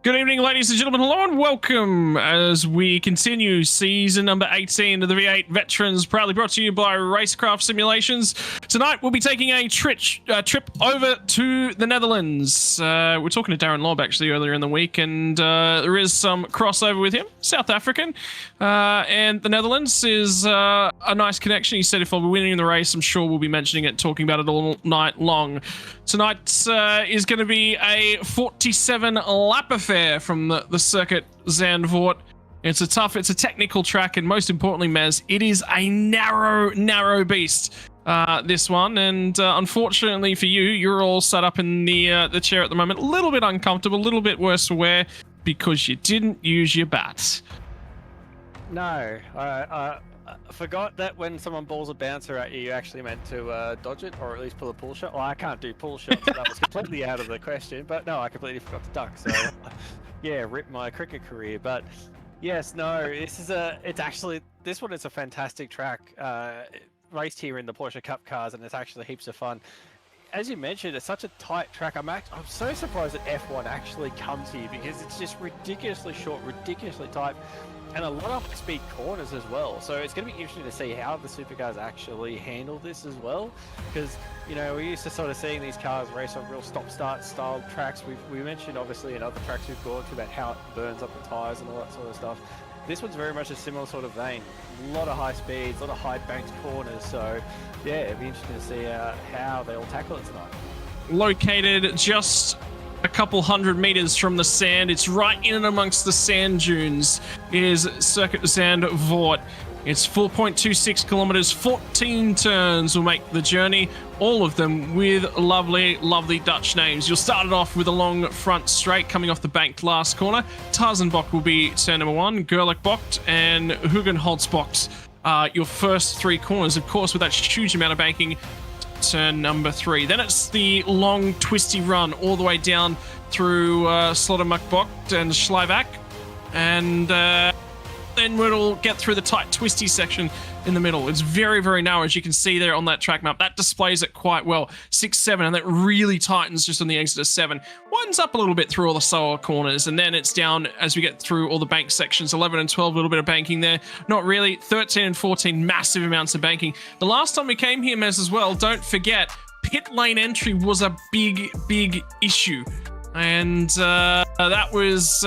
Good evening, ladies and gentlemen. Hello and welcome as we continue season number 18 of the V8 Veterans, proudly brought to you by RaceKraft Simulations. Tonight, we'll be taking a trip over to the Netherlands. We're talking to Darren Lobb actually earlier in the week, and there is some crossover with him, South African. And the Netherlands is a nice connection. He said if I'll be winning the race, I'm sure we'll be mentioning it, talking about it all night long. Tonight is going to be a 47 lap affair from the circuit Zandvoort. It's a technical track, and most importantly, Mez, it is a narrow beast, this one. And unfortunately for you, you're all sat up in the chair at the moment, a little bit uncomfortable, a little bit worse for wear, because you didn't use your bats. No, I forgot that when someone balls a bouncer at you, you actually meant to dodge it, or at least pull a pull shot. Well, I can't do pull shots, so that was completely out of the question. But no, I completely forgot to duck. So, yeah, rip my cricket career. But yes, no, this one is a fantastic track. Raced here in the Porsche Cup cars, and it's actually heaps of fun. As you mentioned, it's such a tight track. I'm so surprised that F1 actually comes here, because it's just ridiculously short, ridiculously tight, and a lot of speed corners as well. So it's going to be interesting to see how the supercars actually handle this as well, because you know, we're used to sort of seeing these cars race on real stop-start style tracks. We mentioned obviously in other tracks we've gone to about how it burns up the tires and all that sort of stuff. This one's very much a similar sort of vein. A lot of high speeds, a lot of high banked corners. So yeah, it'd be interesting to see how they all tackle it tonight. Located just a couple hundred meters from the sand, it's right in and amongst the sand dunes, is Circuit Zandvoort. It's 4.26 kilometers, 14 turns will make the journey, all of them with lovely Dutch names. You'll start it off with a long front straight coming off the banked last corner. Tarzanbocht will be turn number 1, Gerlichbocht and Hugenholzbocht are your first 3 corners, of course, with that huge amount of banking. Turn number 3. Then it's the long twisty run all the way down through Slottermuckbocht and Schleivach, and then we'll get through the tight twisty section in the middle. It's very narrow, as you can see there on that track map. That displays it quite well. 6, 7, and that really tightens just on the exit of 7. Widens up a little bit through all the slower corners, and then it's down as we get through all the bank sections. 11 and 12, a little bit of banking there. Not really. 13 and 14, massive amounts of banking. The last time we came here, Mez, as well, don't forget, pit lane entry was a big issue. And that was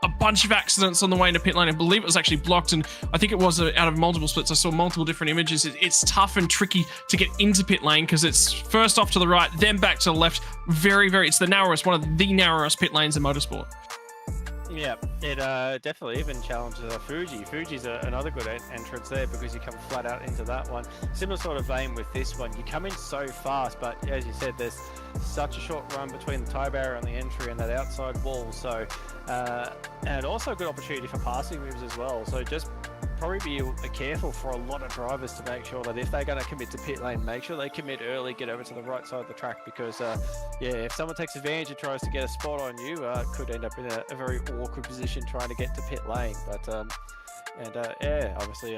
a bunch of accidents on the way into pit lane. I believe it was actually blocked, and I think it was out of multiple splits. I saw multiple different images. It's tough and tricky to get into pit lane, because it's first off to the right, then back to the left. It's the narrowest, one of the narrowest pit lanes in motorsport. Yeah, it definitely even challenges Fuji. Fuji's another good entrance there, because you come flat out into that one. Similar sort of vein with this one. You come in so fast, but as you said, there's such a short run between the tie barrier and the entry and that outside wall. So, and also a good opportunity for passing moves as well. So just probably be careful for a lot of drivers to make sure that if they're going to commit to pit lane, make sure they commit early, get over to the right side of the track, because yeah, if someone takes advantage and tries to get a spot on you, it could end up in a very awkward position trying to get to pit lane. But yeah, obviously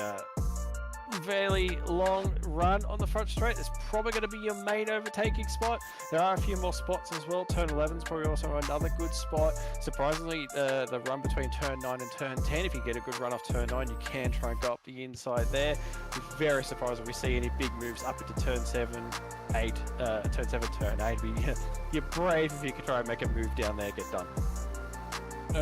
fairly long run on the front straight. It's probably going to be your main overtaking spot. There are a few more spots as well. Turn 11 is probably also another good spot. Surprisingly, the run between turn 9 and turn 10, if you get a good run off turn 9, you can try and go up the inside there. We're very surprised if we see any big moves up into turn 7, 8, turn 7, turn 8. You're brave if you could try and make a move down there, get done.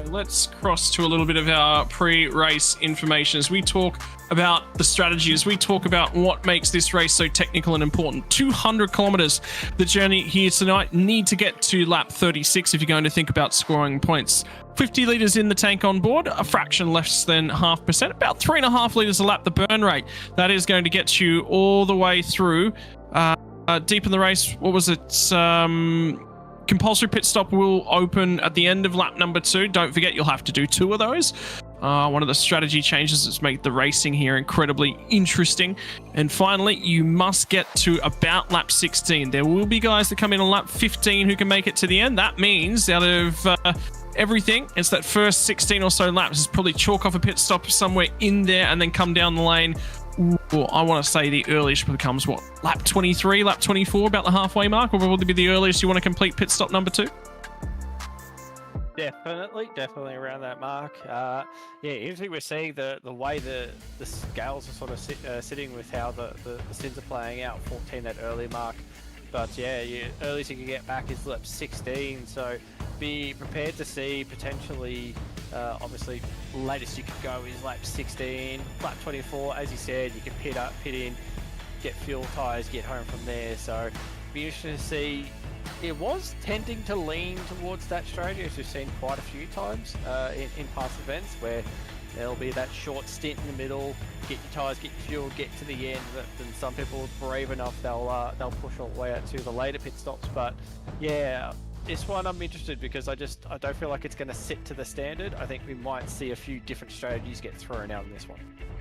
Let's cross to a little bit of our pre-race information as we talk about the strategy, as we talk about what makes this race so technical and important. 200 kilometers, the journey here tonight. Need to get to lap 36 if you're going to think about scoring points. 50 litres in the tank on board, a fraction less than 0.5%, about 3.5 litres a lap the burn rate. That is going to get you all the way through. Deep in the race, what was it? Compulsory pit stop will open at the end of lap number 2. Don't forget, you'll have to do 2 of those. One of the strategy changes that's made the racing here incredibly interesting. And finally, you must get to about lap 16. There will be guys that come in on lap 15 who can make it to the end. That means out of everything, it's that first 16 or so laps is probably chalk off a pit stop somewhere in there and then come down the lane. Well, I want to say the earliest becomes what, lap 23, lap 24, about the halfway mark, will probably be the earliest you want to complete pit stop number 2. Definitely around that mark. Yeah, interesting. We're seeing the way the scales are sort of sitting with how the Sins are playing out. 14 that early mark, but yeah, earliest you can get back is lap 16. So be prepared to see potentially. Obviously, latest you could go is lap 16, lap 24. As you said, you can pit in, get fuel tyres, get home from there. So be interesting to see. It was tending to lean towards that strategy, as we've seen quite a few times in past events, where there'll be that short stint in the middle, get your tyres, get your fuel, get to the end. Then some people are brave enough, they'll push all the way out to the later pit stops. But yeah, this one I'm interested because I don't feel like it's going to sit to the standard. I think we might see a few different strategies get thrown out in this one.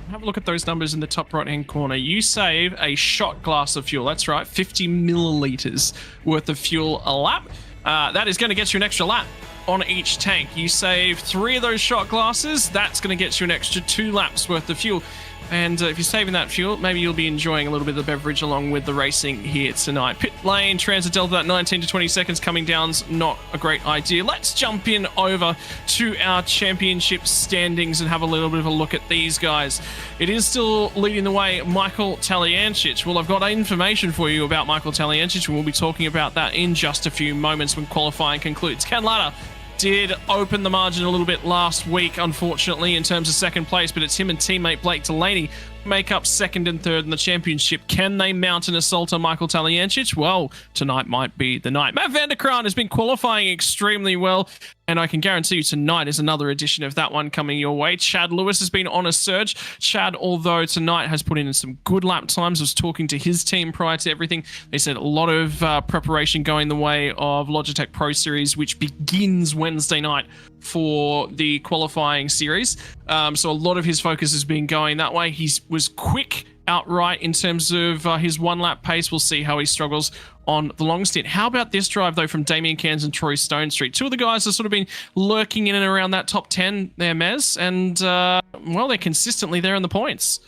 Have a look at those numbers in the top right-hand corner. You save a shot glass of fuel. That's right, 50 milliliters worth of fuel a lap. That is going to get you an extra lap on each tank. You save 3 of those shot glasses. That's going to get you an extra 2 laps worth of fuel. And if you're saving that fuel, maybe you'll be enjoying a little bit of the beverage along with the racing here tonight. Pit lane, transit delta, that 19 to 20 seconds coming down's not a great idea. Let's jump in over to our championship standings and have a little bit of a look at these guys. It is still leading the way, Michael Talyancic. Well, I've got information for you about Michael Talyancic, and we'll be talking about that in just a few moments when qualifying concludes. Ken Latta did open the margin a little bit last week, unfortunately, in terms of second place, but it's him and teammate Blake Delaney make up second and third in the championship. Can they mount an assault on Michael Talyancic? Well, tonight might be the night. Matt van der Kraan has been qualifying extremely well, and I can guarantee you tonight is another edition of that one coming your way. Chad Lewis has been on a surge. Chad, although tonight has put in some good lap times, was talking to his team prior to everything. They said a lot of preparation going the way of Logitech Pro Series, which begins Wednesday night for the qualifying series. So a lot of his focus has been going that way. He was quick outright in terms of his one lap pace. We'll see how he struggles on the long stint. How about this drive though from Damien Cairns and Troy Stonestreet? Two of the guys have sort of been lurking in and around that top 10 there, Mez, and well, they're consistently there in the points.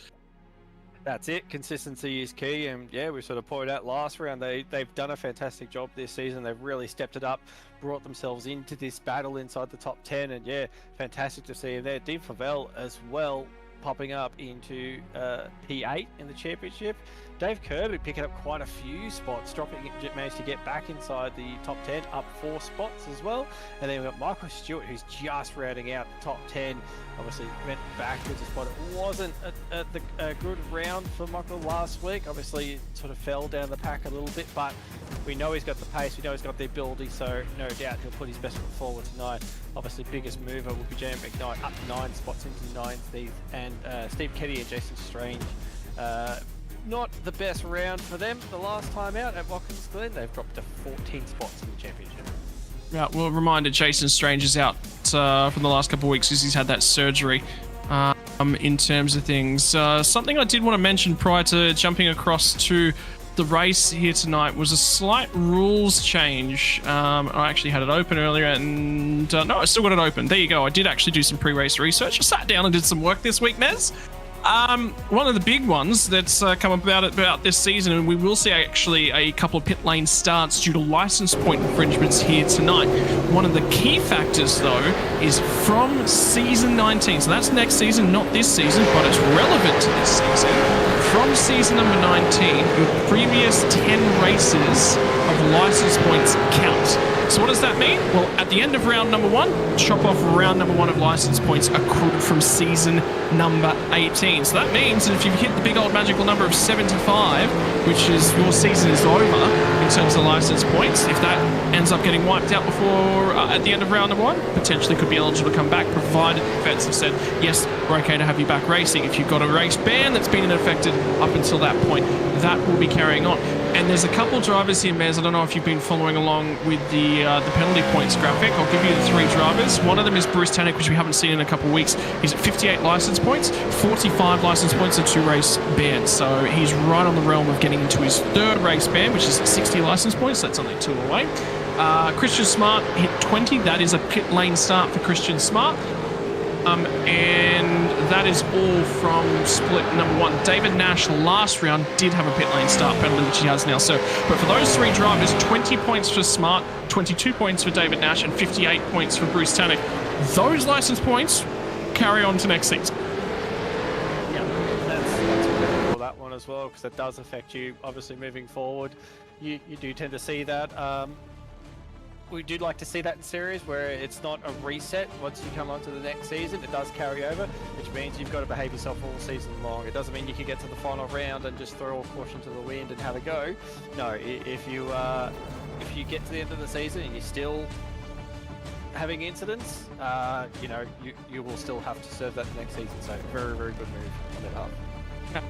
That's it. Consistency is key, and yeah, we sort of pointed out last round they've done a fantastic job this season. They've really stepped it up, brought themselves into this battle inside the top 10, and yeah, fantastic to see there. Dean Favell as well popping up into P8 in the championship. Dave Kirby picking up quite a few spots, managed to get back inside the top 10, up 4 spots as well. And then we've got Michael Stewart, who's just rounding out the top 10. Obviously went backwards a spot. It wasn't a good round for Michael last week. Obviously it sort of fell down the pack a little bit, but we know he's got the pace, we know he's got the ability, so no doubt he'll put his best foot forward tonight. Obviously biggest mover will be Jan McKnight, up 9 spots into 9th, and Steve Keddy and Jason Strange. Not the best round for them the last time out at Watkins Glen. They've dropped to 14 spots in the championship. Yeah, well, reminder, Jason Strange is out from the last couple of weeks because he's had that surgery in terms of things. Something I did want to mention prior to jumping across to the race here tonight was a slight rules change. I actually had it open earlier, and no, I still got it open. There you go. I did actually do some pre-race research. I sat down and did some work this week, Mez. One of the big ones that's come about this season, and we will see actually a couple of pit lane starts due to license point infringements here tonight. One of the key factors, though, is from season 19. So that's next season, not this season, but it's relevant to this season. From season number 19, your previous 10 races of license points count. So what does that mean? Well, at the end of round number 1, chop off round number 1 of license points accrued from season number 18. So that means that if you've hit the big old magical number of 75, which is your season is over in terms of license points, if that ends up getting wiped out before at the end of round number 1, potentially could be eligible to come back, provided the vets have said, yes, we're okay to have you back racing. If you've got a race ban that's been affected up until that point, that will be carrying on. And there's a couple drivers here, Mez. I don't know if you've been following along with the penalty points graphic. I'll give you the 3 drivers. One of them is Bruce Tannick, which we haven't seen in a couple of weeks. He's at 58 license points, 45 license points, and 2 race bans. So he's right on the realm of getting into his 3rd race ban, which is 60 license points. That's only 2 away. Christian Smart hit 20. That is a pit lane start for Christian Smart. And that is all from split number 1. David Nash last round did have a pit lane start penalty, which he has now. So, but for those 3 drivers, 20 points for Smart, 22 points for David Nash, and 58 points for Bruce Tannock. Those license points carry on to next season. Yeah, that's for that one as well, because that does affect you, obviously, moving forward. You do tend to see that. We do like to see that in series where it's not a reset once you come onto the next season. It does carry over, which means you've got to behave yourself all season long. It doesn't mean you can get to the final round and just throw all caution to the wind and have a go. No, if you get to the end of the season and you're still having incidents, you will still have to serve that next season. So very, very good move on that half.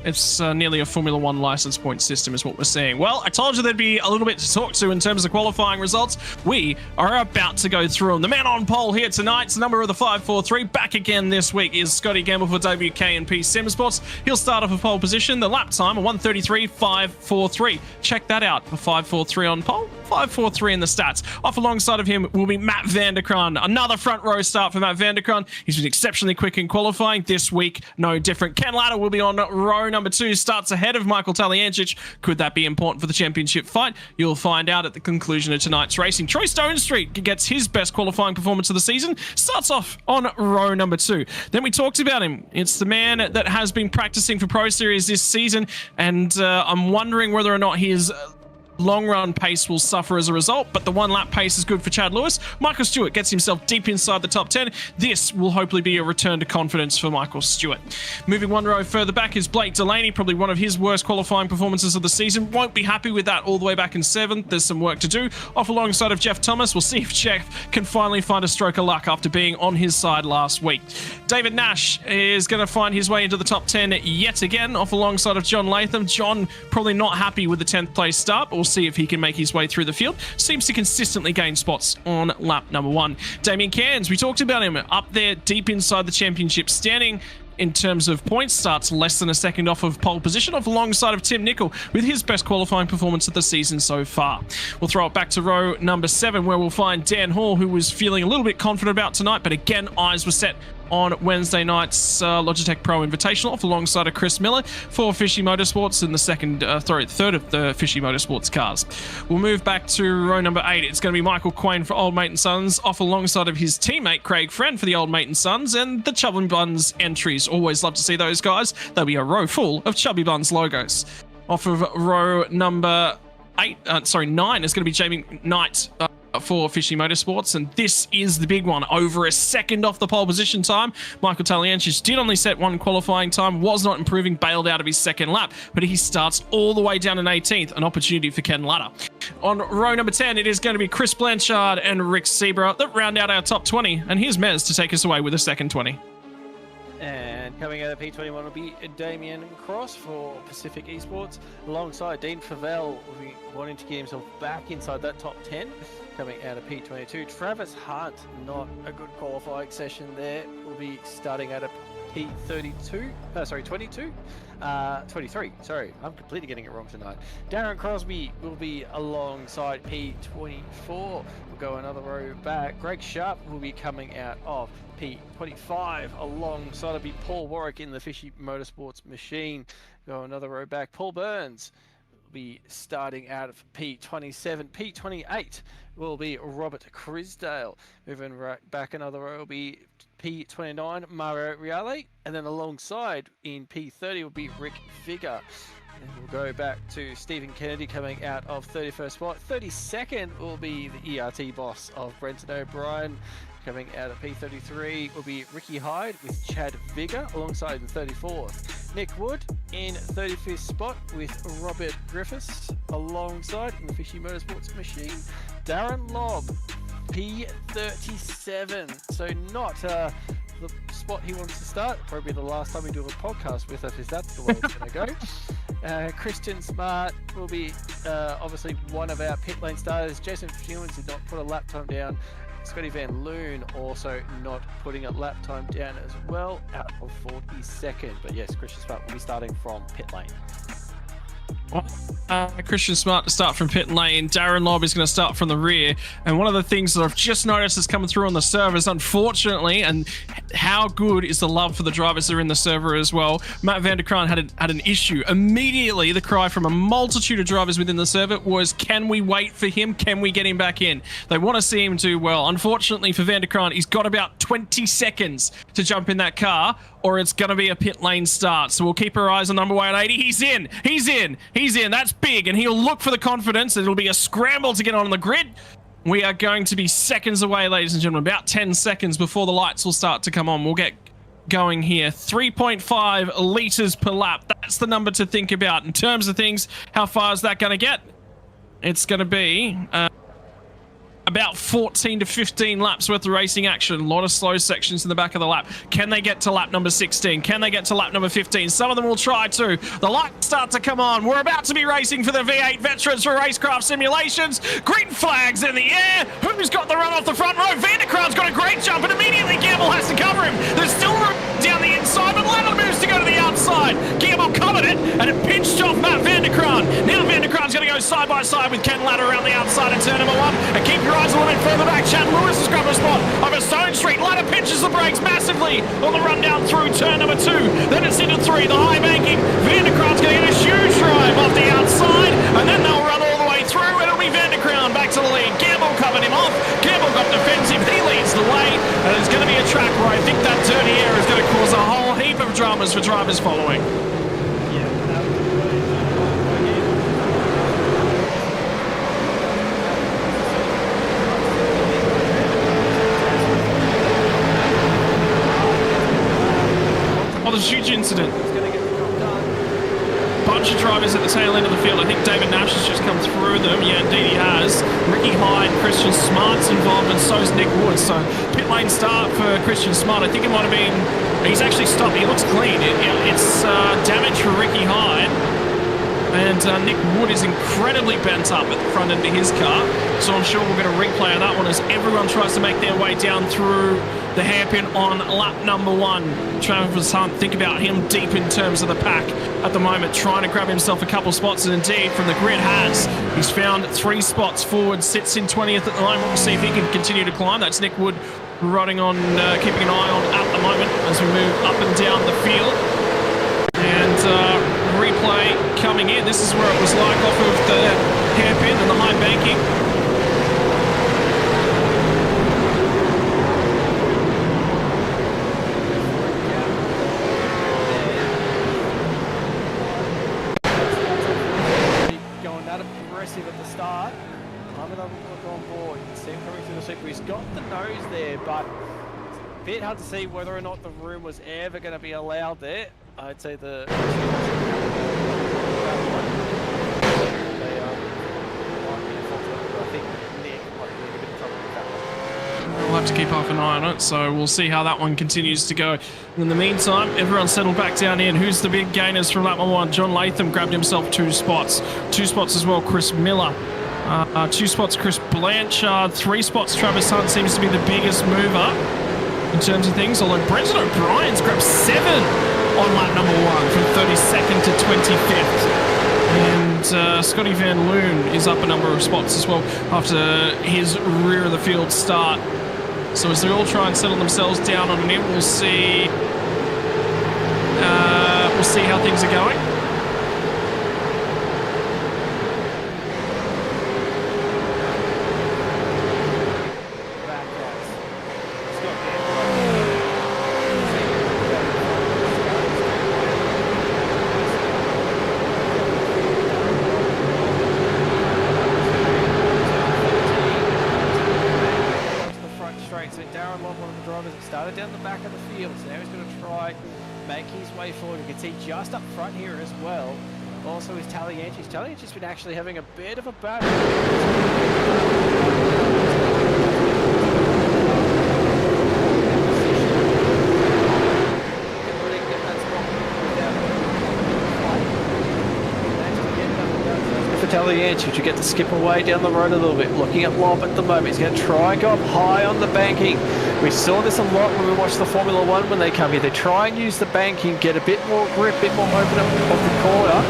It's nearly a Formula 1 license point system is what we're seeing. Well, I told you there'd be a little bit to talk to in terms of qualifying results. We are about to go through them. The man on pole here tonight's the number of the 543. Back again this week is Scotty Gamble for WK&P SimSports. He'll start off a pole position. The lap time, a 1:33.543. Check that out. A 5:43 on pole, 5:43 in the stats. Off alongside of him will be Matt Vanderkran. Another front row start for Matt Vanderkran. He's been exceptionally quick in qualifying. This week, no different. Ken Latta will be on row number 2, starts ahead of Michael Taliancic. Could that be important for the championship fight? You'll find out at the conclusion of tonight's racing. Troy Stonestreet gets his best qualifying performance of the season. Starts off on row number 2. Then we talked about him. It's the man that has been practicing for Pro Series this season, and I'm wondering whether or not his long run pace will suffer as a result, but the 1 lap pace is good for Chad Lewis. Michael Stewart gets himself deep inside the top 10. This will hopefully be a return to confidence for Michael Stewart. Moving 1 row further back is Blake Delaney, probably one of his worst qualifying performances of the season. Won't be happy with that all the way back in 7th. There's some work to do. Off alongside of Jeff Thomas. We'll see if Jeff can finally find a stroke of luck after being on his side last week. David Nash is going to find his way into the top 10 yet again, off alongside of John Latham. John probably not happy with the 10th place start, but we'll see if he can make his way through the field. Seems to consistently gain spots on lap number 1. Damien Cairns, we talked about him up there deep inside the championship standing. In terms of points, starts less than a second off of pole position, off alongside of Tim Nicol with his best qualifying performance of the season so far. We'll throw it back to row number 7, where we'll find Dan Hall, who was feeling a little bit confident about tonight, but again, eyes were set on Wednesday night's Logitech Pro Invitational, off alongside of Chris Miller for Fishy Motorsports in the third of the Fishy Motorsports cars. We'll move back to row number 8. It's going to be Michael Quain for Old Mate & Sons, off alongside of his teammate Craig Friend for the Old Mate & Sons, and the Chubby Buns entries. Always love to see those guys. There'll be a row full of Chubby Buns logos. Off of row number 9 is going to be Jamie Knight for Fishy Motorsports, and this is the big one. Over a second off the pole position time. Michael Taliancic did only set 1 qualifying time, was not improving, bailed out of his second lap, but he starts all the way down in 18th, an opportunity for Ken Latta. On row number 10, it is going to be Chris Blanchard and Rick Sebra that round out our top 20, and here's Mez to take us away with a second 20. And coming out of P21 will be Damien Cross for Pacific Esports, alongside Dean Favell, will be wanting to get himself back inside that top 10. Coming out of P22, Travis Hunt, not a good qualifying session there, will be starting out of P32, 23, sorry, I'm completely getting it wrong tonight. Darren Crosby will be alongside P24, we'll go another row back. Greg Sharp will be coming out of P25, alongside of Paul Warwick in the Fishy Motorsports machine. Go another row back. Paul Burns will be starting out of P27. P28 will be Robert Crisdale. Moving right back another row will be P29, Mario Reale, and then alongside in P30 will be Rick Vigor. And we'll go back to Stephen Kennedy coming out of 31st spot. 32nd will be the ERT boss of Brenton O'Brien. Coming out of P33 will be Ricky Hyde with Chad Vigor alongside in 34th. Nick Wood in 35th spot with Robert Griffiths alongside in the Fishy Motorsports machine. Darren Lobb, P37. So not the spot he wants to start. Probably the last time we do a podcast with us, if that's the way it's going to go. Christian Smart will be obviously one of our pit lane starters. Jason Fewens did not put a lap time down. Scotty Van Loon also not putting a lap time down as well, out of 42nd. But yes, Christian Smart will be starting from pit lane. Christian Smart to start from pit lane. Darren Lobb is going to start from the rear. And one of the things that I've just noticed is coming through on the servers, unfortunately, and how good is the love for the drivers that are in the server as well. Matt van der Kraan had an issue. Immediately, the cry from a multitude of drivers within the server was, can we wait for him? Can we get him back in? They want to see him do well. Unfortunately for van der Kraan, he's got about 20 seconds to jump in that car, or it's going to be a pit lane start. So we'll keep our eyes on number 180. He's in. He's in. He's in. That's big. And he'll look for the confidence. It'll be a scramble to get on the grid. We are going to be seconds away, ladies and gentlemen. About 10 seconds before the lights will start to come on. We'll get going here. 3.5 litres per lap. That's the number to think about. In terms of things, how far is that going to get? It's going to be... about 14 to 15 laps worth of racing action. A lot of slow sections in the back of the lap. Can they get to lap number 16? Can they get to lap number 15? Some of them will try to. The lights start to come on. We're about to be racing for the V8 veterans for RaceKraft Simulations. Green flags in the air. Who's got the run off the front row? Van der Kraan's got a great jump, and immediately Gamble has to cover him. There's still room down the inside, but Ladder moves to go to the outside. Gamble covered it, and it pinched off Matt van der Kraan. Now van der Kraan's going to go side by side with Ken Ladder around the outside in turn number 1, and keep your eyes a little bit further back. Chad Lewis has grabbed a spot over Stone Street. Ladder pinches the brakes massively on the run down through turn number 2. Then it's into 3, the high banking. Van der Kraan's going to get a huge drive off the outside, and then they'll run all the way through. It'll be Van der Kraan back to the lead. Gamble covered him off. Gamble got defensive. He leads the way, and it's going to be a track where I think that dirty air is going to cause a whole heap of dramas for drivers following. There's a huge incident. Bunch of drivers at the tail end of the field. I think David Nash has just come through them. Yeah, indeed he has. Ricky Hyde, Christian Smart's involved, and so is Nick Wood. So pit lane start for Christian Smart. I think it might have been... He's actually stopped. He looks clean. It's damage for Ricky Hyde. And Nick Wood is incredibly bent up at the front end of his car. So I'm sure we're going to replay that one as everyone tries to make their way down through the hairpin on lap number 1. Travis Hunt, think about him deep in terms of the pack at the moment, trying to grab himself a couple spots, and indeed from the grid has. He's found 3 spots forward, sits in 20th at the moment. We'll see if he can continue to climb. That's Nick Wood riding on, keeping an eye on at the moment as we move up and down the field. And replay coming in. This is where it was like off of the hairpin and the high banking. At the start, I'm going to look on board. You can see him coming through the super. He's got the nose there, but it's a bit hard to see whether or not the room was ever going to be allowed there. I'd say the... We'll have to keep half an eye on it, so we'll see how that one continues to go. In the meantime, everyone settled back down in. Who's the big gainers from lap 1? John Latham grabbed himself 2 spots. 2 spots as well, Chris Miller. 2 spots, Chris Blanchard. 3 spots, Travis Hunt seems to be the biggest mover in terms of things, although Brendan O'Brien's grabbed 7 on lap number 1 from 32nd to 25th. And Scotty Van Loon is up a number of spots as well after his rear of the field start. So as they all try and settle themselves down on an in, we'll see how things are going. Started down the back of the field, so now he's going to try make his way forward. You can see just up front here as well. Also is Talianchis. Talianchis been actually having a bit of a battle. Talianchis, you get to skip away down the road a little bit, looking at Lob at the moment. He's going to try and go up high on the banking. We saw this a lot when we watched the Formula 1 when they come here. They try and use the banking, get a bit more grip, a bit more open up of the corner,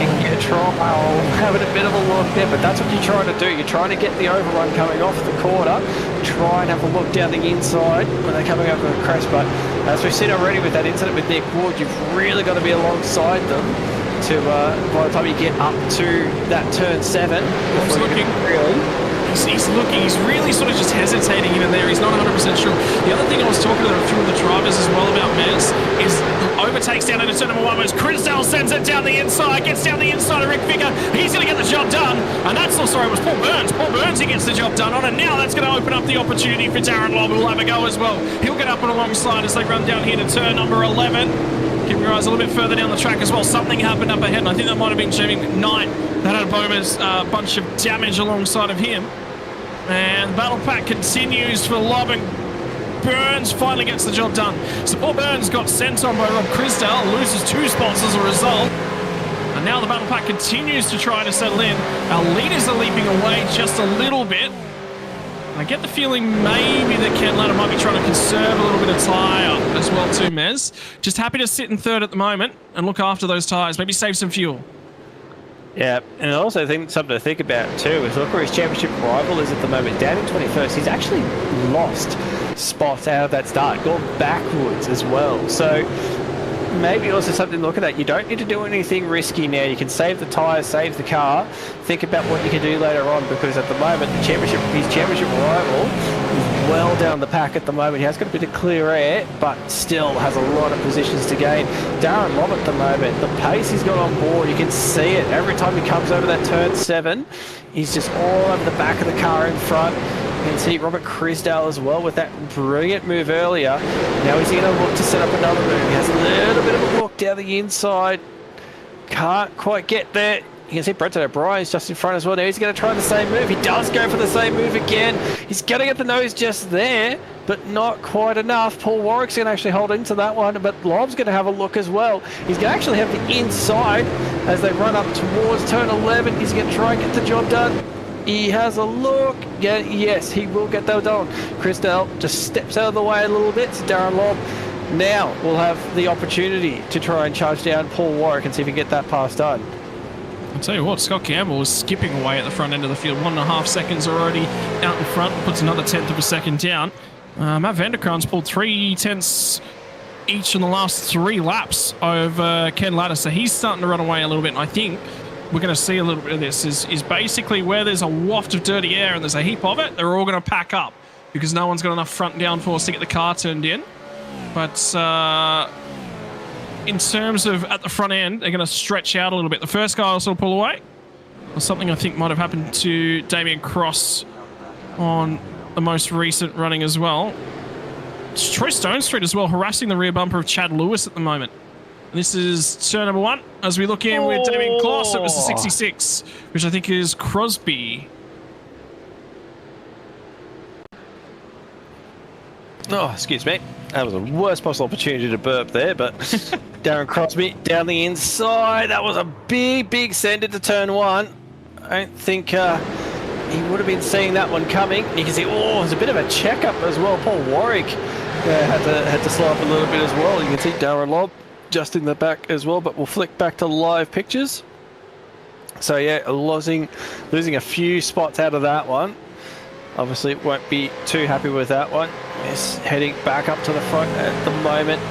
and get having a bit of a look there, but that's what you're trying to do. You're trying to get the overrun coming off the corner, try and have a look down the inside when they're coming over the crest. But as we've seen already with that incident with Nick Wood, you've really got to be alongside them to by the time you get up to that turn 7. He's looking. He's looking. He's really sort of just hesitating in there. He's not 100% sure. The other thing I was talking to a few of the drivers as well about, Mez, is overtakes down into turn number 1, whereas Crisdale sends it down the inside, gets down the inside of Rick Figure. He's going to get the job done. And that's also, it was Paul Burns. Paul Burns, he gets the job done on, and now that's going to open up the opportunity for Darren Lobb, who'll have a go as well. He'll get up and alongside as they run down here to turn number 11. Keep your eyes a little bit further down the track as well. Something happened up ahead, and I think that might have been Jamie Knight that had a bunch of damage alongside of him. And the battle pack continues for Lobb, and Burns finally gets the job done. So Paul Burns got sent on by Rob Crisdale, loses 2 spots as a result. And now the battle pack continues to try to settle in. Our leaders are leaping away just a little bit. I get the feeling maybe that Ken Latta might be trying to conserve a little bit of tyre as well too, Mez. Just happy to sit in third at the moment and look after those tyres, maybe save some fuel. Yeah, and I also think something to think about too is look where his championship rival is at the moment. Down in 21st, he's actually lost spots out of that start, gone backwards as well. So maybe also something to look at that. You don't need to do anything risky now. You can save the tyres, save the car. Think about what you can do later on, because at the moment, his championship rival is well down the pack at the moment. He has got a bit of clear air, but still has a lot of positions to gain. Darren Lobb at the moment, the pace he's got on board, you can see it. Every time he comes over that turn 7, he's just all over the back of the car in front. You can see Robert Crisdale as well with that brilliant move earlier. Now he's going to look to set up another move. He has a little bit of a look down the inside. Can't quite get there. You can see Brenton O'Brien's just in front as well. Now he's going to try the same move. He does go for the same move again. He's going to get the nose just there, but not quite enough. Paul Warwick's going to actually hold into that one, but Lobb's going to have a look as well. He's going to actually have the inside as they run up towards turn 11. He's going to try and get the job done. He has a look. Yeah, yes, he will get that done. Crisdale just steps out of the way a little bit. So Darren Lobb now will have the opportunity to try and charge down Paul Warwick and see if he can get that pass done. I'll tell you what, Scott Campbell was skipping away at the front end of the field. 1.5 seconds already out in front, puts another 1/10 of a second down. Matt Vanderkran's pulled 3/10 each in the last 3 laps over Ken Latta, so he's starting to run away a little bit, and I think we're going to see a little bit of this is basically where there's a waft of dirty air and there's a heap of it, they're all going to pack up because no one's got enough front downforce to get the car turned in. But in terms of at the front end, they're going to stretch out a little bit. The first guy will sort of pull away. Or something I think might have happened to Damien Cross on the most recent running as well. It's Troy Stone Street as well, harassing the rear bumper of Chad Lewis at the moment. This is turn number 1. As we look in with Damien Kloss, it was the 66, which I think is Crosby. Oh, excuse me. That was the worst possible opportunity to burp there, but Darren Crosby down the inside. That was a big send into turn 1. I don't think he would have been seeing that one coming. You can see, there's a bit of a checkup as well. Paul Warwick had to slow up a little bit as well. You can see Darren Lobb just in the back as well, but we'll flick back to live pictures. So yeah, losing a few spots out of that one. Obviously won't be too happy with that one. Is heading back up to the front at the moment.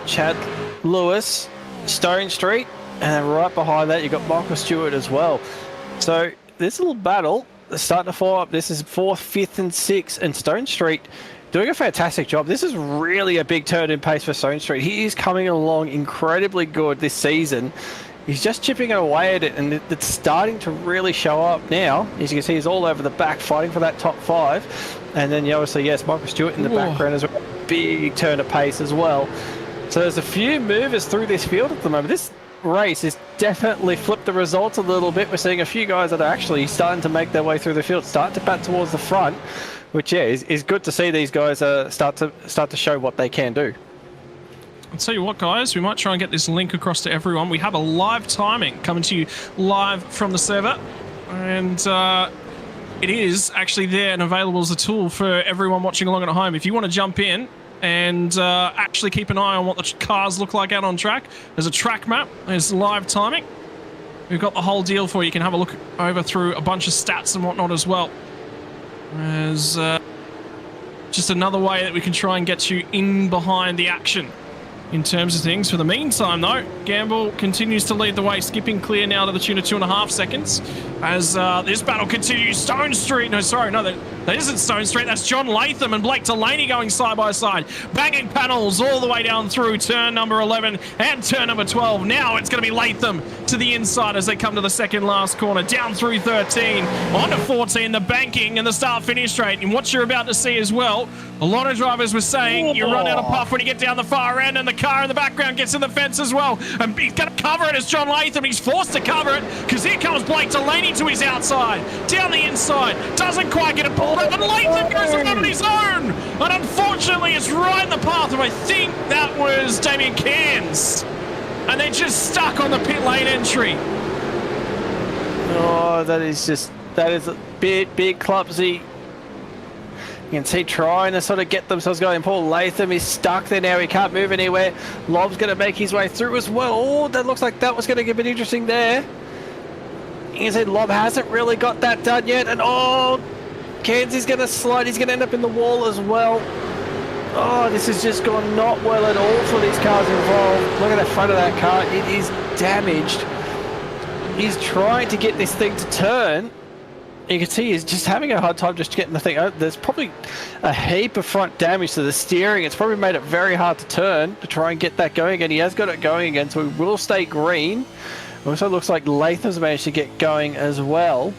Chad Lewis, Stone Street, and right behind that you've got Michael Stewart as well. So this little battle is starting to fall up. This is 4th, 5th and 6th, and Stone Street doing a fantastic job. This is really a big turn in pace for Stone Street. He is coming along incredibly good this season. He's just chipping away at it, and it's starting to really show up now. As you can see, he's all over the back fighting for that top 5. And then you obviously, yes, Michael Stewart in the background as well. Big turn of pace as well. So there's a few movers through this field at the moment. This race has definitely flipped the results a little bit. We're seeing a few guys that are actually starting to make their way through the field, starting to bat towards the front, which is good to see these guys start to show what they can do. I'll tell you what, guys, we might try and get this link across to everyone. We have a live timing coming to you live from the server, and it is actually there and available as a tool for everyone watching along at home. If you want to jump in and actually keep an eye on what the cars look like out on track, there's a track map, there's live timing. we've got the whole deal for you. You can have a look over through a bunch of stats and whatnot as well. As just another way that we can try and get you in behind the action in terms of things. For the meantime, though, Gamble continues to lead the way, skipping clear now to the tune of 2.5 seconds. As this battle continues, Stone Street, that isn't Stone Street, that's John Latham and Blake Delaney going side by side, banging panels all the way down through turn number 11 and turn number 12. Now it's going to be Latham to the inside as they come to the second last corner, down through 13, onto 14, the banking and the start-finish straight. And what you're about to see as well, a lot of drivers were saying you run out of puff when you get down the far end, and the car in the background gets in the fence as well. And he's going to cover it as John Latham. He's forced to cover it because here comes Blake Delaney to his outside. Down the inside. Doesn't quite get it pulled up. And Latham goes around on his own. And unfortunately, it's right in the path of, I think that was Damien Cairns. And they're just stuck on the pit lane entry. Oh, that is a bit clumsy. You can see trying to sort of get themselves going. Paul Latham is stuck there now. He can't move anywhere. Lob's going to make his way through as well. Oh, that looks like that was going to get a bit interesting there. You can see Lob hasn't really got that done yet. And oh, Cairns is going to slide. He's going to end up in the wall as well. Oh, this has just gone not well at all for these cars involved. Look at the front of that car. It is damaged. He's trying to get this thing to turn. You can see he's just having a hard time just getting the thing out. There's probably a heap of front damage to the steering. It's probably made it very hard to turn to try and get that going again. He has got it going again, so he will stay green. Also looks like Latham's managed to get going as well.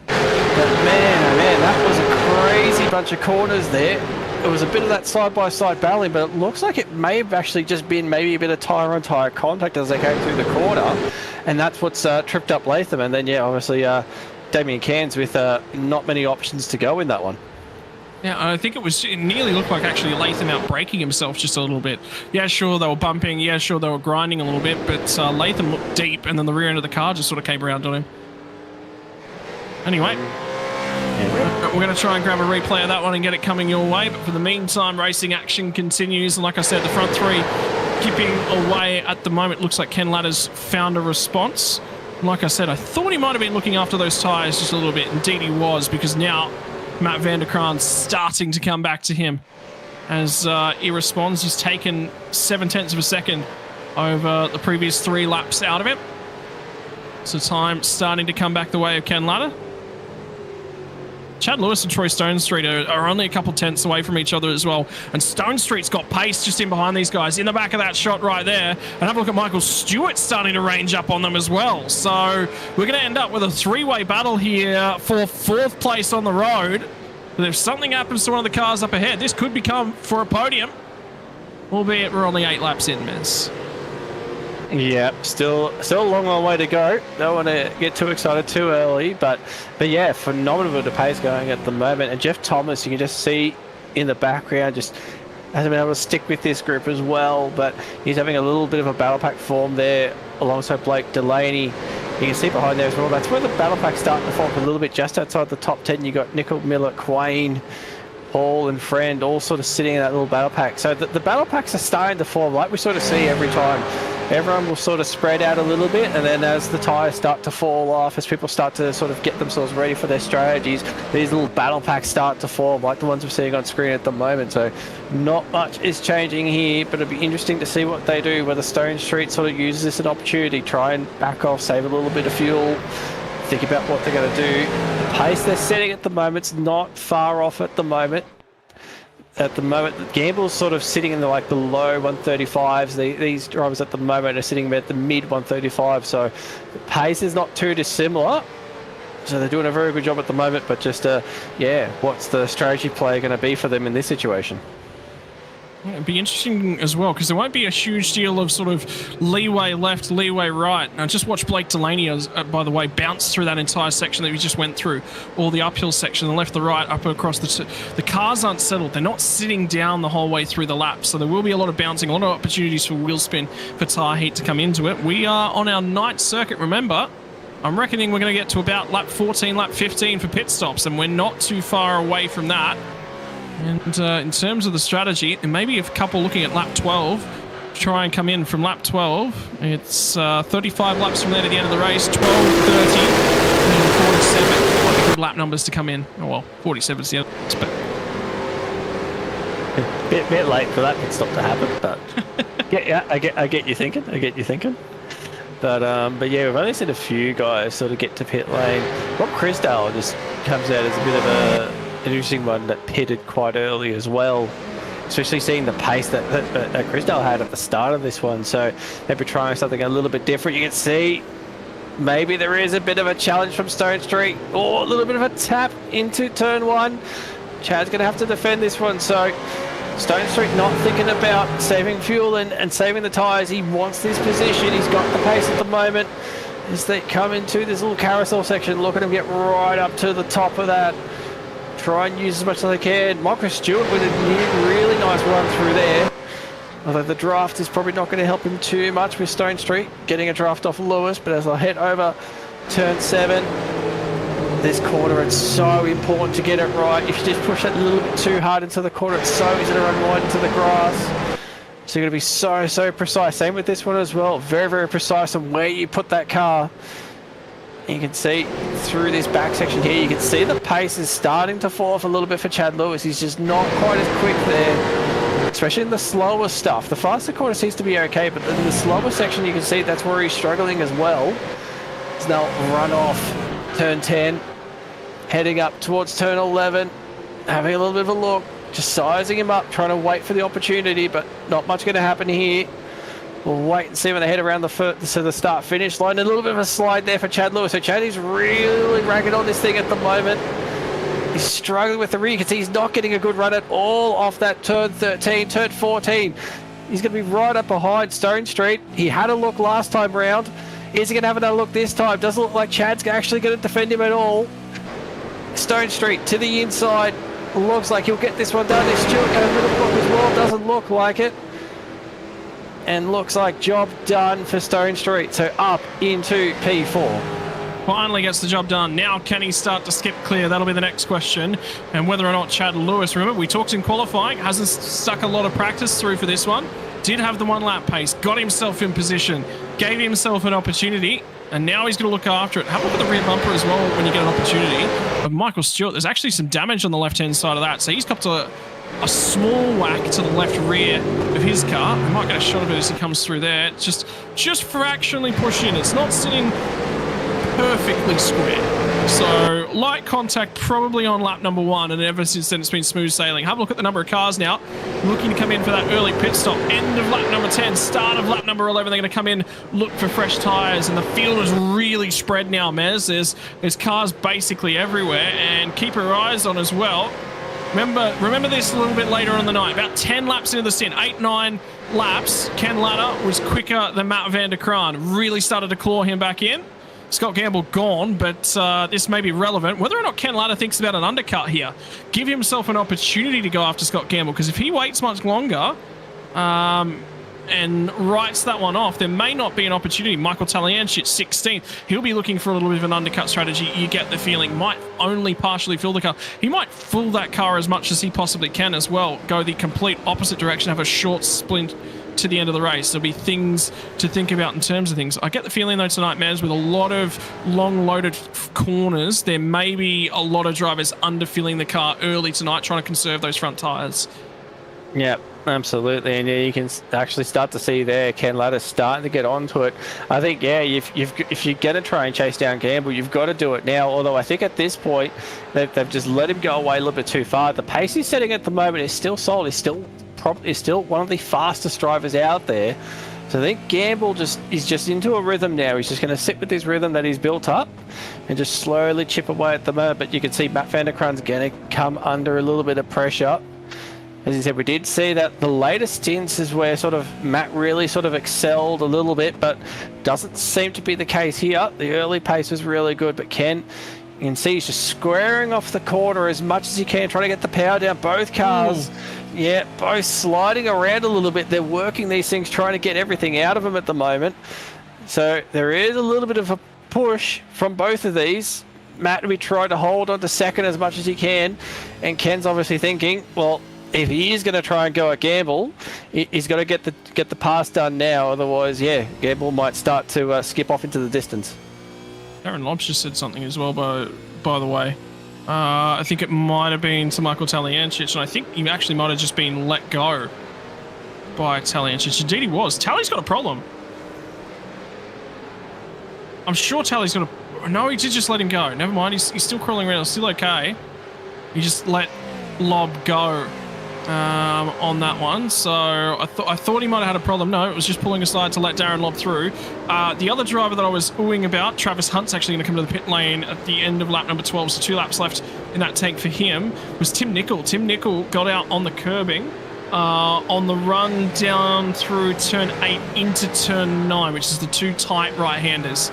But man, oh man, that was a crazy bunch of corners there. It was a bit of that side-by-side battling, but it looks like it may have actually just been maybe a bit of tyre-on-tyre contact as they came through the corner. And that's what's tripped up Latham. And then, yeah, obviously Damien Cairns with not many options to go in that one. Yeah, I think it nearly looked like actually Latham out braking himself just a little bit. Yeah, sure, they were bumping. Yeah, sure, they were grinding a little bit. But Latham looked deep, and then the rear end of the car just sort of came around on him. Anyway, we're going to try and grab a replay of that one and get it coming your way. But for the meantime, racing action continues. And like I said, the front three keeping away at the moment. Looks like Ken Ladder's found a response. And like I said, I thought he might have been looking after those tyres just a little bit. Indeed he was, because now Matt Vanderkraan's starting to come back to him. As he responds, he's taken 0.7 of a second over the previous 3 laps out of it. So time starting to come back the way of Ken Ladder. Chad Lewis and Troy Stone Street are only a couple tenths away from each other as well. And Stone Street's got pace just in behind these guys. In the back of that shot right there. And have a look at Michael Stewart starting to range up on them as well. So we're going to end up with a 3-way battle here for 4th place on the road. But if something happens to one of the cars up ahead, this could become for a podium. Albeit we're only 8 laps in, Miz. Yeah, still a long way to go. Don't want to get too excited too early, but yeah, phenomenal the pace going at the moment. And Jeff Thomas, you can just see in the background, just hasn't been able to stick with this group as well, but he's having a little bit of a battle pack form there alongside Blake Delaney. You can see behind there as well. That's where the battle pack's starting to form a little bit. Just outside the top 10, you got Nickel, Miller, Quain, Paul and Friend all sort of sitting in that little battle pack. So the battle packs are starting to form like we sort of see every time. Everyone will sort of spread out a little bit, and then as the tyres start to fall off, as people start to sort of get themselves ready for their strategies, these little battle packs start to form like the ones we're seeing on screen at the moment. So not much is changing here, but it'll be interesting to see what they do, whether Stone Street sort of uses this as an opportunity, try and back off, save a little bit of fuel, think about what they're going to do. The pace they're setting at the moment's not far off at the moment. At the moment, Gamble's sort of sitting in the low 135s. These drivers at the moment are sitting at the mid 135, so the pace is not too dissimilar. So they're doing a very good job at the moment, but just, yeah, what's the strategy play going to be for them in this situation? Yeah, it'd be interesting as well, because there won't be a huge deal of sort of leeway left, leeway right. Now, just watch Blake Delaney, by the way, bounce through that entire section that we just went through, all the uphill section, the left, the right, up across the cars aren't settled. They're not sitting down the whole way through the lap, so there will be a lot of bouncing, a lot of opportunities for wheel spin, for tyre heat to come into it. We are on our 9th circuit, remember. I'm reckoning we're going to get to about lap 14, lap 15 for pit stops, and we're not too far away from that. And in terms of the strategy, and maybe a couple looking at lap 12, try and come in from lap 12. It's 35 laps from there to the end of the race. 12, 30, and 47. What are good lap numbers to come in? Oh, well, 47 is the other. But bit late for that pit stop to happen, but yeah, I get you thinking. But yeah, we've only seen a few guys sort of get to pit lane. Rob Crisdale just comes out as a bit of an interesting one that pitted quite early as well. Especially seeing the pace that Crisdale had at the start of this one. So they've been trying something a little bit different. You can see maybe there is a bit of a challenge from Stone Street, or a little bit of a tap into turn 1. Chad's going to have to defend this one. So Stone Street not thinking about saving fuel and saving the tyres. He wants this position. He's got the pace at the moment. As they come into this little carousel section, look at him get right up to the top of that. Try and use as much as they can. Michael Stewart with a really nice run through there. Although the draft is probably not going to help him too much with Stone Street getting a draft off Lewis. But as I head over turn 7, this corner, it's so important to get it right. If you just push it a little bit too hard into the corner, it's so easy to run wide into the grass. So you're going to be so precise. Same with this one as well. Very precise on where you put that car. You can see through this back section here, you can see the pace is starting to fall off a little bit for Chad Lewis. He's just not quite as quick there, especially in the slower stuff. The faster corner seems to be okay, but in the slower section, you can see that's where he's struggling as well. He's now run off turn 10, heading up towards turn 11, having a little bit of a look, just sizing him up, trying to wait for the opportunity, but not much going to happen here. We'll wait and see when they head around the start-finish line. A little bit of a slide there for Chad Lewis. So Chad is really ragged on this thing at the moment. He's struggling with the rear because he's not getting a good run at all off that turn 13, turn 14. He's going to be right up behind Stone Street. He had a look last time round. Is he going to have another look this time? Doesn't look like Chad's actually going to defend him at all. Stone Street to the inside. Looks like he'll get this one done. Is Stewart going to look as well? Doesn't look like it. And looks like job done for Stone Street. So up into P4. Finally gets the job done. Now can he start to skip clear? That'll be the next question. And whether or not Chad Lewis, remember we talked in qualifying, hasn't stuck a lot of practice through for this one. Did have the 1 lap pace, got himself in position, gave himself an opportunity, and now he's going to look after it. Have a look at the rear bumper as well when you get an opportunity. But Michael Stewart, there's actually some damage on the left-hand side of that. So he's copped a small whack to the left rear of his car. We might get a shot of it as he comes through there. It's just fractionally push in. It's not sitting perfectly square. So light contact probably on lap number 1, and ever since then it's been smooth sailing. Have a look at the number of cars now looking to come in for that early pit stop. End of lap number 10, start of lap number 11. They're going to come in, look for fresh tyres, and the field is really spread now, Mez. There's cars basically everywhere, and keep your eyes on as well. Remember this a little bit later on in the night. About 10 laps into the stint, 8-9 laps, Ken Latta was quicker than Matt van der Kraan. Really started to claw him back in. Scott Gamble gone, but this may be relevant. Whether or not Ken Latta thinks about an undercut here, give himself an opportunity to go after Scott Gamble, because if he waits much longer and writes that one off, there may not be an opportunity. Michael Talianchi at 16th, he'll be looking for a little bit of an undercut strategy. You get the feeling might only partially fill the car. He might fill that car as much as he possibly can as well. Go the complete opposite direction, have a short splint to the end of the race. There'll be things to think about in terms of things. I get the feeling though tonight, Maz, with a lot of long loaded corners, there may be a lot of drivers underfilling the car early tonight, trying to conserve those front tyres. Yeah, absolutely. And yeah, you can actually start to see there Ken Latta starting to get onto it. I think, yeah, if you're going to try and chase down Gamble, you've got to do it now. Although I think at this point, they've just let him go away a little bit too far. The pace he's setting at the moment is still solid. Is still one of the fastest drivers out there. So I think Gamble is just into a rhythm now. He's just going to sit with this rhythm that he's built up and just slowly chip away at the moment. But you can see Matt van der Kraan's going to come under a little bit of pressure. As you said, we did see that the latest stints is where sort of Matt really sort of excelled a little bit, but doesn't seem to be the case here. The early pace was really good, but Ken, you can see he's just squaring off the corner as much as he can, trying to get the power down. Both cars, yeah, both sliding around a little bit. They're working these things, trying to get everything out of them at the moment. So there is a little bit of a push from both of these. Matt will be trying to hold on to second as much as he can, and Ken's obviously thinking, well, if he is going to try and go a gamble, he's got to get the pass done now. Otherwise, yeah, gamble might start to skip off into the distance. Darren Lobs just said something as well, by the way. I think it might have been to Michael Taliancic, and I think he actually might have just been let go by Taliancic. Indeed he was. Tally's got a problem. I'm sure Tally's got a... No, he did just let him go. Never mind, he's still crawling around. It's still okay. He just let Lob go on that one. So I thought he might have had a problem. No, it was just pulling aside to let Darren Lob through. The other driver that I was oohing about, Travis Hunt's actually going to come to the pit lane at the end of lap number 12. So 2 laps left in that tank for him, was Tim Nicol. Tim Nicol got out on the curbing on the run down through turn 8 into turn 9, which is the 2 tight right-handers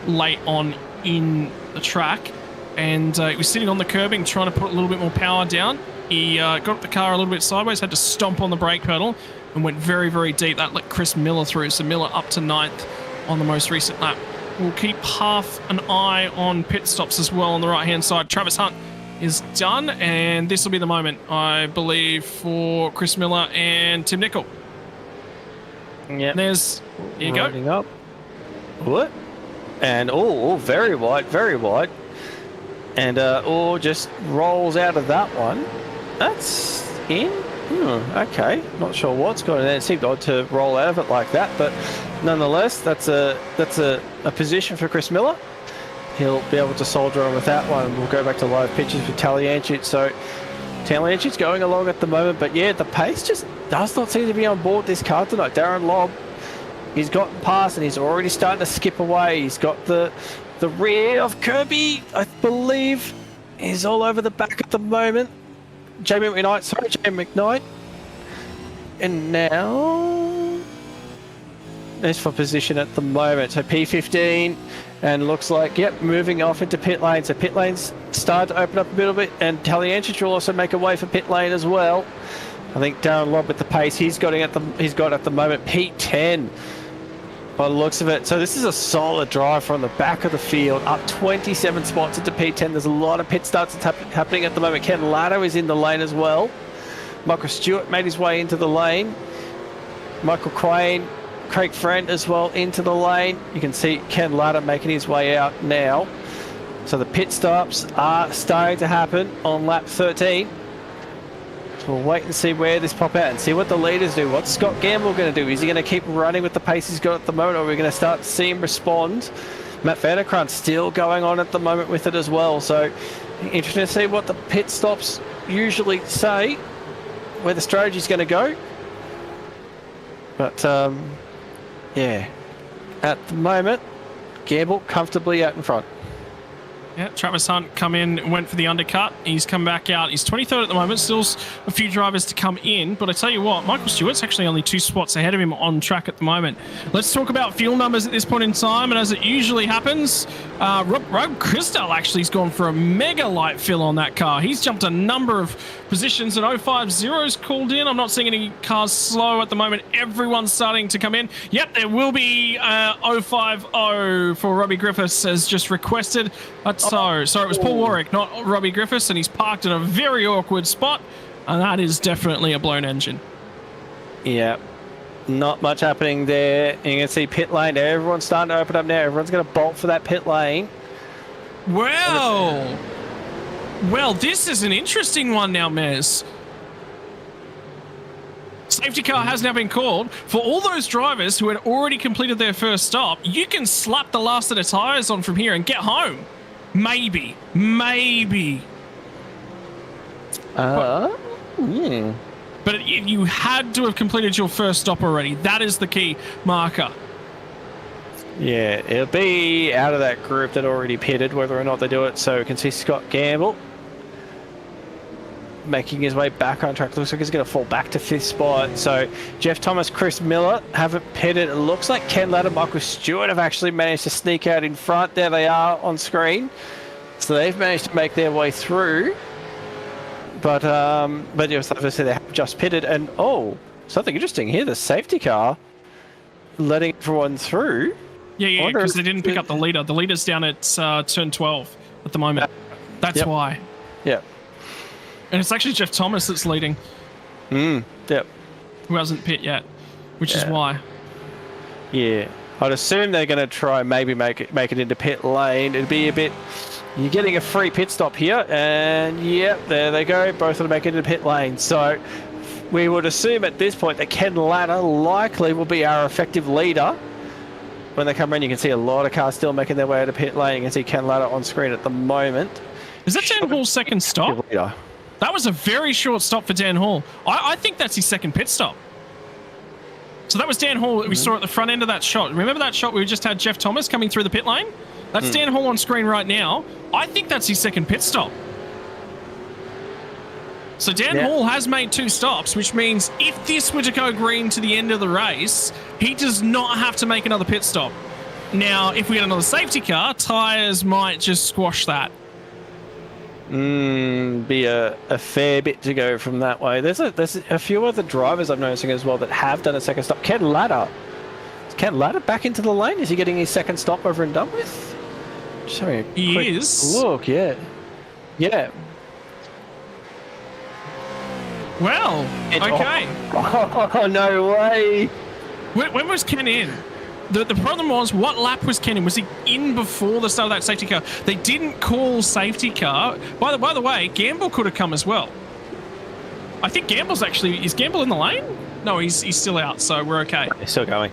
late on in the track. And he was sitting on the curbing trying to put a little bit more power down. He got the car a little bit sideways, had to stomp on the brake pedal and went very, very deep. That let Chris Miller through. So Miller up to 9th on the most recent lap. We'll keep half an eye on pit stops as well on the right-hand side. Travis Hunt is done, and this will be the moment, I believe, for Chris Miller and Tim Nicol. Yeah. Here you go. Up. What? And very wide, very wide. And just rolls out of that one. That's in. Okay, not sure what's going on there. It seemed odd to roll out of it like that, but nonetheless, that's a position for Chris Miller. He'll be able to soldier on with that one. We'll go back to live pictures with Taliancic. So Taliancic's going along at the moment, but yeah, the pace just does not seem to be on board this car tonight. Darren Lobb, he's gotten past and he's already starting to skip away. He's got the rear of Kirby, I believe, is all over the back at the moment. Jamie McKnight. And now is for position at the moment. So P15, and looks like, yep, moving off into pit lane. So pit lane's started to open up a little bit, and Taliancic will also make a way for pit lane as well. I think Darren Lobb with the pace he's got at the moment, P10. By the looks of it. So this is a solid drive from the back of the field, up 27 spots into P10. There's a lot of pit starts happening at the moment. Ken Latto is in the lane as well. Michael Stewart made his way into the lane. Michael Crane, Craig Friend as well into the lane. You can see Ken Latto making his way out now. So the pit stops are starting to happen on lap 13. We'll wait and see where this pop out and see what the leaders do. What's Scott Gamble going to do? Is he going to keep running with the pace he's got at the moment, or are we going to start to see him respond? Matt Vanderkrant's still going on at the moment with it as well. So interesting to see what the pit stops usually say, where the strategy's going to go. But yeah, at the moment, Gamble comfortably out in front. Yeah, Travis Hunt come in, went for the undercut. He's come back out. He's 23rd at the moment. Still a few drivers to come in. But I tell you what, Michael Stewart's actually only 2 spots ahead of him on track at the moment. Let's talk about fuel numbers at this point in time. And as it usually happens, Rob Christel actually has gone for a mega light fill on that car. He's jumped a number of positions, and 050's called in. I'm not seeing any cars slow at the moment. Everyone's starting to come in. Yep, there will be 050 for Robbie Griffiths as just requested. Sorry, it was Paul Warwick, not Robbie Griffiths, and he's parked in a very awkward spot, and that is definitely a blown engine. Yeah, not much happening there. You can see pit lane. Everyone's starting to open up now. Everyone's going to bolt for that pit lane. Well, this is an interesting one now, Mez. Safety car has now been called. For all those drivers who had already completed their first stop, you can slap the last of the tyres on from here and get home. Maybe. Yeah. But you had to have completed your first stop already. That is the key marker. Yeah, it'll be out of that group that already pitted, whether or not they do it. So we can see Scott Gamble making his way back on track. Looks like he's going to fall back to 5th spot. So Jeff Thomas, Chris Miller haven't pitted. It looks like Ken Ladd and Michael Stewart have actually managed to sneak out in front. There they are on screen. So they've managed to make their way through. But yes, obviously they have just pitted. And something interesting here. The safety car letting everyone through. Yeah, because they didn't pick up the leader. The leader's down at turn 12 at the moment. That's why. Yeah. And it's actually Jeff Thomas that's leading. Yep. Who hasn't pit yet, which is why. Yeah. I'd assume they're going to try and maybe make it into pit lane. It'd be a bit... You're getting a free pit stop here, and yep, there they go. Both of them make it into pit lane. So we would assume at this point that Ken Latta likely will be our effective leader. When they come in, you can see a lot of cars still making their way to pit lane. You can see Ken Latta on screen at the moment. Is that Dan Hall's second stop? That was a very short stop for Dan Hall. I think that's his second pit stop. So that was Dan Hall that we saw at the front end of that shot. Remember that shot where we just had Jeff Thomas coming through the pit lane? That's Dan Hall on screen right now. I think that's his second pit stop. So Dan Hall has made 2 stops, which means if this were to go green to the end of the race, he does not have to make another pit stop. Now, if we get another safety car, tyres might just squash that. Be a fair bit to go from that way. There's a few other drivers I'm noticing as well that have done a second stop. Ken Latta. Is Ken Latta back into the lane? Is he getting his second stop over and done with? Just having a quick look, yeah. Well, okay. Oh, no way. When was Ken in? The problem was, what lap was Ken in? Was he in before the start of that safety car? They didn't call safety car. By the way, Gamble could have come as well. I think Gamble's actually... Is Gamble in the lane? No, he's still out, so we're okay. He's still going.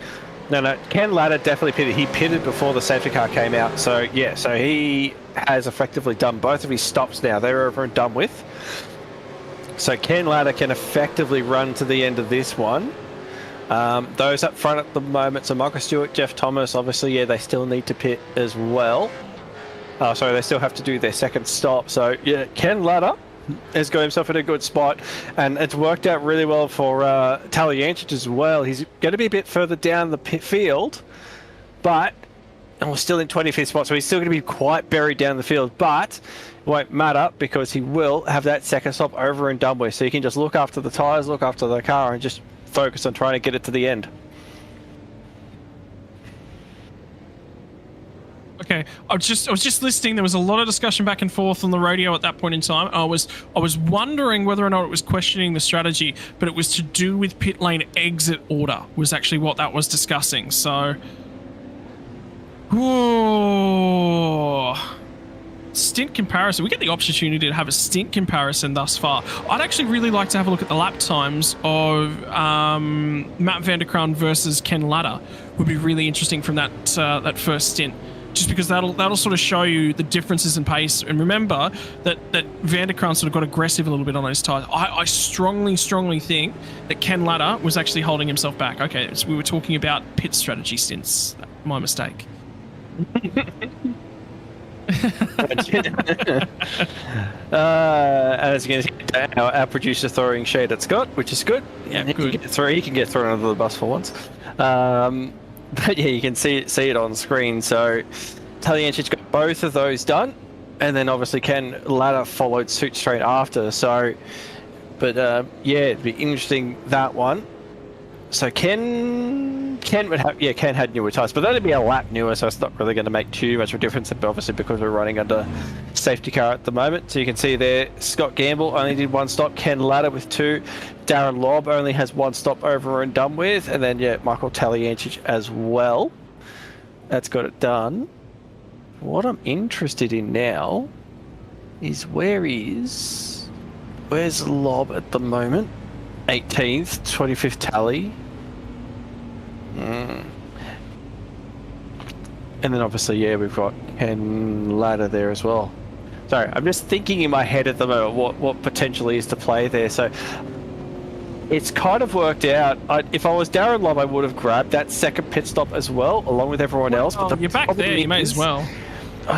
No, Ken Latta definitely pitted. He pitted before the safety car came out. So, yeah, so he has effectively done both of his stops now. They're over and done with. So Ken Latta can effectively run to the end of this one. Those up front at the moment, so Michael Stewart, Jeff Thomas, obviously, yeah, they still need to pit as well. Sorry, they still have to do their second stop. So, yeah, Ken Latta has got himself in a good spot, and it's worked out really well for Talyancic as well. He's going to be a bit further down the pit field, but and we're still in 25th spot, so he's still going to be quite buried down the field, but it won't matter because he will have that second stop over and done with. So you can just look after the tyres, look after the car, and just focus on trying to get it to the end. Okay, I was just listening. There was a lot of discussion back and forth on the radio at that point in time. I was wondering whether or not it was questioning the strategy, but it was to do with pit lane exit order was actually what that was discussing. So, stint comparison. We get the opportunity to have a stint comparison thus far. I'd actually really like to have a look at the lap times of Matt Vanderkraan versus Ken Latta. Would be really interesting from that first stint. Just because that'll sort of show you the differences in pace. And remember that Vanderkraan sort of got aggressive a little bit on those tyres. I strongly think that Ken Latta was actually holding himself back. Okay, so we were talking about pit strategy stints. My mistake. As you can see, our producer throwing shade at Scott, which is good. Yeah, good. He can get thrown under the bus for once. But yeah, you can see it on screen. So Talyancic's got both of those done, and then obviously Ken Latta followed suit straight after. So, but yeah, it'd be interesting that one. So Ken had newer tyres, but that'd be a lap newer, so it's not really going to make too much of a difference. But obviously because we're running under safety car at the moment, so you can see there, Scott Gamble only did 1 stop, Ken Latta with 2, Darren Lobb only has 1 stop over and done with, and then yeah, Michael Talyancic as well. That's got it done. What I'm interested in now is where's Lobb at the moment? 18th, 25th tally. And then obviously, yeah, we've got Ken Latta there as well. Sorry, I'm just thinking in my head at the moment what potentially is to play there. So it's kind of worked out. If I was Darren Lobb, I would have grabbed that second pit stop as well, along with everyone else. But you're back there, you may as well.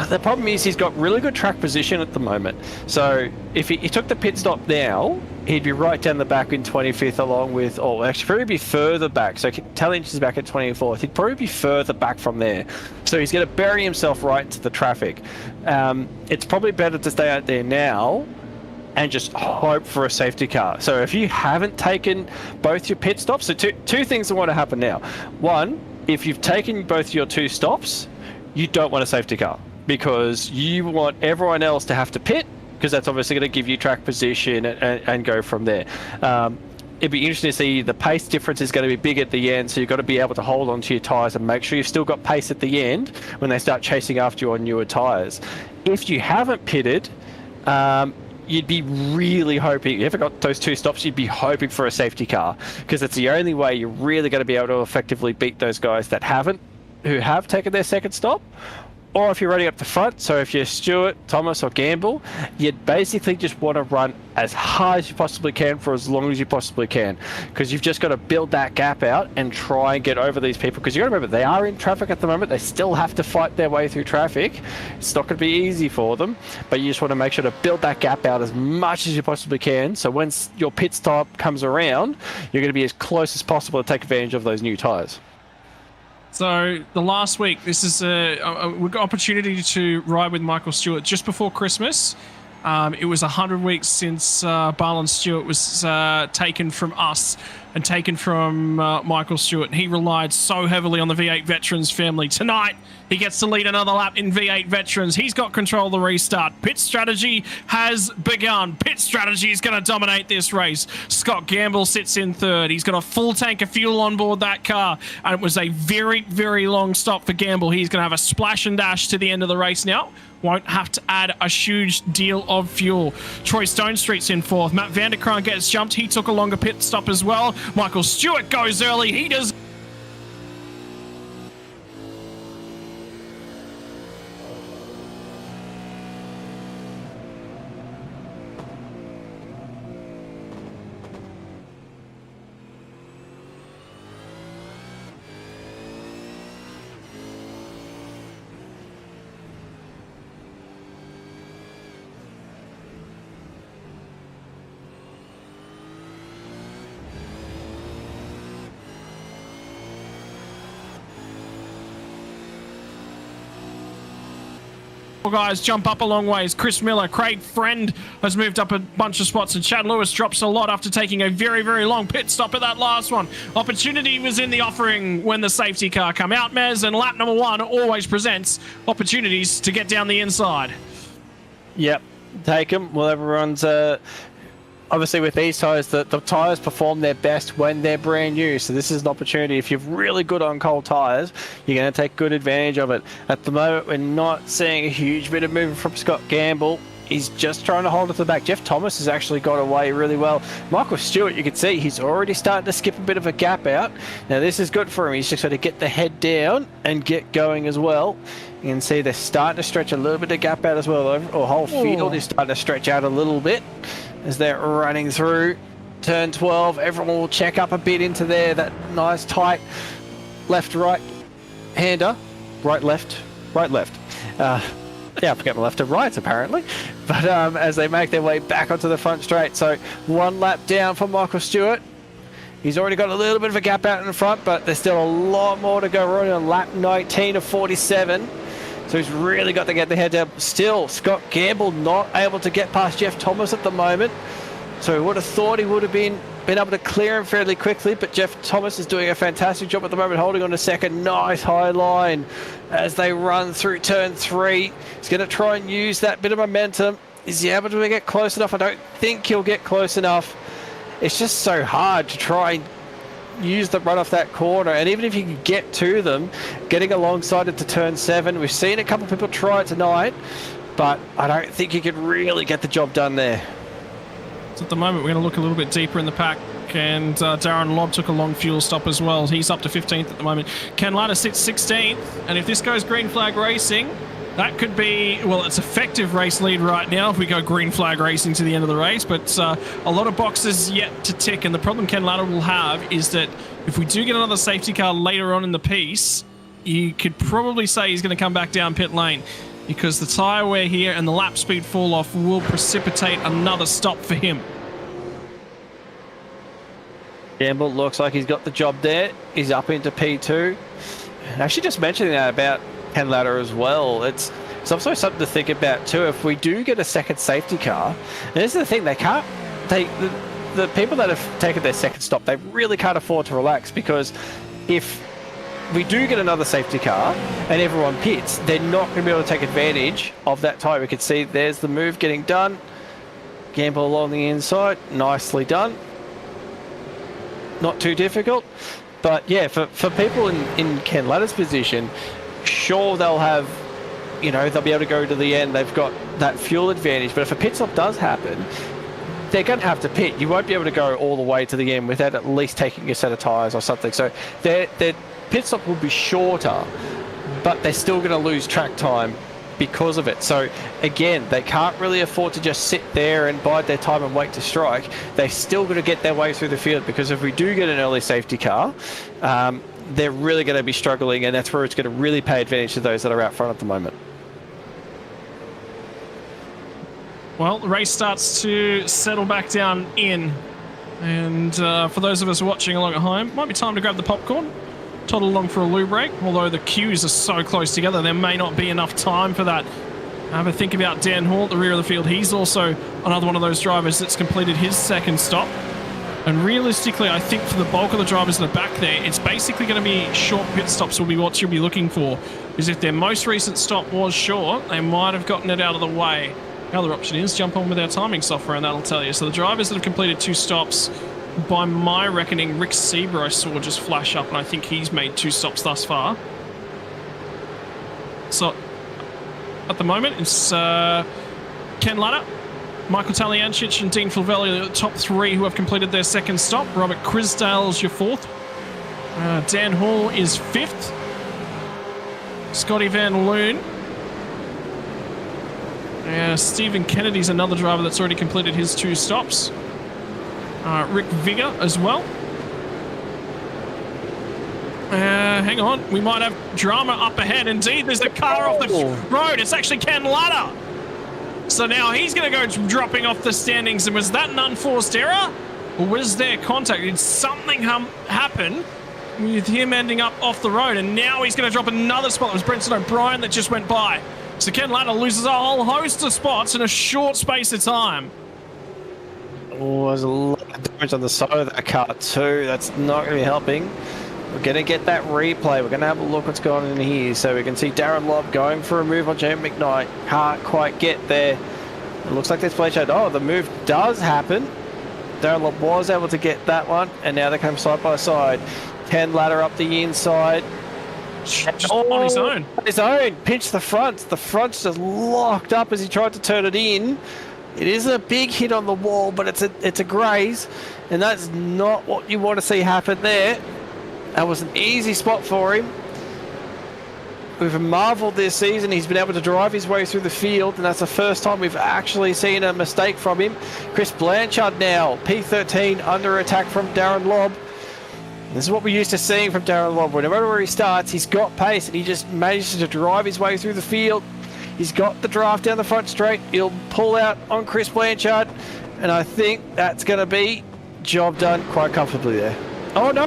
The problem is he's got really good track position at the moment. So if he took the pit stop now, he'd be right down the back in 25th along with, actually probably be further back. So Talyancic is back at 24th. He'd probably be further back from there. So he's going to bury himself right into the traffic. It's probably better to stay out there now and just hope for a safety car. So if you haven't taken both your pit stops, so two things that want to happen now. One, if you've taken both your 2 stops, you don't want a safety car, because you want everyone else to have to pit because that's obviously going to give you track position and go from there. It'd be interesting to see the pace difference is going to be big at the end, so you've got to be able to hold onto your tyres and make sure you've still got pace at the end when they start chasing after you on newer tyres. If you haven't pitted, you'd be really hoping, if you haven't got those 2 stops, you'd be hoping for a safety car, because it's the only way you're really going to be able to effectively beat those guys that who have taken their second stop. Or if you're running up the front, so if you're Stewart, Thomas or Gamble, you'd basically just want to run as hard as you possibly can for as long as you possibly can, because you've just got to build that gap out and try and get over these people, because you've got to remember, they are in traffic at the moment. They still have to fight their way through traffic. It's not going to be easy for them, but you just want to make sure to build that gap out as much as you possibly can, so when your pit stop comes around, you're going to be as close as possible to take advantage of those new tyres. So the last week, this is we got opportunity to ride with Michael Stewart just before Christmas. It was 100 weeks since Barlon Stewart was taken from us and taken from Michael Stewart. He relied so heavily on the V8 Veterans family. Tonight, he gets to lead another lap in V8 Veterans. He's got control of the restart. Pit strategy has begun. Pit strategy is going to dominate this race. Scott Gamble sits in third. He's got a full tank of fuel on board that car, and it was a very, very long stop for Gamble. He's going to have a splash and dash to the end of the race now. Won't have to add a huge deal of fuel. Troy Stonestreet's in fourth. Matt Vanderkraan gets jumped. He took a longer pit stop as well. Michael Stewart goes early. He does. Guys jump up a long ways. Chris Miller, Craig Friend has moved up a bunch of spots, and Chad Lewis drops a lot after taking a very, very long pit stop at that last one. Opportunity was in the offering when the safety car come out, Mez, and lap number 1 always presents opportunities to get down the inside. Yep, take them. Well, everyone's obviously with these tyres, the tyres perform their best when they're brand new, so this is an opportunity. If you're really good on cold tyres, you're going to take good advantage of it. At the moment, we're not seeing a huge bit of movement from Scott Gamble. He's just trying to hold it to the back. Jeff Thomas has actually got away really well. Michael Stewart, you can see he's already starting to skip a bit of a gap out. Now this is good for him. He's just got to get the head down and get going as well. You can see they're starting to stretch a little bit of gap out as well. Or whole field is starting to stretch out a little bit as they're running through turn 12. Everyone will check up a bit into there. That nice tight left-right hander. Right-left. Right-left. Yeah, I forget my left and rights apparently. But as they make their way back onto the front straight. So 1 lap down for Michael Stewart. He's already got a little bit of a gap out in front, but there's still a lot more to go on lap 19 of 47. So he's really got to get the head down. Still, Scott Gamble not able to get past Jeff Thomas at the moment. So we would have thought he would have been able to clear him fairly quickly, but Jeff Thomas is doing a fantastic job at the moment, holding on to second. Nice high line as they run through turn 3. He's going to try and use that bit of momentum. Is he able to get close enough? I don't think he'll get close enough. It's just so hard to try and use the run off that corner, and even if you can get to them, getting alongside it to turn 7, we've seen a couple of people try it tonight, but I don't think you can really get the job done there. So at the moment we're going to look a little bit deeper in the pack, and Darren Lobb took a long fuel stop as well. He's up to 15th at the moment. Ken Latta sits 16th, and if this goes green flag racing, that could be, well, it's effective race lead right now if we go green flag racing to the end of the race, but a lot of boxes yet to tick, and the problem Ken Latta will have is that if we do get another safety car later on in the piece, you could probably say he's going to come back down pit lane, because the tyre wear here and the lap speed fall off will precipitate another stop for him. Gamble looks like he's got the job there. He's up into P2. Actually, just mentioning that about Ken Latta as well, it's also something to think about too. If we do get a second safety car, and this is the thing, they can't take the people that have taken their second stop, they really can't afford to relax, because if we do get another safety car and everyone pits, they're not going to be able to take advantage of that tyre. We can see there's the move getting done. Gamble along the inside, nicely done. Not too difficult. But yeah, for people in Ken Ladder's position, sure they'll have, you know, they'll be able to go to the end. They've got that fuel advantage. But if a pit stop does happen, they're going to have to pit. You won't be able to go all the way to the end without at least taking a set of tyres or something. So their pit stop will be shorter, but they're still going to lose track time because of it. So again, they can't really afford to just sit there and bide their time and wait to strike. They're still going to get their way through the field, because if we do get an early safety car, they're really going to be struggling, and that's where it's going to really pay advantage to those that are out front at the moment. Well, the race starts to settle back down in, and for those of us watching along at home, might be time to grab the popcorn, toddle along for a loo break. Although the queues are so close together, there may not be enough time for that. Have a think about Dan Hall at the rear of the field. He's also another one of those drivers that's completed his second stop. And realistically, I think for the bulk of the drivers that are back there, it's basically going to be short pit stops will be what you'll be looking for. Because if their most recent stop was short, they might have gotten it out of the way. The other option is jump on with our timing software, and that'll tell you. So the drivers that have completed 2 stops, by my reckoning, Rick Sieber I saw just flash up, and I think he's made 2 stops thus far. So at the moment, it's Ken Ladder, Michael Taliancic, and Dean Fulvelli are the top 3 who have completed their second stop. Robert Crisdale is your 4th. Dan Hall is 5th. Scotty Van Loon. Stephen Kennedy's another driver that's already completed his 2 stops. Rick Vigor as well. Hang on, we might have drama up ahead. Indeed, there's a car off the road. It's actually Ken Ladder. So now he's going to go dropping off the standings. And was that an unforced error? Or was there contact? Did something happen with him ending up off the road? And now he's going to drop another spot. It was Brenton O'Brien that just went by. So Ken Ladder loses a whole host of spots in a short space of time. Oh, there's a lot of damage on the side of that car too. That's not going to be helping. We're going to get that replay. We're going to have a look what's going on in here. So we can see Darren Lobb going for a move on Jamie McKnight. Can't quite get there. It looks like this Blanchard. Oh, the move does happen. Darren Lobb was able to get that one. And now they come side by side. Ken Ladder up the inside. Just on his own. On his own. Pinch the front. The front's just locked up as he tried to turn it in. It is a big hit on the wall, but it's a graze. And that's not what you want to see happen there. That was an easy spot for him. We've marvelled this season. He's been able to drive his way through the field, and that's the first time we've actually seen a mistake from him. Chris Blanchard now, P13 under attack from Darren Lobb. This is what we're used to seeing from Darren Lobb. No matter where he starts, he's got pace, and he just manages to drive his way through the field. He's got the draft down the front straight. He'll pull out on Chris Blanchard, and I think that's going to be job done quite comfortably there. Oh, no.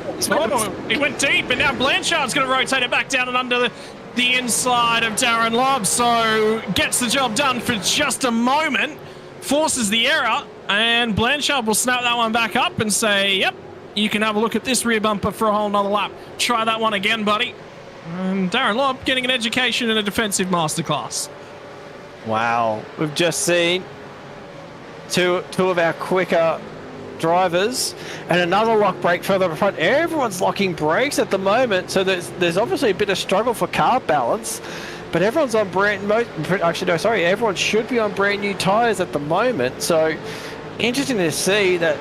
It went deep, and now Blanchard's going to rotate it back down and under the inside of Darren Lobb. So gets the job done for just a moment, forces the error, and Blanchard will snap that one back up and say, yep, you can have a look at this rear bumper for a whole nother lap. Try that one again, buddy. And Darren Lobb getting an education and a defensive masterclass. Wow. We've just seen two of our quicker drivers and another lock brake further up front. Everyone's locking brakes at the moment, so there's obviously a bit of struggle for car balance, but everyone's on everyone should be on brand new tires at the moment. So interesting to see that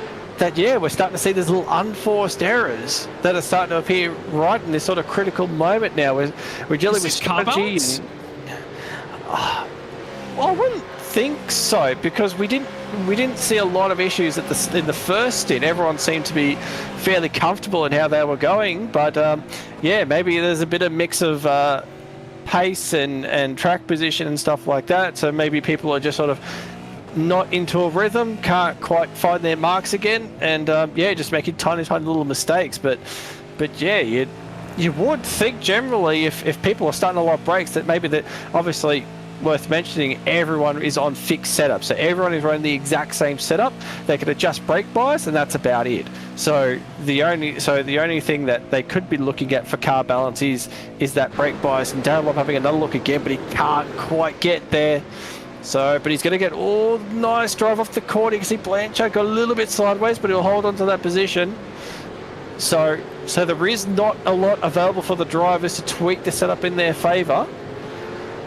yeah, we're starting to see these little unforced errors that are starting to appear right in this sort of critical moment now. We're dealing with strategy. Well, I wouldn't think so, because we didn't see a lot of issues in the first stint. Everyone seemed to be fairly comfortable in how they were going, but yeah, maybe there's a bit of mix of pace and track position and stuff like that. So maybe people are just sort of not into a rhythm, can't quite find their marks again, and yeah, just making tiny little mistakes. But yeah, you would think generally if people are starting to lock brakes that maybe that obviously worth mentioning, everyone is on fixed setup. So everyone is running the exact same setup. They can adjust brake bias, and that's about it. So the only thing that they could be looking at for car balance is that brake bias. And Darren Lobb having another look again, but he can't quite get there. So, but he's going to get all nice drive off the corner. You can see Blanchard got a little bit sideways, but he'll hold on to that position. So there is not a lot available for the drivers to tweak the setup in their favour.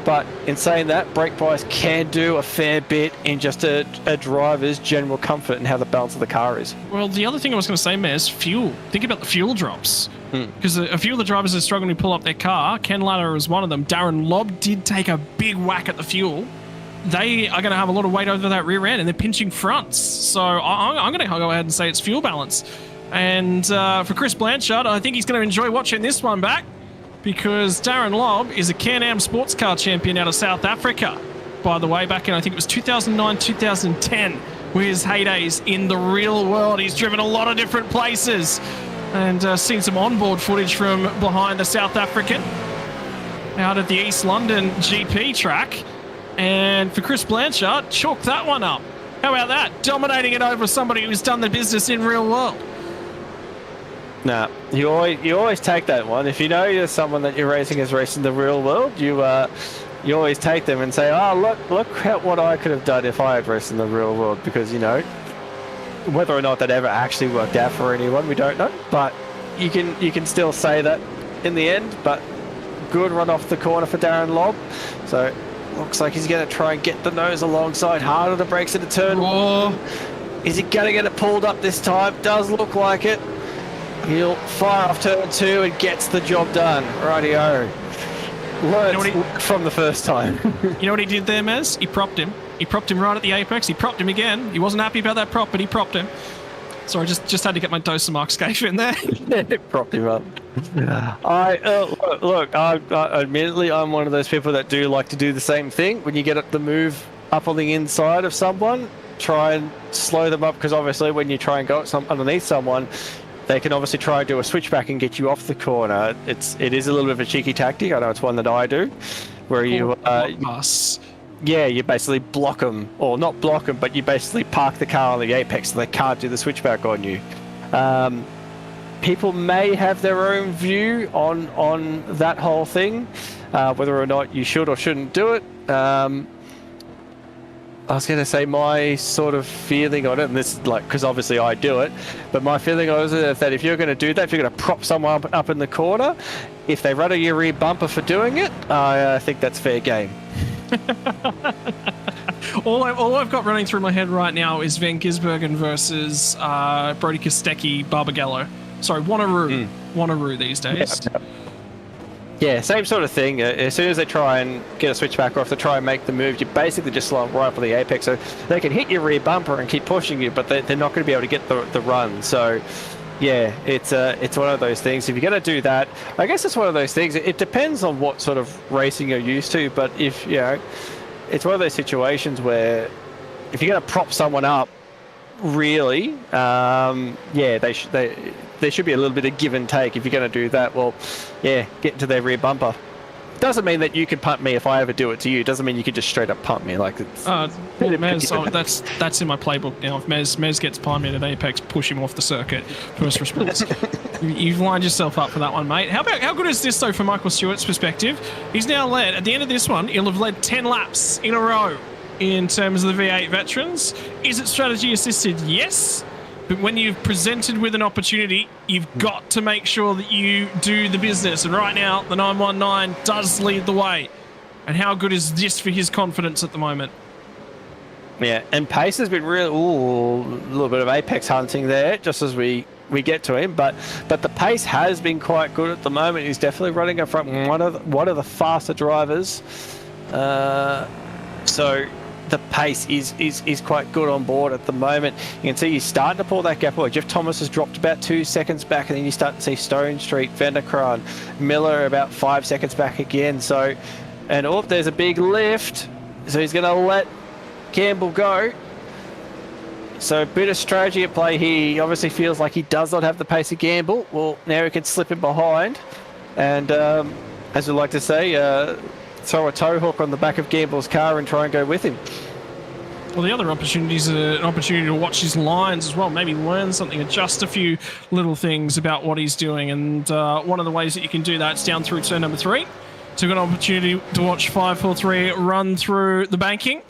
But in saying that, brake bias can do a fair bit in just a driver's general comfort and how the balance of the car is. Well, the other thing I was going to say, Mez, fuel. Think about the fuel drops. Because a few of the drivers are struggling to pull up their car. Ken Latta is one of them. Darren Lobb did take a big whack at the fuel. They are going to have a lot of weight over that rear end, and they're pinching fronts. So I'm going to go ahead and say it's fuel balance. And for Chris Blanchard, I think he's going to enjoy watching this one back, because Darren Lobb is a Can-Am sports car champion out of South Africa. By the way, back in, I think it was 2009, 2010, were his heydays in the real world. He's driven a lot of different places and seen some onboard footage from behind the South African out at the East London GP track. And for Chris Blanchard, chalk that one up. How about that? Dominating it over somebody who's done the business in real world. Nah, you always take that one. If you know you're someone that you're racing has raced in the real world, you always take them and say, oh, look at what I could have done if I had raced in the real world. Because, you know, whether or not that ever actually worked out for anyone, we don't know. But you can still say that in the end. But good run off the corner for Darren Lobb. So looks like he's going to try and get the nose alongside. Hard on the brakes into turn one. Is he going to get it pulled up this time? Does look like it. He'll fire off turn 2 and gets the job done. Rightio. Learned from the first time. You know what he did there, Mez? He propped him. He propped him right at the apex. He propped him again. He wasn't happy about that prop, but he propped him. Sorry, just had to get my dose of Mark Scaife in there. Propped him up. Look, admittedly, I'm one of those people that do like to do the same thing. When you get the move up on the inside of someone, try and slow them up, because obviously when you try and go underneath someone, they can obviously try and do a switchback and get you off the corner. It is a little bit of a cheeky tactic. I know it's one that I do, where you you basically block them, or not block them, but you basically park the car on the apex so they can't do the switchback on you. People may have their own view on that whole thing, whether or not you should or shouldn't do it. I was going to say my sort of feeling on it, and this is like, because obviously I do it, but my feeling on it is that if you're going to do that, if you're going to prop someone up in the corner, if they run a your rear bumper for doing it, I think that's fair game. all I've got running through my head right now is Van Gisbergen versus Brody Kostecki Barbagallo. Sorry, Wanneroo. Wanneroo these days. Yeah, same sort of thing. As soon as they try and get a switchback, or if they try and make the move, you basically just slow them right up on the apex. So they can hit your rear bumper and keep pushing you, but they're not going to be able to get the run. So, yeah, it's one of those things. If you're going to do that, I guess it's one of those things. It depends on what sort of racing you're used to, but if, you know, it's one of those situations where if you're going to prop someone up, really, there should be a little bit of give and take. If you're going to do that, well, yeah, get into their rear bumper. Doesn't mean that you can punt me if I ever do it to you. Doesn't mean you can just straight up punt me. Like it's Mez, that's in my playbook now. If Mez gets behind me at an apex, push him off the circuit. First response. You've lined yourself up for that one, mate. How good is this though from Michael Stewart's perspective? He's now led at the end of this one. He'll have led 10 laps in a row in terms of the V8 veterans. Is it strategy assisted? Yes. But when you've presented with an opportunity, you've got to make sure that you do the business. And right now, the 919 does lead the way. And how good is this for his confidence at the moment? Yeah, and pace has been really, a little bit of apex hunting there, just as we get to him. But the pace has been quite good at the moment. He's definitely running up front. One of the faster drivers. So the pace is quite good on board at the moment. You can see he's starting to pull that gap away. Jeff Thomas has dropped about 2 seconds back, and then you start to see Stone Street, Vanderkraan, Miller about 5 seconds back again. So, and there's a big lift. So he's going to let Campbell go. So a bit of strategy at play here. He obviously feels like he does not have the pace of Gamble. Well, now he can slip in behind. And as we like to say, throw a tow hook on the back of Gamble's car and try and go with him. Well, the other opportunity is an opportunity to watch his lines as well, maybe learn something, adjust a few little things about what he's doing. And one of the ways that you can do that is down through turn number 3. So we've got an opportunity to watch 543 run through the banking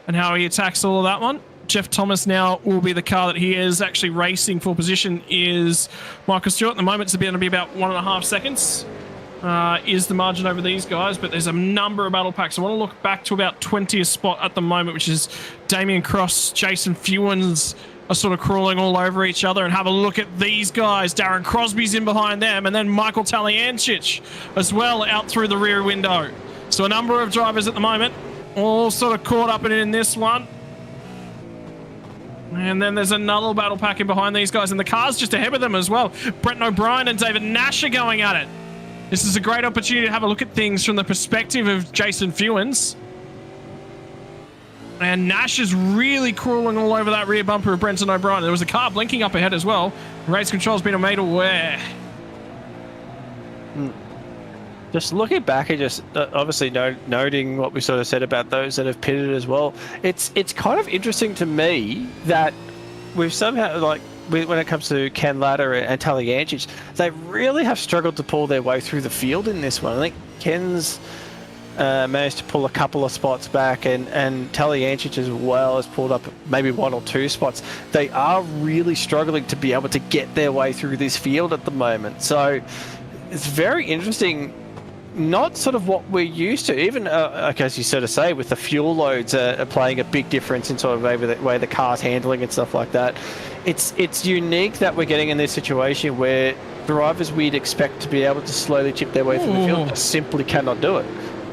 and how he attacks all of that one. Jeff Thomas now will be the car that he is actually racing for position is Michael Stewart. At the moment, it's going to be about 1.5 seconds. Is the margin over these guys, but there's a number of battle packs. I want to look back to about 20th spot at the moment, which is Damien Cross, Jason Fewens are sort of crawling all over each other, and have a look at these guys. Darren Crosby's in behind them, and then Michael Taliancic as well out through the rear window. So a number of drivers at the moment all sort of caught up in this one. And then there's another battle pack in behind these guys, and the car's just ahead of them as well. Brenton O'Brien and David Nash are going at it. This is a great opportunity to have a look at things from the perspective of Jason Fewens. And Nash is really crawling all over that rear bumper of Brenton O'Brien. There was a car blinking up ahead as well. Race control's been made aware. Just looking back and just obviously noting what we sort of said about those that have pitted as well. It's kind of interesting to me that we've somehow, like, when it comes to Ken Latter and Taliancic, they really have struggled to pull their way through the field in this one. I think Ken's managed to pull a couple of spots back, and Taliancic as well has pulled up maybe 1 or 2 spots. They are really struggling to be able to get their way through this field at the moment. So it's very interesting. Not sort of what we're used to, even like as you sort of say, with the fuel loads are playing a big difference in sort of maybe the way the car's handling and stuff like that. It's unique that we're getting in this situation where drivers we'd expect to be able to slowly chip their way through the field just simply cannot do it.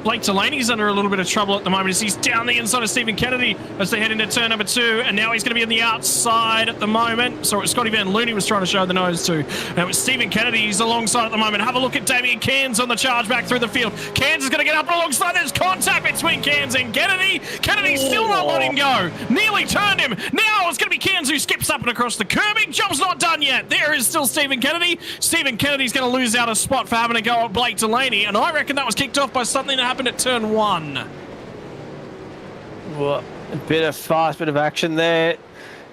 Blake Delaney's under a little bit of trouble at the moment as he's down the inside of Stephen Kennedy as they head into turn number 2, and now he's going to be on the outside at the moment. So Scotty Van Looney was trying to show the nose to. Now it's Stephen Kennedy, he's alongside at the moment. Have a look at Damien Cairns on the charge back through the field. Cairns is going to get up alongside. There's contact between Cairns and Kennedy. Kennedy's still not letting go. Nearly turned him. Now it's going to be Cairns who skips up and across the curbing. Job's not done yet. There is still Stephen Kennedy. Stephen Kennedy's going to lose out a spot for having a go at Blake Delaney, and I reckon that was kicked off by something that happened at turn 1. Well, a bit of action there.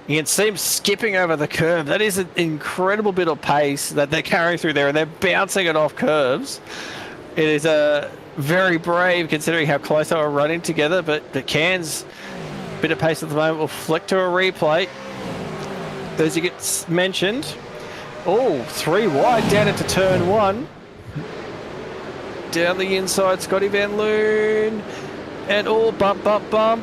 You can see him skipping over the curb. That is an incredible bit of pace that they're carrying through there, and they're bouncing it off curbs. It is very brave considering how close they were running together, but the Cairns bit of pace at the moment will flick to a replay. As you get mentioned, 3 wide down into turn 1. Down the inside, Scotty Van Loon, and bump. And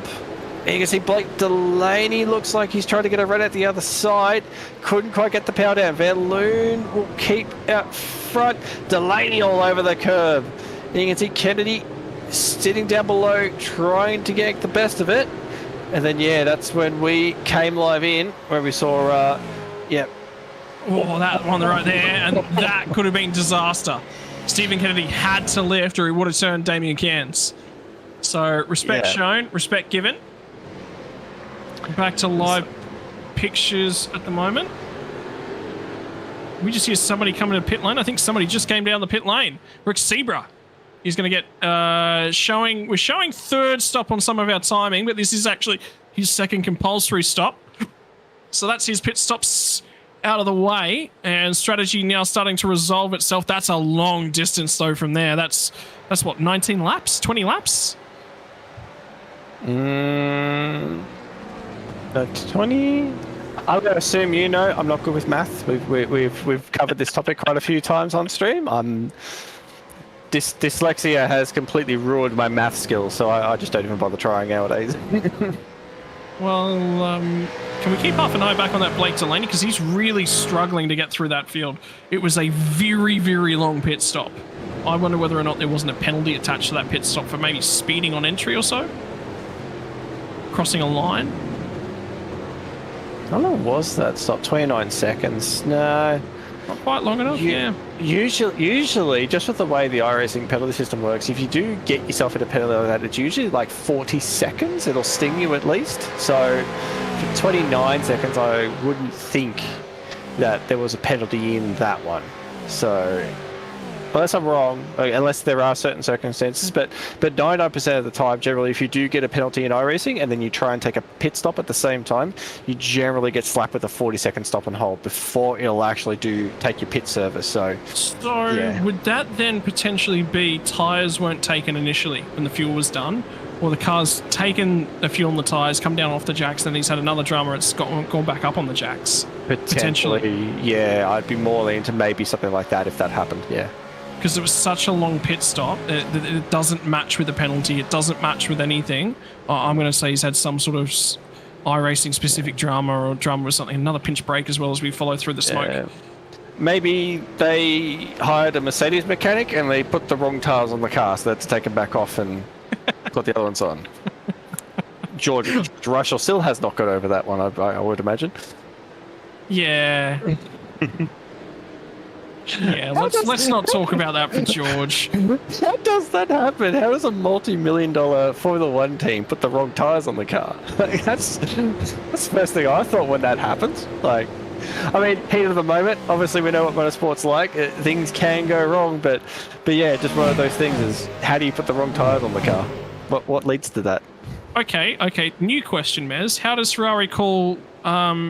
you can see Blake Delaney looks like he's trying to get a run at the other side. Couldn't quite get the power down. Van Loon will keep out front. Delaney all over the curb. And you can see Kennedy sitting down below, trying to get the best of it. And then, that's when we came live in, where we saw, that one right there, and that could have been disaster. Stephen Kennedy had to lift or he would have turned Damien Cairns. So respect shown, respect given. Back to live pictures at the moment. We just hear somebody coming to pit lane. I think somebody just came down the pit lane. Rick Sebra. He's going to get we're showing 3rd stop on some of our timing, but this is actually his 2nd compulsory stop. So that's his pit stops out of the way, and strategy now starting to resolve itself. That's a long distance though from there. That's what, 19 laps, 20 laps? 20. I'm going to assume you know. I'm not good with math. We've covered this topic quite a few times on stream. Dyslexia has completely ruined my math skills, so I just don't even bother trying nowadays. Well, can we keep half an eye back on that Blake Delaney? Because he's really struggling to get through that field. It was a very, very long pit stop. I wonder whether or not there wasn't a penalty attached to that pit stop for maybe speeding on entry or so? Crossing a line? How long was that stop? 29 seconds? No. Not quite long enough, Usually, just with the way the iRacing penalty system works, if you do get yourself in a penalty like that, it's usually like 40 seconds. It'll sting you at least. So for 29 seconds, I wouldn't think that there was a penalty in that one. So unless I'm wrong, unless there are certain circumstances, but 99% of the time, generally, if you do get a penalty in iRacing and then you try and take a pit stop at the same time, you generally get slapped with a 40-second stop and hold before it'll actually take your pit service. So yeah. Would that then potentially be tyres weren't taken initially when the fuel was done? Or the car's taken the fuel on the tyres, come down off the jacks, then he's had another drama, it's gone back up on the jacks? Potentially, yeah. I'd be more leaning to maybe something like that if that happened, yeah. Because it was such a long pit stop, it doesn't match with the penalty, it doesn't match with anything. I'm going to say he's had some sort of iRacing specific drama or drama with something, another pinch brake as well as we follow through the smoke. Yeah. Maybe they hired a Mercedes mechanic and they put the wrong tyres on the car, so they had to take them back off and put the other ones on. George Russell still has not got over that one, I would imagine. Yeah. Yeah, let's not talk about that for George. How does that happen? How does a multi-million-dollar Formula One team put the wrong tyres on the car? That's the first thing I thought when that happens. Like, I mean, heat of the moment. Obviously, we know what motorsport's like. Things can go wrong, but yeah, just one of those things is how do you put the wrong tyres on the car? What leads to that? Okay. New question, Mez. How does Ferrari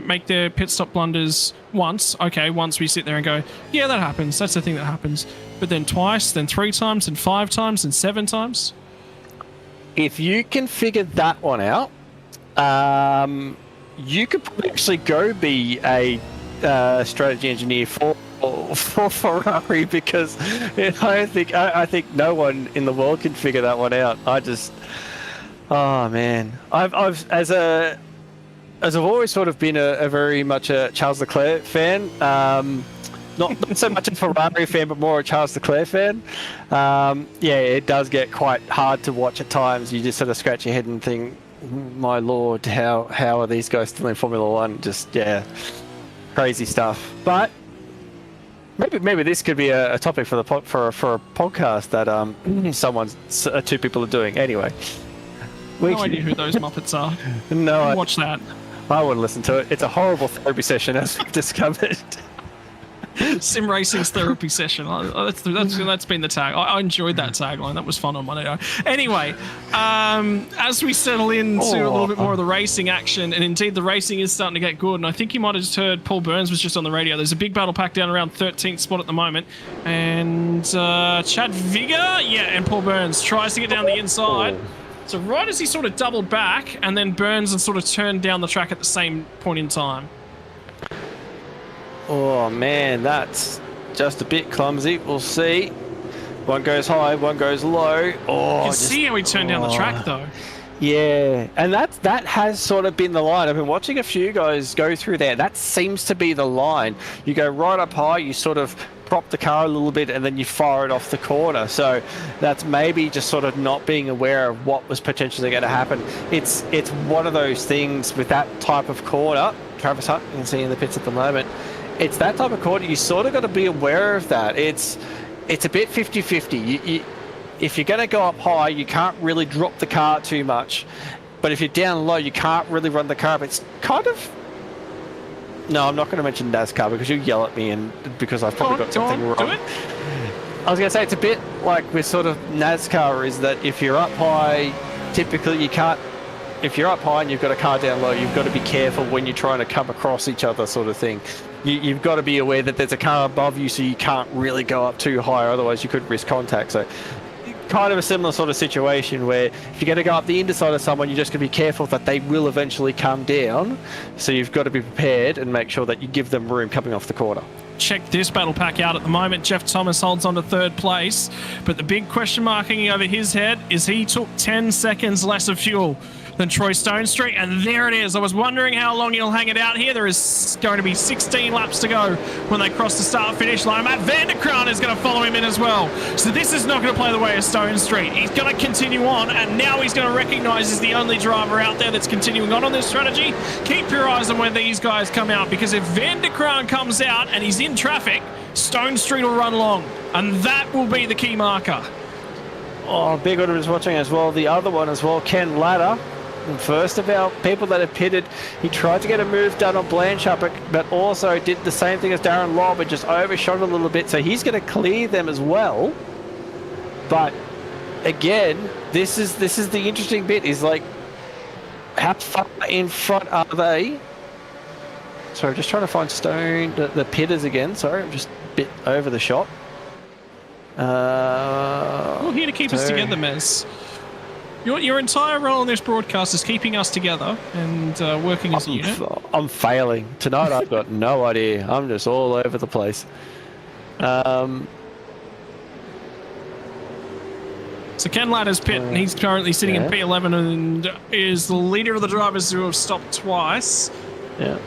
make their pit stop blunders once? Okay, once we sit there and go, yeah, that happens. That's the thing that happens. But then twice, then 3 times, then 5 times, then 7 times? If you can figure that one out, you could actually go be a strategy engineer for Ferrari, because I think no one in the world can figure that one out. Oh man, I've as I've always sort of been a very much a Charles Leclerc fan. Not so much a Ferrari fan, but more a Charles Leclerc fan. Yeah, it does get quite hard to watch at times. You just sort of scratch your head and think, my lord, how are these guys still in Formula One? Just, yeah, crazy stuff. But maybe this could be a topic for a podcast that 2 people are doing. Anyway, no idea who those Muppets are. No, watch that. I wouldn't listen to it. It's a horrible therapy session, as we've discovered. Sim Racing's therapy session. That's been the tag. I enjoyed that tagline. That was fun on Monday night. Anyway, as we settle into a little bit more of the racing action, and indeed the racing is starting to get good, and I think you might have just heard Paul Burns was just on the radio. There's a big battle pack down around 13th spot at the moment, and Chad Vigor, and Paul Burns tries to get down the inside. So right as he sort of doubled back, and then Burns and sort of turned down the track at the same point in time. Oh man, that's just a bit clumsy. We'll see. One goes high, one goes low. Oh, you can see how he turned down the track though. Yeah, and that has sort of been the line. I've been watching a few guys go through there. That seems to be the line. You go right up high, you sort of prop the car a little bit, and then you fire it off the corner. So that's maybe just sort of not being aware of what was potentially going to happen. It's one of those things with that type of corner. Travis Hunt, you can see in the pits at the moment. It's that type of corner, you sort of got to be aware of that. It's a bit 50-50. If you're going to go up high, you can't really drop the car too much. But if you're down low, you can't really run the car. But it's kind of... No, I'm not going to mention NASCAR because you'll yell at me and because I've probably got something wrong. Do it. I was going to say it's a bit like with sort of NASCAR is that if you're up high, typically you can't... If you're up high and you've got a car down low, you've got to be careful when you're trying to come across each other sort of thing. You've got to be aware that there's a car above you, so you can't really go up too high, otherwise you could risk contact. So kind of a similar sort of situation where if you're going to go up the underside of someone, you're just going to be careful that they will eventually come down. So you've got to be prepared and make sure that you give them room coming off the corner. Check this battle pack out at the moment. Jeff Thomas holds on to 3rd place, but the big question mark hanging over his head is he took 10 seconds less of fuel than Troy Stonestreet, and there it is. I was wondering how long he'll hang it out here. There is going to be 16 laps to go when they cross the start-finish line. Matt Vanderkraan is going to follow him in as well. So this is not going to play the way of Stonestreet. He's going to continue on, and now he's going to recognise he's the only driver out there that's continuing on this strategy. Keep your eyes on where these guys come out, because if Vanderkraan comes out and he's in traffic, Stonestreet will run long, and that will be the key marker. Oh, Big Otter is watching as well. The other one as well, Ken Latta. first of our people that have pitted. He tried to get a move done on Blanchard, but also did the same thing as Darren Lobb and just overshot a little bit. So he's going to clear them as well. But again, this is the interesting bit. Is like, how far in front are they? Sorry, I'm just trying to find Stone, the pitters again. Sorry, I'm just a bit over the shot. We're here to keep us together, Mez. Your entire role in this broadcast is keeping us together and working as a unit. I'm failing. Tonight I've got no idea. I'm just all over the place. So Ken Ladder's pit, and he's currently sitting in P11 and is the leader of the drivers who have stopped twice. Yeah.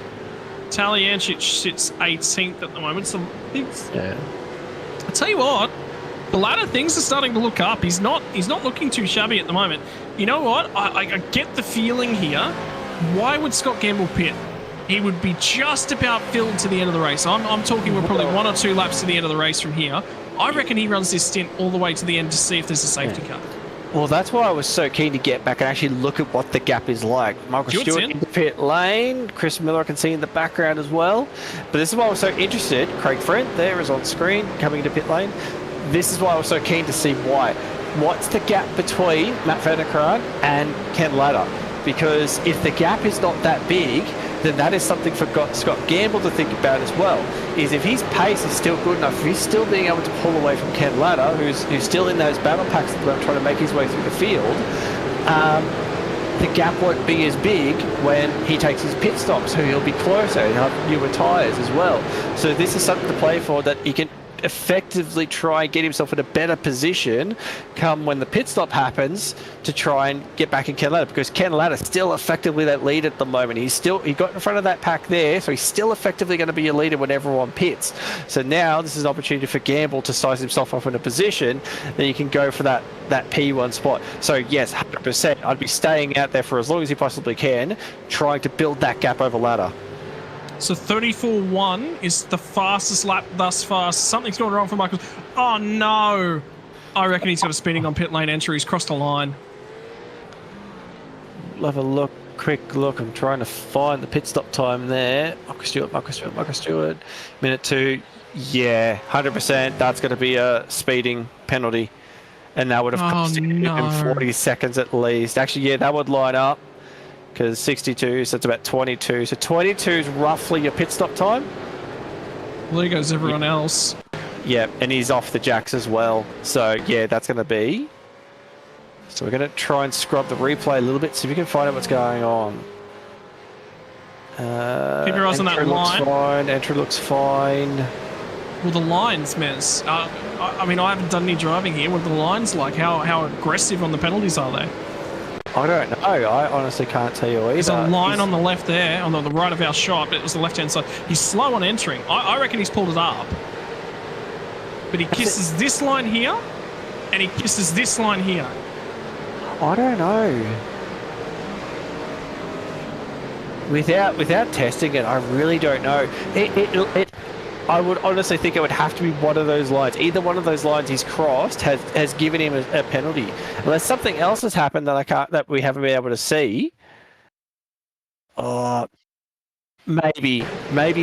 Talyancic sits 18th at the moment. So yeah. I tell you what, the Ladder things are starting to look up. He's not looking too shabby at the moment. You know what? I get the feeling here. Why would Scott Gamble pit? He would be just about filled to the end of the race. I'm talking we're probably 1 or 2 laps to the end of the race from here. I reckon he runs this stint all the way to the end to see if there's a safety car. Well, that's why I was so keen to get back and actually look at what the gap is like. Michael Stewart in the pit lane. Chris Miller I can see in the background as well. But this is why I was so interested. Craig Friend there is on screen coming into pit lane. This is why I was so keen to see why. What's the gap between Matt Vanderkraan and Ken Ladder? Because if the gap is not that big, then that is something for Scott Gamble to think about as well. Is if his pace is still good enough, if he's still being able to pull away from Ken Ladder, who's still in those battle packs at the moment trying to make his way through the field, the gap won't be as big when he takes his pit stop, so he'll be closer and have newer tyres as well. So this is something to play for, that he can effectively try and get himself in a better position come when the pit stop happens to try and get back in Ken Ladder, because Ken Ladder's still effectively that lead at the moment. He got in front of that pack there, so he's still effectively going to be a leader when everyone pits. So now this is an opportunity for Gamble to size himself up in a position that he can go for that P1 spot. So yes, 100%, I'd be staying out there for as long as he possibly can, trying to build that gap over Ladder. So 34.1 is the fastest lap thus far. Something's gone wrong for Michael. Oh, no. I reckon he's got a speeding on pit lane entry. He's crossed a line. We'll have a look, quick look. I'm trying to find the pit stop time there. Michael Stewart. Minute 2. Yeah, 100%. That's going to be a speeding penalty. And that would have cost him 40 seconds at least. Actually, yeah, that would line up. Because 62, so it's about 22. So 22 is roughly your pit stop time. Well, there goes everyone else. Yeah, and he's off the jacks as well. So, yeah, that's going to be. So we're going to try and scrub the replay a little bit, see if we can find out what's going on. Keep your eyes on that line. Fine. Entry looks fine. Well, the lines, Mez. I mean, I haven't done any driving here. What are the lines like? How aggressive on the penalties are they? I don't know. I honestly can't tell you either. There's a line on the left there, on the right of our shot, but it was the left-hand side. He's slow on entering. I reckon he's pulled it up. But he kisses this line here, and he kisses this line here. I don't know. Without testing it, I really don't know. I would honestly think it would have to be one of those lines. Either one of those lines he's crossed has given him a penalty. Unless something else has happened that we haven't been able to see. Maybe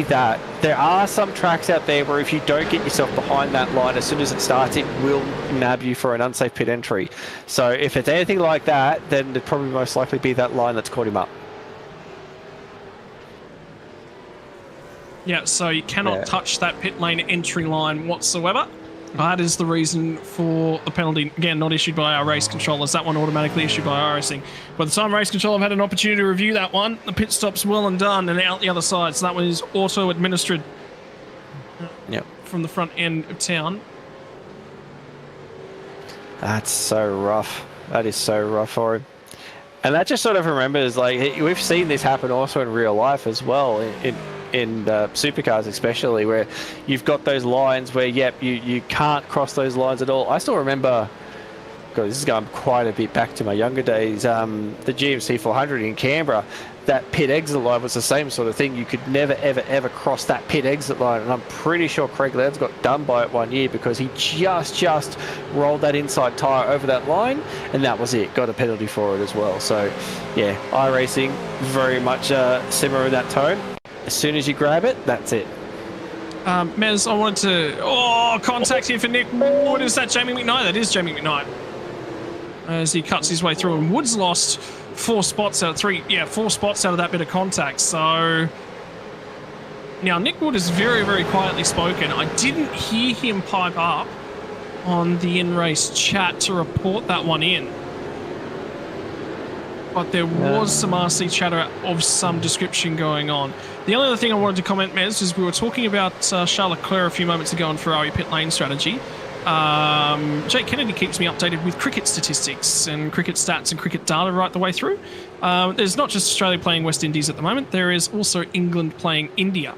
that. There are some tracks out there where if you don't get yourself behind that line, as soon as it starts, it will nab you for an unsafe pit entry. So if it's anything like that, then it'd probably most likely be that line that's caught him up. Yeah, so you cannot touch that pit lane entry line whatsoever. That is the reason for the penalty. Again, not issued by our race controllers. That one automatically issued by iRacing. By the time race control have had an opportunity to review that one, the pit stop's well and done and out the other side. So that one is auto-administered from the front end of town. That's so rough. That is so rough for him. And that just sort of remembers, like, we've seen this happen also in real life as well, in supercars especially, where you've got those lines where, you can't cross those lines at all. I still remember, God, this is going quite a bit back to my younger days, the GMC 400 in Canberra. that pit exit line was the same sort of thing. You could never, ever, ever cross that pit exit line. And I'm pretty sure Craig Lowndes got done by it one year because he just rolled that inside tyre over that line, and that was it. Got a penalty for it as well. So, yeah, iRacing, very much similar in that tone. As soon as you grab it, that's it. Mez, I wanted to... Oh, contact here for Nick Wood. Is that Jamie McKnight? That is Jamie McKnight. As he cuts his way through, and Wood's lost 4 spots out of 4 spots out of that bit of contact. So now Nick Wood is very, very quietly spoken. I didn't hear him pipe up on the in-race chat to report that one in, but there was some RC chatter of some description going on. The only other thing I wanted to comment, Mez, is we were talking about Charles Leclerc a few moments ago on Ferrari pit lane strategy. Jake Kennedy keeps me updated with cricket statistics and cricket stats and cricket data right the way through. There's not just Australia playing West Indies at the moment, there is also England playing India.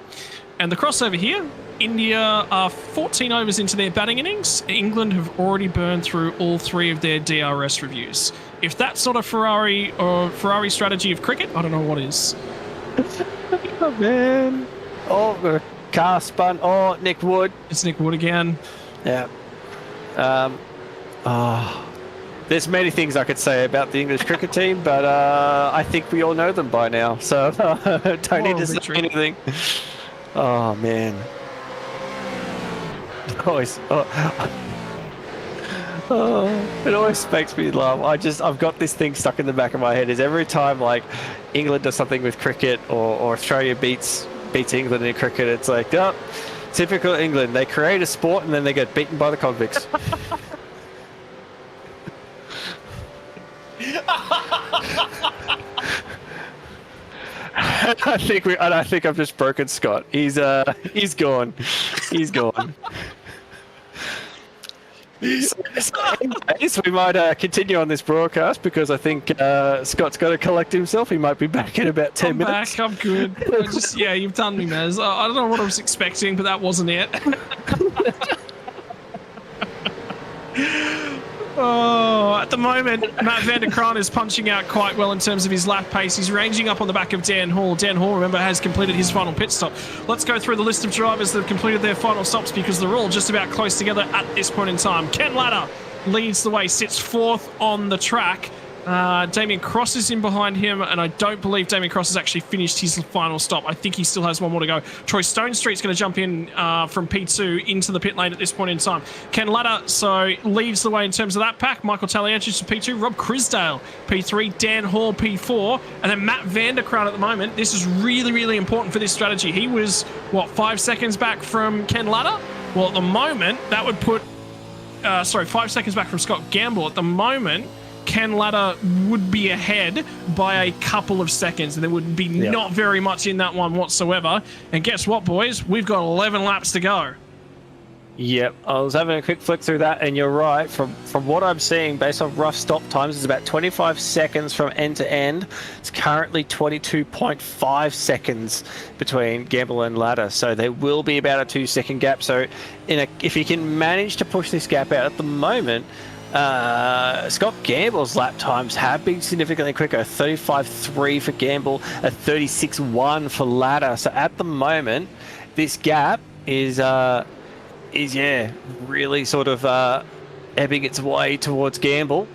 And the crossover here, India are 14 overs into their batting innings. England have already burned through all 3 of their DRS reviews. If that's not a Ferrari or Ferrari strategy of cricket, I don't know what is. Oh, man. Oh, the car spun. Oh, Nick Wood. It's Nick Wood again. Yeah. There's many things I could say about the English cricket team, but I think we all know them by now, so don't need to say anything. Oh, man. It always makes me laugh. I've got this thing stuck in the back of my head, is every time like England does something with cricket or Australia beats England in cricket, it's like, oh, typical England. They create a sport and then they get beaten by the convicts. I think I've just broken Scott. He's gone. He's gone. So we might continue on this broadcast because I think Scott's got to collect himself. He might be back in about 10 minutes. I'm good. You've done me, Mez. I don't know what I was expecting, but that wasn't it. At the moment, Matt van der Kraan is punching out quite well in terms of his lap pace. He's ranging up on the back of Dan Hall. Dan Hall, remember, has completed his final pit stop. Let's go through the list of drivers that have completed their final stops because they're all just about close together at this point in time. Ken Latta leads the way, sits 4th on the track. Damien Cross is in behind him, and I don't believe Damien Cross has actually finished his final stop. I think he still has one more to go. Troy Stonestreet's going to jump in from P2 into the pit lane at this point in time. Ken Latta leads the way in terms of that pack. Michael Talianchis to P2. Rob Crisdale, P3. Dan Hall, P4. And then Matt van der Kraan at the moment. This is really, really important for this strategy. He was, 5 seconds back from Ken Latta? Well, at the moment, that would put... 5 seconds back from Scott Gamble. At the moment... Ken Latta would be ahead by a couple of seconds, and there would be not very much in that one whatsoever. And guess what, boys? We've got 11 laps to go. Yep, I was having a quick flick through that, and you're right. From what I'm seeing, based on rough stop times, it's about 25 seconds from end to end. It's currently 22.5 seconds between Gamble and Latta, so there will be about a 2-second gap. So if you can manage to push this gap out at the moment, Scott Gamble's lap times have been significantly quicker. 35.3 for Gamble, a 36.1 for Latta. So at the moment, this gap is really sort of ebbing its way towards Gamble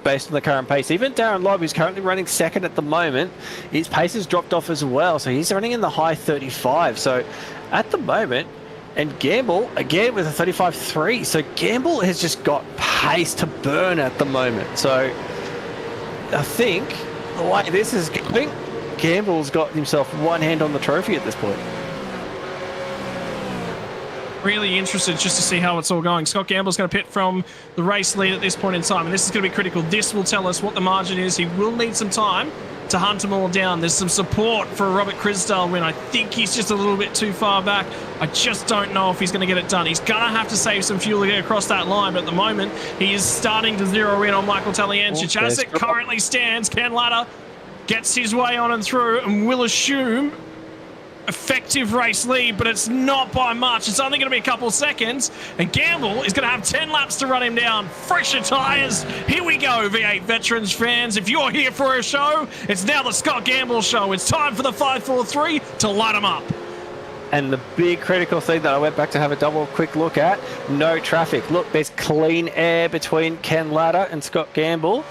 based on the current pace. Even Darren Lobb, who's currently running 2nd at the moment, his pace has dropped off as well. So he's running in the high 35. So at the moment, and Gamble, again, with a 35.3. So Gamble has just got pace to burn at the moment. So I think the way this is going, Gamble's got himself one hand on the trophy at this point. Really interested just to see how it's all going. Scott Gamble's going to pit from the race lead at this point in time, and this is going to be critical. This will tell us what the margin is. He will need some time to hunt them all down. There's some support for a Robert Crisdale win. I think he's just a little bit too far back. I just don't know if he's going to get it done. He's going to have to save some fuel to get across that line, but at the moment, he is starting to zero in on Michael Talianchich. As it currently stands, Ken Latta gets his way on and through, and will assume effective race lead, but it's not by much. It's only going to be a couple of seconds, and Gamble is going to have 10 laps to run him down. Fresher tyres. Here we go, V8 Veterans fans. If you're here for a show, it's now the Scott Gamble show. It's time for the 543 to light them up. And the big critical thing that I went back to have a double quick look at, no traffic. Look, there's clean air between Ken Latta and Scott Gamble.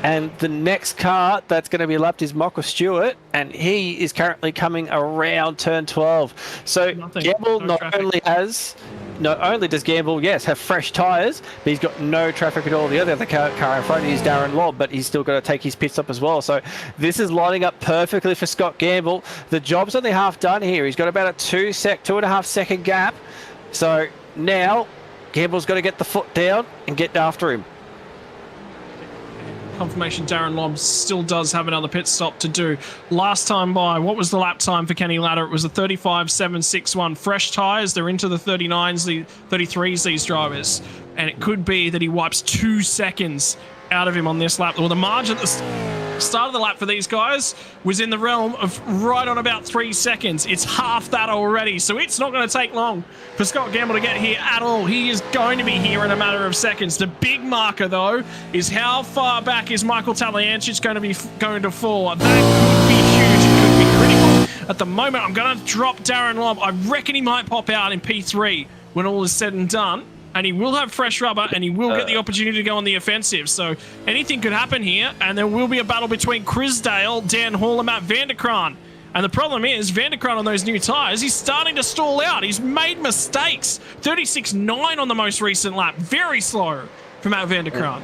And the next car that's going to be lapped is Michael Stewart, and he is currently coming around turn 12. So Gamble not only does Gamble, yes, have fresh tyres, but he's got no traffic at all. The other car in front is Darren Lobb, but he's still got to take his pit stop as well. So this is lining up perfectly for Scott Gamble. The job's only half done here. He's got about a 2.5 second gap. So now Gamble's got to get the foot down and get after him. Confirmation Darren Lobb still does have another pit stop to do. Last time by, what was the lap time for Kenny Latta? It was a 35.761. Fresh tyres, they're into the 39s, the 33s, these drivers. And it could be that he wipes 2 seconds out of him on this lap. Well, the margin at the start of the lap for these guys was in the realm of right on about 3 seconds. It's half that already, so it's not going to take long for Scott Gamble to get here at all. He is going to be here in a matter of seconds. The big marker, though, is how far back is Michael Taliancic going to fall. That could be huge. It could be critical. At the moment, I'm going to drop Darren Lobb. I reckon he might pop out in P3 when all is said and done. And he will have fresh rubber, and he will get the opportunity to go on the offensive. So anything could happen here, and there will be a battle between Chris Dale, Dan Hall, and Matt Vanderkraan. And the problem is, Vanderkraan on those new tyres, he's starting to stall out. He's made mistakes. 36.9 on the most recent lap. Very slow for Matt Vanderkraan.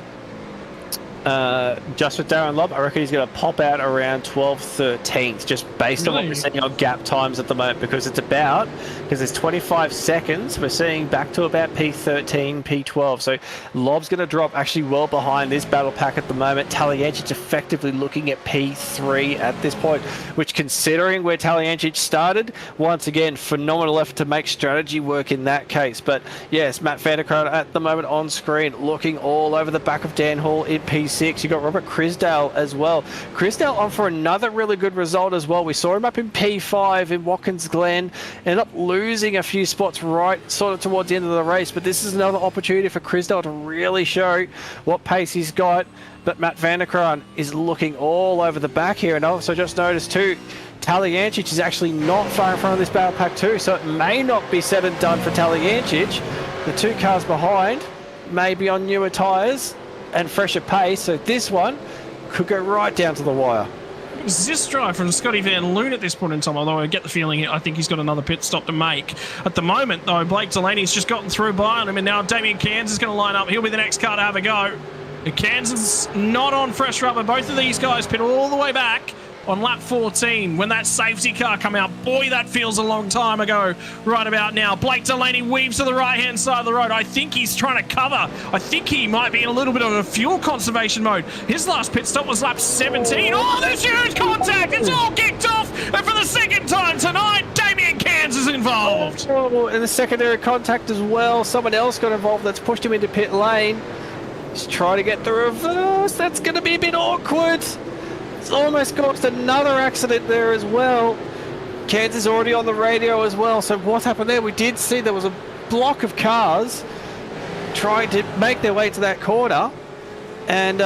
Just with Darren Lobb, I reckon he's going to pop out around 12.13, just based on what we're seeing on gap times at the moment, because there's 25 seconds, we're seeing back to about P13, P12. So Lobb's going to drop actually well behind this battle pack at the moment. Taliancic effectively looking at P3 at this point, which, considering where Taliancic started, once again, phenomenal effort to make strategy work in that case. But yes, Matt Vanderkraan at the moment on screen, looking all over the back of Dan Hall in P6. You got Robert Crisdale as well. Crisdale on for another really good result as well. We saw him up in P5 in Watkins Glen, ended up losing a few spots right sort of towards the end of the race, but this is another opportunity for Crisdale to really show what pace he's got. But Matt Vanderkraan is looking all over the back here, and also just noticed too, Taliancic is actually not far in front of this battle pack too, so it may not be said and done for Taliancic. The two cars behind may be on newer tyres and fresher pace, so this one could go right down to the wire. It was this drive from Scotty Van Loon at this point in time, although I get the feeling I think he's got another pit stop to make. At the moment, though, Blake Delaney's just gotten through by him, and now Damien Cairns is going to line up. He'll be the next car to have a go. And Cairns is not on fresh rubber. Both of these guys pit all the way back on lap 14 when that safety car come out. Boy, that feels a long time ago right about now. Blake Delaney weaves to the right-hand side of the road. I think he's trying to cover. I think he might be in a little bit of a fuel conservation mode. His last pit stop was lap 17. Oh, there's huge contact. It's all kicked off. And for the second time tonight, Damien Cairns is involved. Oh, and the secondary contact as well. Someone else got involved that's pushed him into pit lane. He's trying to get the reverse. That's going to be a bit awkward. It's almost caused another accident there as well. Cairns is already on the radio as well. So what happened there? We did see there was a block of cars trying to make their way to that corner. And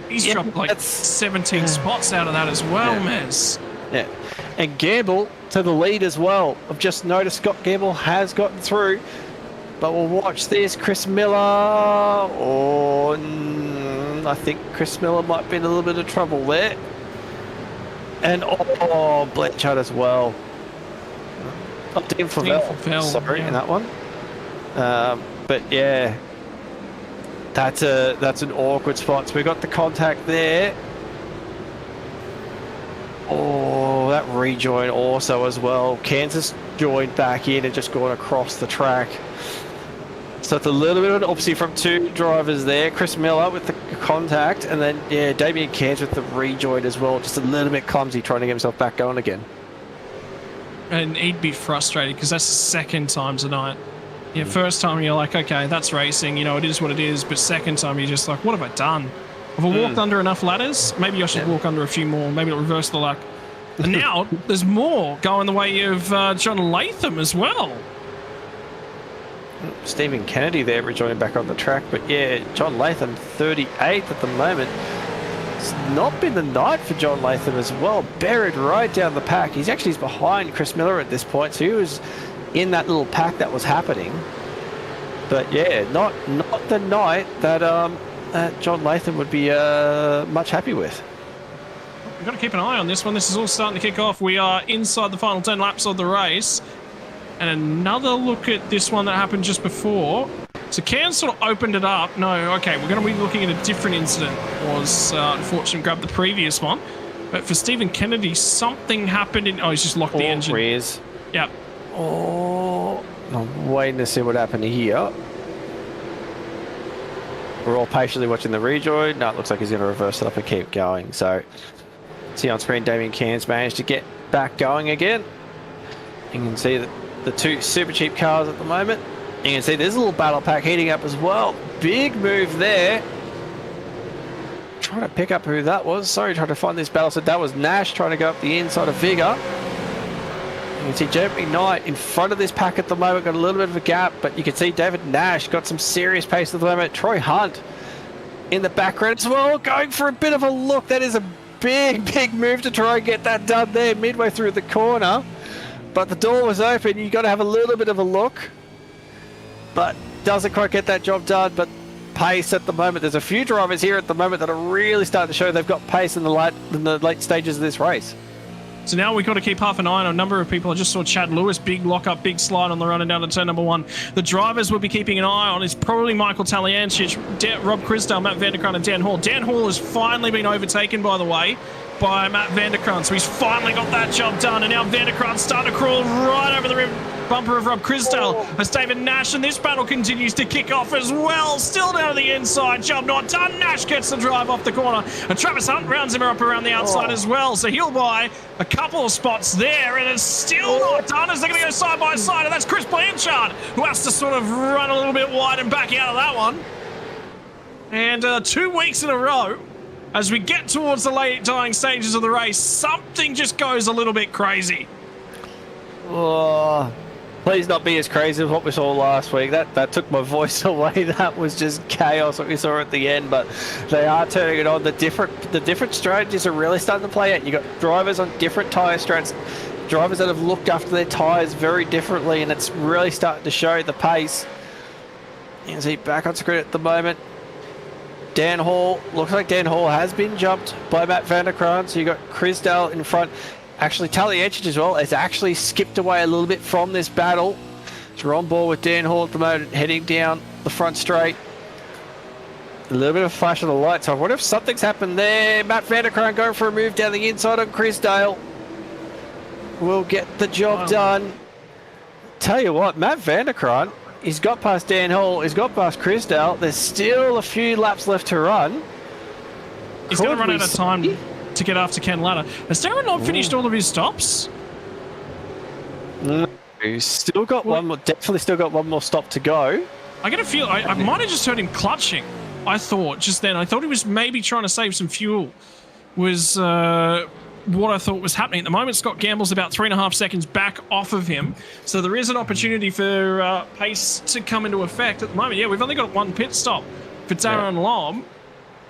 he's dropped like 17 spots out of that as well, Mez. Yeah. And Gamble to the lead as well. I've just noticed Scott Gamble has gotten through. But we'll watch this. Chris Miller. I think Chris Miller might be in a little bit of trouble there. And Blanchard as well. Dean Favell, sorry, in that one. But yeah, that's an awkward spot. So we got the contact there. Oh, that rejoin also as well. Kansas joined back in and just gone across the track. So it's a little bit of an upsie from two drivers there. Chris Miller with the contact, and then, yeah, Damien Cairns with the rejoin as well. Just a little bit clumsy trying to get himself back going again. And he'd be frustrated because that's the second time tonight. Yeah, first time you're like, okay, that's racing, you know, it is what it is. But second time you're just like, what have I done? Have I walked under enough ladders? Maybe I should walk under a few more. Maybe it'll reverse the luck. And now there's more going the way of John Latham as well. Stephen Kennedy there rejoining back on the track, but yeah, John Latham 38th at the moment. It's not been the night for John Latham as well, buried right down the pack. He's actually behind Chris Miller at this point, so he was in that little pack that was happening. But yeah, not the night that John Latham would be much happy with. We've got to keep an eye on this one. This is all starting to kick off. We are inside the final 10 laps of the race. And another look at this one that happened just before. So Cairns sort of opened it up. No, okay, we're going to be looking at a different incident. Was unfortunately grabbed the previous one. But for Stephen Kennedy, something happened in... Oh, he's just locked the engine. Rears. Yep. Oh, I'm waiting to see what happened here. We're all patiently watching the rejoin. No, it looks like he's going to reverse it up and keep going. So, see on screen, Damien Cairns managed to get back going again. You can see that the two super cheap cars at the moment. You can see there's a little battle pack heating up as well. Big move there. Trying to pick up who that was. Sorry, trying to find this battle. So that was Nash trying to go up the inside of Vigor. You can see Jeremy Knight in front of this pack at the moment, got a little bit of a gap, but you can see David Nash got some serious pace at the moment. Troy Hunt in the background as well, going for a bit of a look. That is a big move to try and get that done there midway through the corner. But the door was open. You got to have a little bit of a look, but doesn't quite get that job done. But pace at the moment. There's a few drivers here at the moment that are really starting to show they've got pace in the late stages of this race. So now we've got to keep half an eye on a number of people. I just saw Chad Lewis, big lock-up, big slide on the run and down to turn number one. The drivers we'll be keeping an eye on is probably Michael Taliancic, Rob Crisdale, Matt Vanderkrant and Dan Hall. Dan Hall has finally been overtaken, by the way, by Matt Vanderkrant. So he's finally got that job done. And now Vanderkrant's starting to crawl right over the rim. Bumper of Rob Crisdale as David Nash, and this battle continues to kick off as well. Still down to the inside, job not done. Nash gets the drive off the corner, and Travis Hunt rounds him up around the outside as well. So he'll buy a couple of spots there, and it's still not done as they're going to go side by side, and that's Chris Blanchard, who has to sort of run a little bit wide and back out of that one. And 2 weeks in a row, as we get towards the late dying stages of the race, something just goes a little bit crazy. Oh, please not be as crazy as what we saw last week. That took my voice away. That was just chaos what we saw at the end. But they are turning it on. The different strategies are really starting to play out. You got drivers on different tyre strats, drivers that have looked after their tyres very differently, and it's really starting to show the pace. You can see back on screen at the moment. Dan Hall, looks like Dan Hall has been jumped by Matt Vanderkrant. So you got Crisdale in front. Actually, Taliancic as well has actually skipped away a little bit from this battle. So we're on board with Dan Hall at the moment, heading down the front straight. A little bit of a flash of the lights. So I wonder if something's happened there. Matt Vanderkrant going for a move down the inside on Crisdale. Will get the job done. Tell you what, Matt Vanderkrant, he's got past Dan Hall, he's got past Crisdale. There's still a few laps left to run. He's going to run out of time to get after Ken Latta. Has Darren not finished all of his stops? No, he's still got one more, definitely still got one more stop to go. I get a feel, I might have just heard him clutching, I thought, just then. I thought he was maybe trying to save some fuel, was what I thought was happening. At the moment, Scott Gamble's about 3.5 seconds back off of him, so there is an opportunity for pace to come into effect. At the moment, yeah, we've only got one pit stop for Darren Lobb.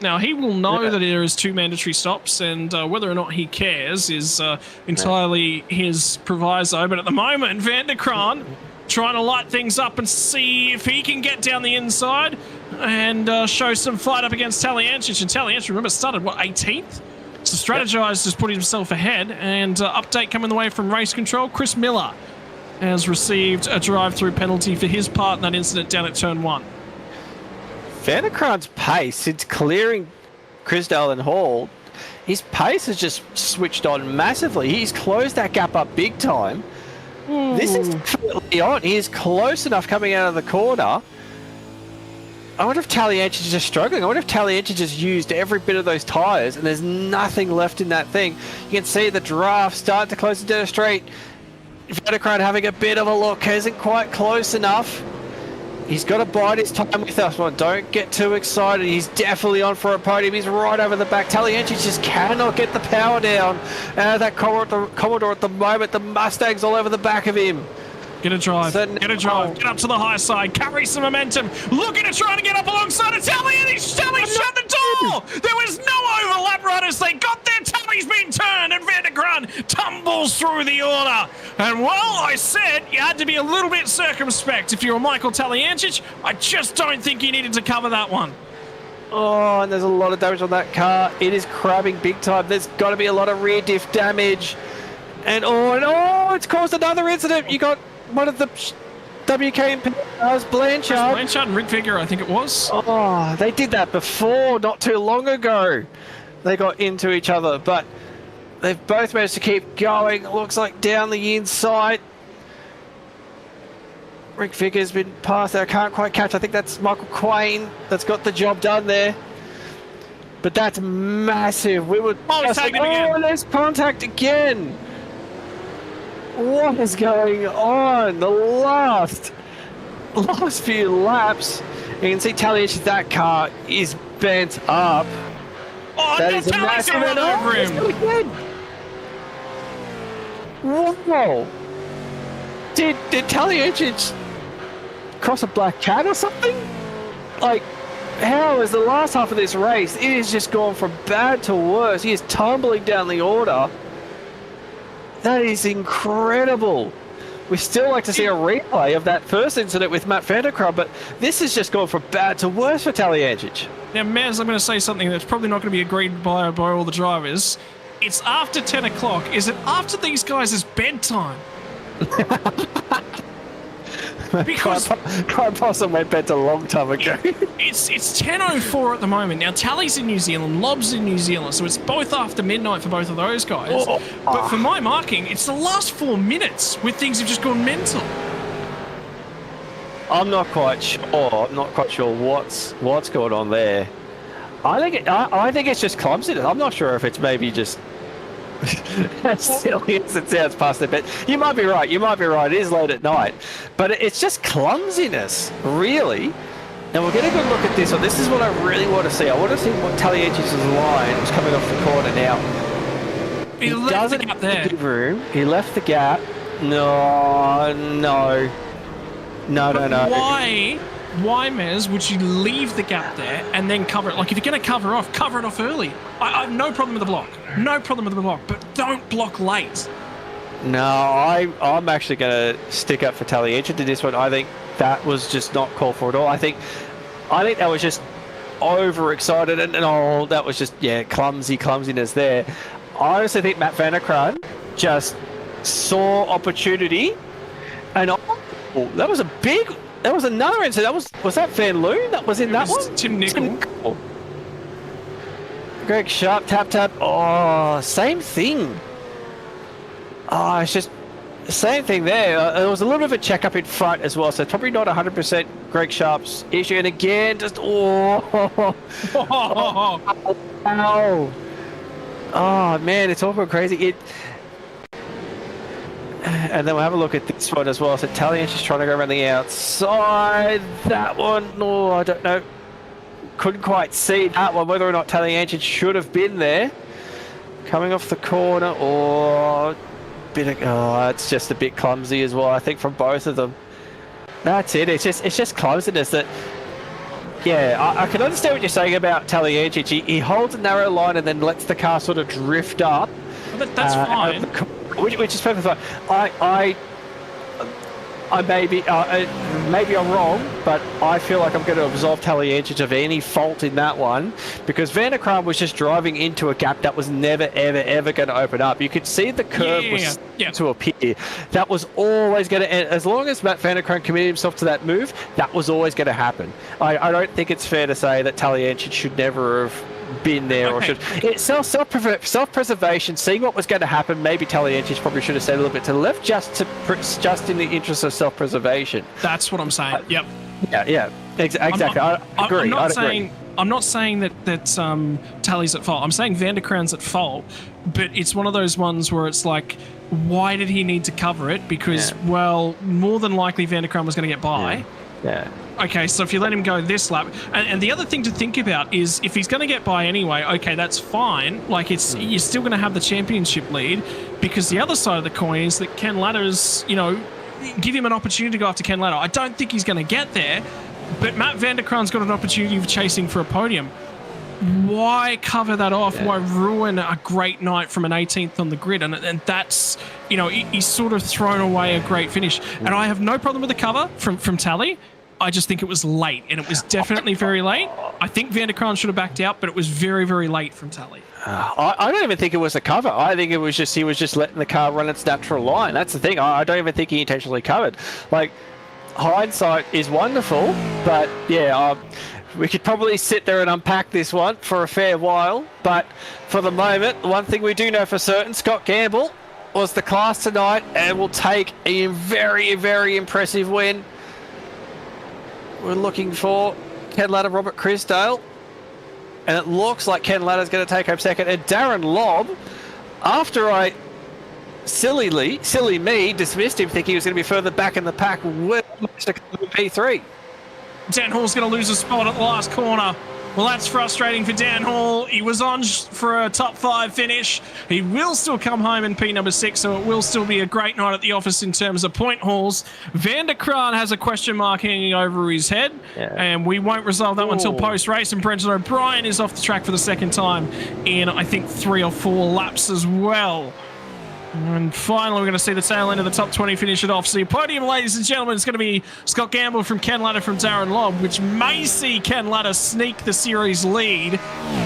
Now, he will know that there is 2 mandatory stops, and whether or not he cares is entirely his proviso. But at the moment, Vanderkrant trying to light things up and see if he can get down the inside and show some fight up against Taliancic. And Taliancic, remember, started, what, 18th? So strategized has put himself ahead. And update coming the way from race control, Chris Miller has received a drive-through penalty for his part in that incident down at turn 1. Vanderkrant's pace, since clearing Crisdale and Hall, his pace has just switched on massively. He's closed that gap up big time. Ooh. This is definitely on. He is close enough coming out of the corner. I wonder if Taliancic is just struggling. I wonder if Taliancic just used every bit of those tyres and there's nothing left in that thing. You can see the draft start to close into the straight. Vanderkrant having a bit of a look, isn't quite close enough. He's got to bide his time with us one. Don't get too excited. He's definitely on for a podium. He's right over the back. Taliancic just cannot get the power down out of that Commodore at the moment. The Mustang's all over the back of him. Get a drive. Get a drive. Get up to the high side. Carry some momentum. Looking to try to get up alongside of Tally, and Tally shut the door. There was no overlap, riders. They got their Tally's been turned, and Vandergraan tumbles through the order. And well, I said you had to be a little bit circumspect if you're Michael Taliancic. I just don't think you needed to cover that one. Oh, and there's a lot of damage on that car. It is crabbing big time. There's got to be a lot of rear diff damage. And it's caused another incident. You got one of the WK cars, Blanchard. Blanchard and Rick Figure, I think it was. Oh, they did that before, not too long ago. They got into each other, but they've both managed to keep going. Looks like down the inside. Rick Figure's been past there. I can't quite catch. I think that's Michael Quain that's got the job done there. But that's massive. We were there's contact again. What is going on? The last few laps. You can see Taliancic, that car is bent up. Oh, that is a massive run over him. Whoa. Did Taliancic cross a black cat or something? Like, how is the last half of this race? It has just gone from bad to worse. He is tumbling down the order. That is incredible. We still like to see a replay of that first incident with Matt Vanderkruijs, but this has just gone from bad to worse for Taliancic. Now, Maz, I'm going to say something that's probably not going to be agreed by all the drivers. It's after 10 o'clock. Is it after these guys' bedtime? Because quite possibly went bed a long time ago. It's 10:04 at the moment. Now, Tally's in New Zealand, Lob's in New Zealand, so it's both after midnight for both of those guys. But for my marking, it's the last 4 minutes where things have just gone mental. I'm not quite sure. I'm not quite sure what's going on there. I think it's just clumsiness. I'm not sure if it's maybe just as silly as it sounds past a bit. You might be right. It is late at night. But it's just clumsiness, really. And we'll get a good look at this one. This is what I really want to see. I want to see what Taliancic's line was coming off the corner now. He left the gap there. Room. He left the gap. No. Why, Mez, would you leave the gap there and then cover it? Like, if you're going to cover it off early. I have no problem with the block. But don't block late. No, I'm actually going to stick up for Taliancic in this one. I think that was just not called for at all. I think that was just overexcited and that was just, clumsiness there. I honestly think Matt Vanderkruijs just saw opportunity and that was another incident. Was that Van Loon that was in that one? Tim Nicol. Greg Sharp, tap. Oh, same thing. Oh, it's just the same thing there. There was a little bit of a check-up in front as well, so it's probably not 100% Greg Sharp's issue. And again, just oh man, it's all gone crazy. And then we'll have a look at this one as well. So Taliancic is trying to go around the outside. That one, I don't know. Couldn't quite see that one, whether or not Taliancic should have been there. Coming off the corner, it's just a bit clumsy as well, I think, from both of them. That's it. It's just clumsiness that. Yeah, I can understand what you're saying about Taliancic. He holds a narrow line and then lets the car sort of drift up. Well, that's fine. Which is perfectly fine. I maybe I'm wrong, but I feel like I'm going to absolve Taliancic of any fault in that one because Vanderkruijs was just driving into a gap that was never, ever going to open up. You could see the curve was to appear. That was always going to end. As long as Matt Vanderkruijs committed himself to that move, that was always going to happen. I don't think it's fair to say that Taliancic should never have been there or should. It's self-preservation, seeing what was going to happen. Maybe Taliancic probably should have stayed a little bit to the left just in the interest of self-preservation. That's what I'm saying. Yep. Yeah. Exactly. I agree. I'm not saying that Tally's at fault. I'm saying Vanderkruijs at fault, but it's one of those ones where it's like, why did he need to cover it? Because, well, more than likely Vanderkruijs was going to get by. Yeah. Okay, so if you let him go this lap, and the other thing to think about is if he's going to get by anyway, okay, that's fine. Like, you're still going to have the championship lead, because the other side of the coin is that Ken Ladder's, you know, give him an opportunity to go after Ken Ladder. I don't think he's going to get there, but Matt van der Kraan's got an opportunity of chasing for a podium. Why cover that off? Why ruin a great night from an 18th on the grid? And that's, you know, he's sort of thrown away a great finish. And I have no problem with the cover from Tally. I just think it was late, and it was definitely very late. I think van der Kraan should have backed out, but it was very, very late from Tally. I don't even think it was a cover. I think it was just he was just letting the car run its natural line. That's the thing. I don't even think he intentionally covered. Like, hindsight is wonderful, but yeah, we could probably sit there and unpack this one for a fair while. But for the moment, one thing we do know for certain, Scott Gamble was the class tonight and will take a very, very impressive win. We're looking for Ken Ladder, Robert Crisdale. And it looks like Ken Ladder's going to take home second. And Darren Lobb, after I silly me, dismissed him thinking he was going to be further back in the pack, will manage to come in P3. Dan Hall's going to lose a spot at the last corner. Well, that's frustrating for Dan Hall. He was on for a top 5 finish. He will still come home in P number 6, so it will still be a great night at the office in terms of point hauls. Van der Kraan has a question mark hanging over his head, and we won't resolve that one until post-race, and Brendan O'Brien is off the track for the second time in, I think, 3 or 4 laps as well. And finally, we're going to see the tail end of the top 20 finish it off. So your podium, ladies and gentlemen, is going to be Scott Gamble from Ken Ladder from Darren Lobb, which may see Ken Ladder sneak the series lead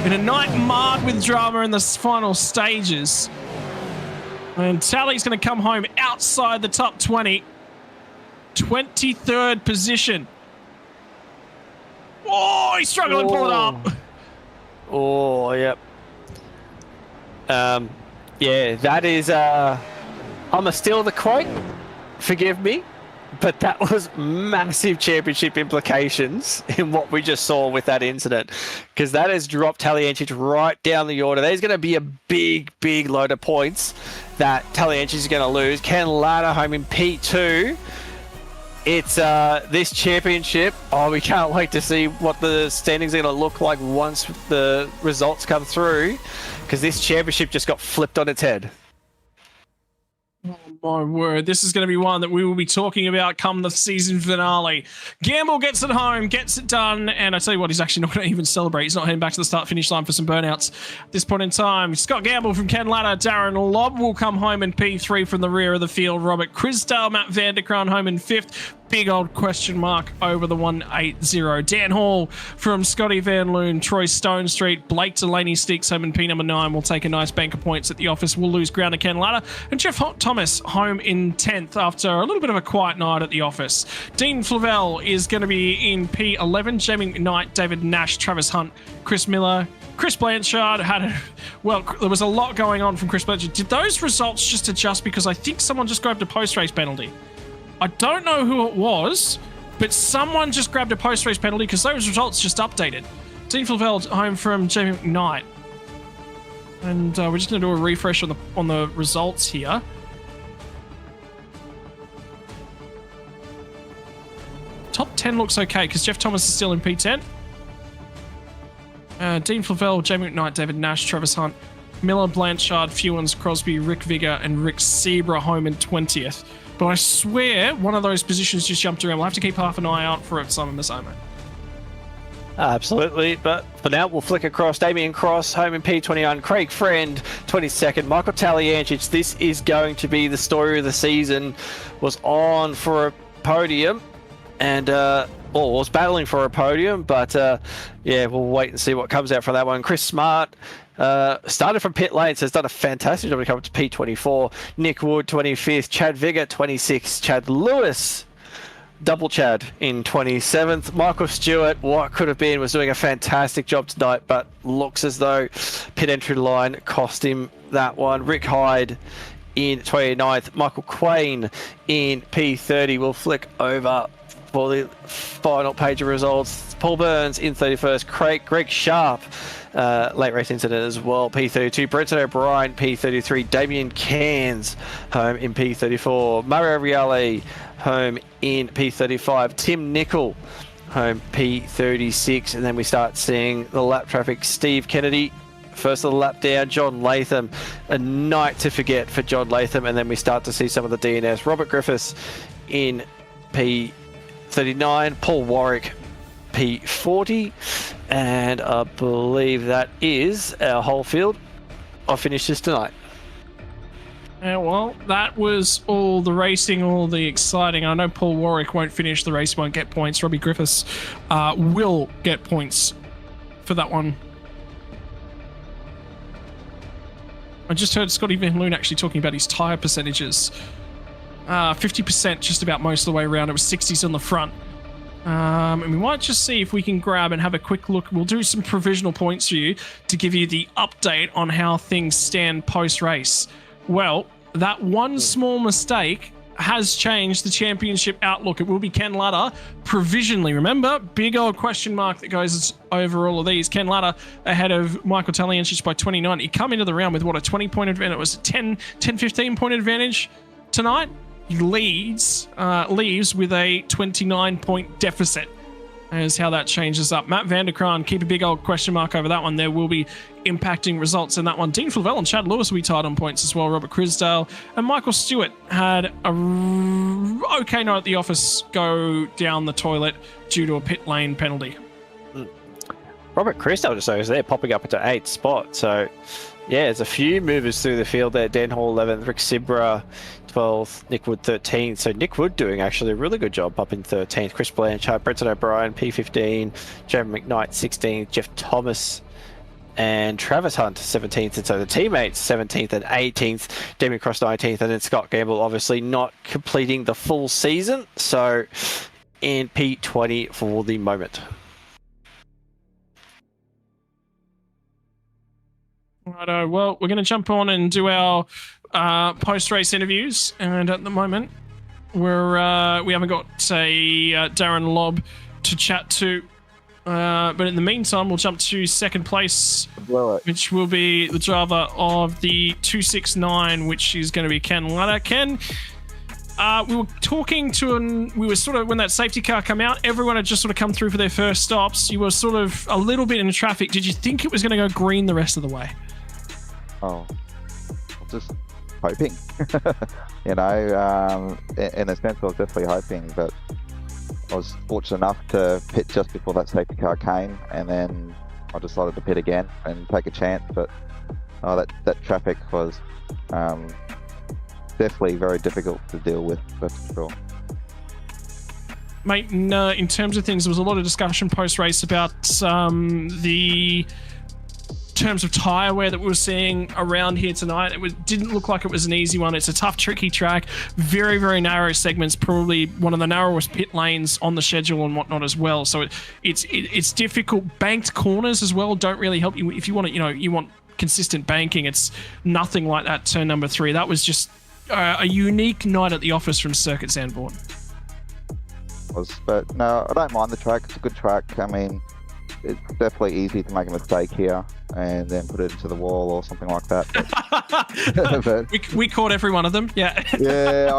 in a night marred with drama in the final stages. And Tally's going to come home outside the top 20. 23rd position. Oh, he's struggling to pull it up. Oh, yep. Yeah, that is, I'm going to steal the quote, forgive me, but that was massive championship implications in what we just saw with that incident, because that has dropped Taliencic right down the order. There's going to be a big, big load of points that Taliencic is going to lose. Ken Ladder home in P2. It's this championship. Oh, we can't wait to see what the standings are going to look like once the results come through, because this championship just got flipped on its head. Oh my word, this is going to be one that we will be talking about come the season finale. Gamble gets it home, gets it done, and I tell you what, he's actually not going to even celebrate. He's not heading back to the start-finish line for some burnouts at this point in time. Scott Gamble from Ken Ladder, Darren Lobb will come home in P3 from the rear of the field. Robert Crisdale, Matt van der Kraan home in 5th. Big old question mark over the 180. Dan Hall from Scotty Van Loon, Troy Stone Street, Blake Delaney Steaks home in P number 9 will take a nice bank of points at the office. We'll lose ground to Ken Ladder. And Jeff Thomas home in 10th after a little bit of a quiet night at the office. Dean Flavel is going to be in P11. Jamie McKnight, David Nash, Travis Hunt, Chris Miller, Chris Blanchard well, there was a lot going on from Chris Blanchard. Did those results just adjust because I think someone just grabbed a post-race penalty? I don't know who it was, but someone just grabbed a post-race penalty because those results just updated. Dean Flavel home from Jamie McKnight. And we're just going to do a refresh on the results here. Top 10 looks okay because Jeff Thomas is still in P10. Dean Flavel, Jamie McKnight, David Nash, Travis Hunt, Miller, Blanchard, Fewens, Crosby, Rick Vigor, and Rick Sebra home in 20th. But I swear one of those positions just jumped around. We'll have to keep half an eye out for it, Simon Massamo. Absolutely, but for now we'll flick across. Damien Cross home in P21, Craig Friend 22nd, Michael Taliencic. This is going to be the story of the season. Was on for a podium and was battling for a podium, but yeah, we'll wait and see what comes out from that one. Chris Smart started from pit lane, so has done a fantastic job to come up to P24. Nick Wood 25th, Chad Vigor 26th, Chad Lewis double Chad in 27th. Michael Stewart, what could have been, was doing a fantastic job tonight, but looks as though pit entry line cost him that one. Rick Hyde in 29th, Michael Quain in P30. We'll flick over for the final page of results. Paul Burns in 31st, Greg Sharp, late race incident as well, P32. Brenton O'Brien, P33. Damien Cairns, home in P34. Mario Riale, home in P35. Tim Nicol, home P36. And then we start seeing the lap traffic. Steve Kennedy, first of the lap down. John Latham, a night to forget for John Latham. And then we start to see some of the DNS. Robert Griffiths in P39. Paul Warwick, P40. And I believe that is our whole field of finishes tonight. Yeah, well, that was all the racing, all the exciting. I know Paul Warwick won't finish the race, won't get points. Robbie Griffiths will get points for that one. I just heard Scotty Van Loon actually talking about his tyre percentages. 50% just about most of the way around. It was 60s on the front. And we might just see if we can grab and have a quick look. We'll do some provisional points for you to give you the update on how things stand post-race. Well, that one small mistake has changed the championship outlook. It will be Ken Latta provisionally. Remember, big old question mark that goes over all of these. Ken Latta ahead of Michael Taliensis by 29. He come into the round with what, a 20-point advantage? It was a 15-point advantage tonight. He leaves with a 29-point deficit. As how that changes up. Matt Vanderkraan, keep a big old question mark over that one. There will be impacting results in that one. Dean Flavel and Chad Lewis will be tied on points as well. Robert Crisdale and Michael Stewart had a okay night at the office, go down the toilet due to a pit lane penalty. Robert Crisdale just over there, popping up into 8th spot. So, yeah, there's a few movers through the field there. Dan Hall 11th, Rick Sibra 12th, Nick Wood 13th. So Nick Wood doing actually a really good job up in 13th. Chris Blanchard, Brenton O'Brien, P15, Jeremy McKnight 16th, Jeff Thomas and Travis Hunt 17th. And so the teammates 17th and 18th, Damien Cross 19th, and then Scott Gamble obviously not completing the full season. So in P20 for the moment. Righto, well, we're going to jump on and do our post-race interviews, and at the moment we haven't got a Darren Lobb to chat to, but in the meantime we'll jump to second place, which will be the driver of the 269, which is going to be Ken Latta. Ken, we were talking to, we were sort of, when that safety car came out, everyone had just sort of come through for their first stops. You were sort of a little bit in traffic. Did you think it was going to go green the rest of the way? Oh, just hoping. You know, in a sense, I was definitely hoping, but I was fortunate enough to pit just before that safety car came, and then I decided to pit again and take a chance. But that traffic was definitely very difficult to deal with, that's for sure. Mate, in terms of things, there was a lot of discussion post-race about the terms of tyre wear that we were seeing around here tonight. It didn't look like it was an easy one. It's a tough, tricky track. Very, very narrow segments. Probably one of the narrowest pit lanes on the schedule and whatnot as well. So it's difficult. Banked corners as well don't really help you if you want to. You want consistent banking. It's nothing like that. Turn number 3. That was just a unique night at the office from Circuit Zandvoort. But no, I don't mind the track. It's a good track. I mean, it's definitely easy to make a mistake here and then put it into the wall or something like that. But we caught every one of them. Yeah. Yeah,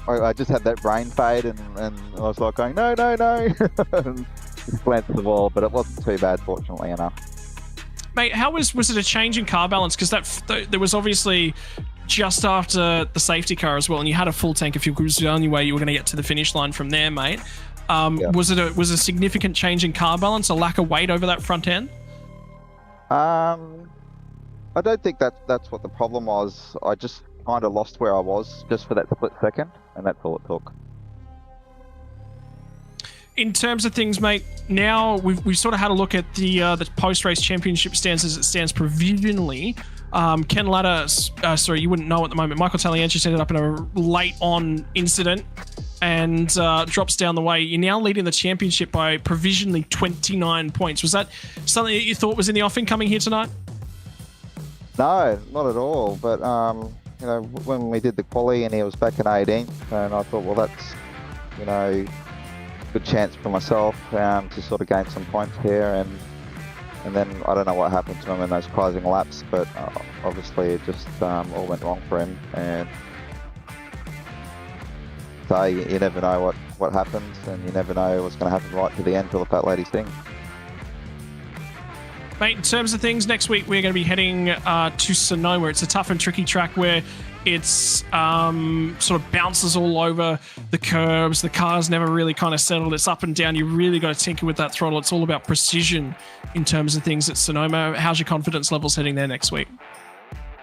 I just had that brain fade and I was like going, no. and just went to the wall, but it wasn't too bad, fortunately enough. Mate, how was it a change in car balance? Because there was obviously just after the safety car as well, and you had a full tank of fuel, because it was the only way you were going to get to the finish line from there, mate. Yeah. Was a significant change in car balance, a lack of weight over that front end? I don't think that's what the problem was. I just kind of lost where I was just for that split second, and that's all it took. In terms of things, mate, now we've sort of had a look at the post-race championship stands as it stands provisionally. Ken Latta, sorry, you wouldn't know at the moment. Michael Taliensis ended up in a late-on incident and drops down the way. You're now leading the championship by provisionally 29 points. Was that something that you thought was in the offing coming here tonight? No, not at all. But when we did the quali and he was back in 18th, and I thought, well, you know, good chance for myself to sort of gain some points here, and then I don't know what happened to him in those closing laps, but obviously it just all went wrong for him. And so you never know what happens, and you never know what's going to happen right to the end till the fat lady sings. Mate, in terms of things, next week we're going to be heading to Sonoma. It's a tough and tricky track where it's sort of bounces all over the curbs. The car's never really kind of settled. It's up and down. You really got to tinker with that throttle. It's all about precision in terms of things at Sonoma. How's your confidence levels heading there next week?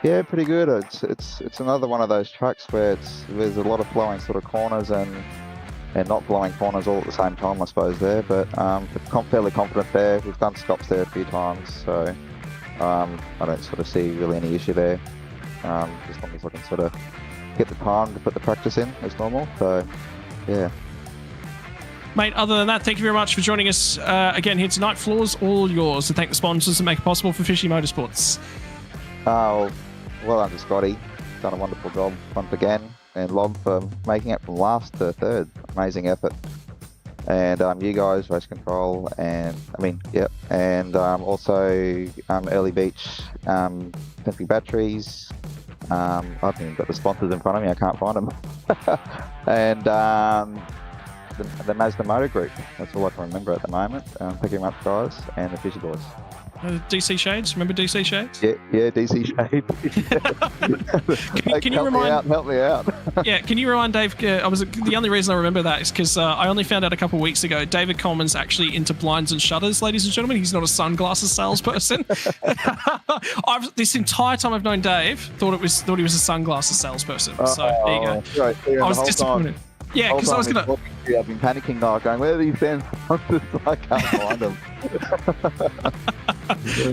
Yeah, pretty good. It's another one of those tracks where there's a lot of flowing sort of corners and not blowing corners all at the same time, I suppose, there. But I'm fairly confident there. We've done stops there a few times, so I don't sort of see really any issue there. As long as I can sort of get the time to put the practice in as normal. So, yeah. Mate, other than that, thank you very much for joining us again here tonight. Floor's all yours. To thank the sponsors that make it possible for Fishy Motorsports. Well done to Scotty. Done a wonderful job once again. And Lob for making it from last to third. Amazing effort. And you guys, Race Control, and also Early Beach, Fencing Batteries. I haven't even got the sponsors in front of me. I can't find them. And the Mazda Motor Group. That's all I can remember at the moment. Thank you very much, guys, and the Fishy Boys. DC Shades, remember DC Shades? Yeah, DC Shades. Can you remind? Help me out. Yeah, can you remind Dave? The only reason I remember that is because I only found out a couple of weeks ago. David Coleman's actually into blinds and shutters, ladies and gentlemen. He's not a sunglasses salesperson. This entire time I've known Dave, thought he was a sunglasses salesperson. So there you go. Right, I was disappointed. Yeah, because I was gonna. I've been panicking now, going, where are these fans? I can't find them.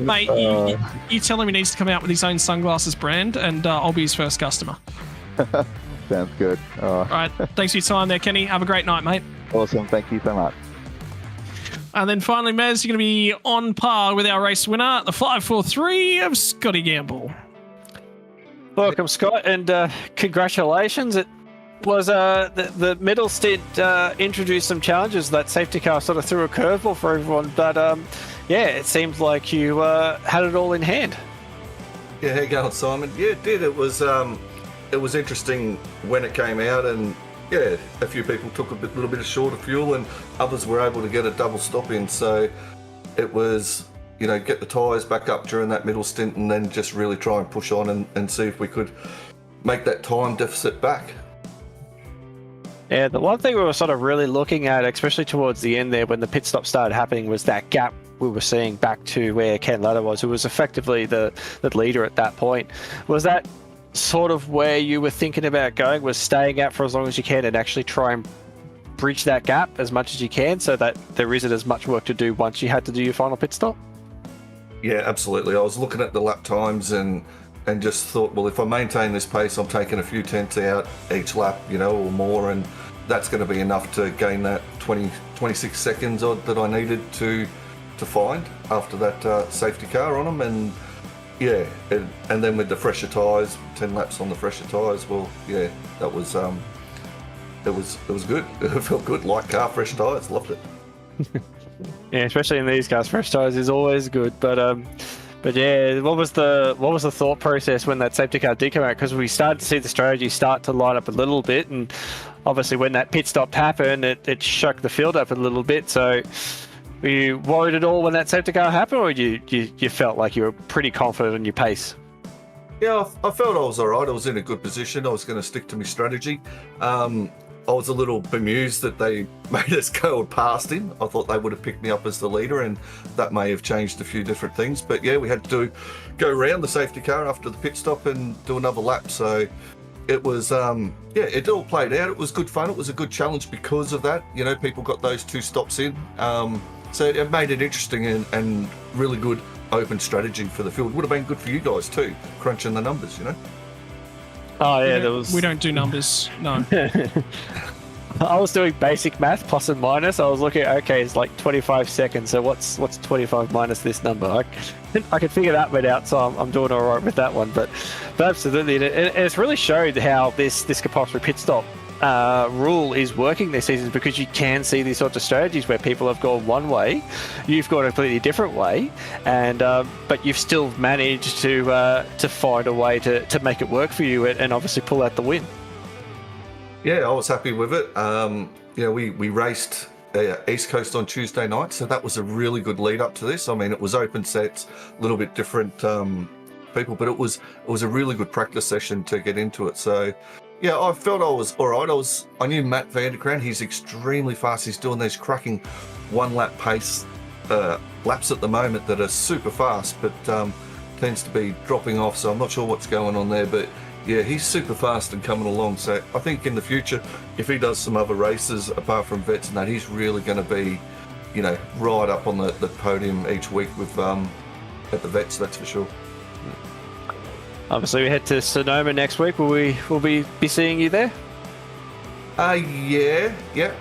Mate, you tell him he needs to come out with his own sunglasses brand, and I'll be his first customer. Sounds good. All right, thanks for your time there, Kenny. Have a great night, mate. Awesome, thank you so much. And then finally, Mez, you're going to be on par with our race winner, the 543 of Scotty Gamble. Welcome, Scott, and congratulations. It was the middle stint introduced some challenges. That safety car sort of threw a curveball for everyone, but yeah, it seems like you had it all in hand. Yeah, how you going, Simon? Yeah, it did. It was interesting when it came out, and yeah, a few people took a little bit of shorter fuel, and others were able to get a double stop in. So it was, get the tyres back up during that middle stint, and then just really try and push on and see if we could make that time deficit back. Yeah, the one thing we were sort of really looking at, especially towards the end there when the pit stop started happening, was that gap we were seeing back to where Ken Latta was, who was effectively the leader at that point. Was that sort of where you were thinking about going, was staying out for as long as you can and actually try and bridge that gap as much as you can so that there isn't as much work to do once you had to do your final pit stop? Yeah, absolutely. I was looking at the lap times and just thought, well, if I maintain this pace, I'm taking a few tenths out each lap, or more, and that's going to be enough to gain that 26 seconds odd that I needed to find after that safety car on them. And yeah, and then with the fresher tyres, 10 laps on the fresher tyres, well, yeah, that was it was good. It felt good, light car, fresh tyres, loved it. Yeah, especially in these cars, fresh tyres is always good, but yeah, what was the thought process when that safety car did come out? Because we started to see the strategy start to line up a little bit, and obviously when that pit stop happened, it shook the field up a little bit. So were you worried at all when that safety car happened, or you felt like you were pretty confident in your pace? Yeah, I felt I was all right. I was in a good position. I was going to stick to my strategy. I was a little bemused that they made us go past him. I thought they would have picked me up as the leader, and that may have changed a few different things. But yeah, we had to go around the safety car after the pit stop and do another lap. So it was, it all played out. It was good fun. It was a good challenge because of that. People got those 2 stops in. So it made it interesting and really good open strategy for the field. Would have been good for you guys too, crunching the numbers, Oh yeah, we don't do numbers, no. I was doing basic math, plus and minus. I was looking at, okay, it's like 25 seconds, so what's 25 minus this number? I could figure that one out, so I'm doing all right with that one. But absolutely, and it's really showed how this compulsory pit stop rule is working this season, because you can see these sorts of strategies where people have gone one way, you've gone a completely different way, and but you've still managed to find a way to make it work for you and obviously pull out the win. Yeah, I was happy with it. We raced East Coast on Tuesday night, so that was a really good lead up to this. I mean, it was open sets, a little bit different people, but it was a really good practice session to get into it. So yeah, I felt I was all right. I knew Matt Vanderkrant. He's extremely fast. He's doing these cracking one lap pace laps at the moment that are super fast, but tends to be dropping off. So I'm not sure what's going on there, but yeah, he's super fast and coming along. So I think in the future, if he does some other races apart from Vets and that, he's really going to be, right up on the podium each week with at the Vets. That's for sure. Obviously, we head to Sonoma next week. Will we be seeing you there? Yeah,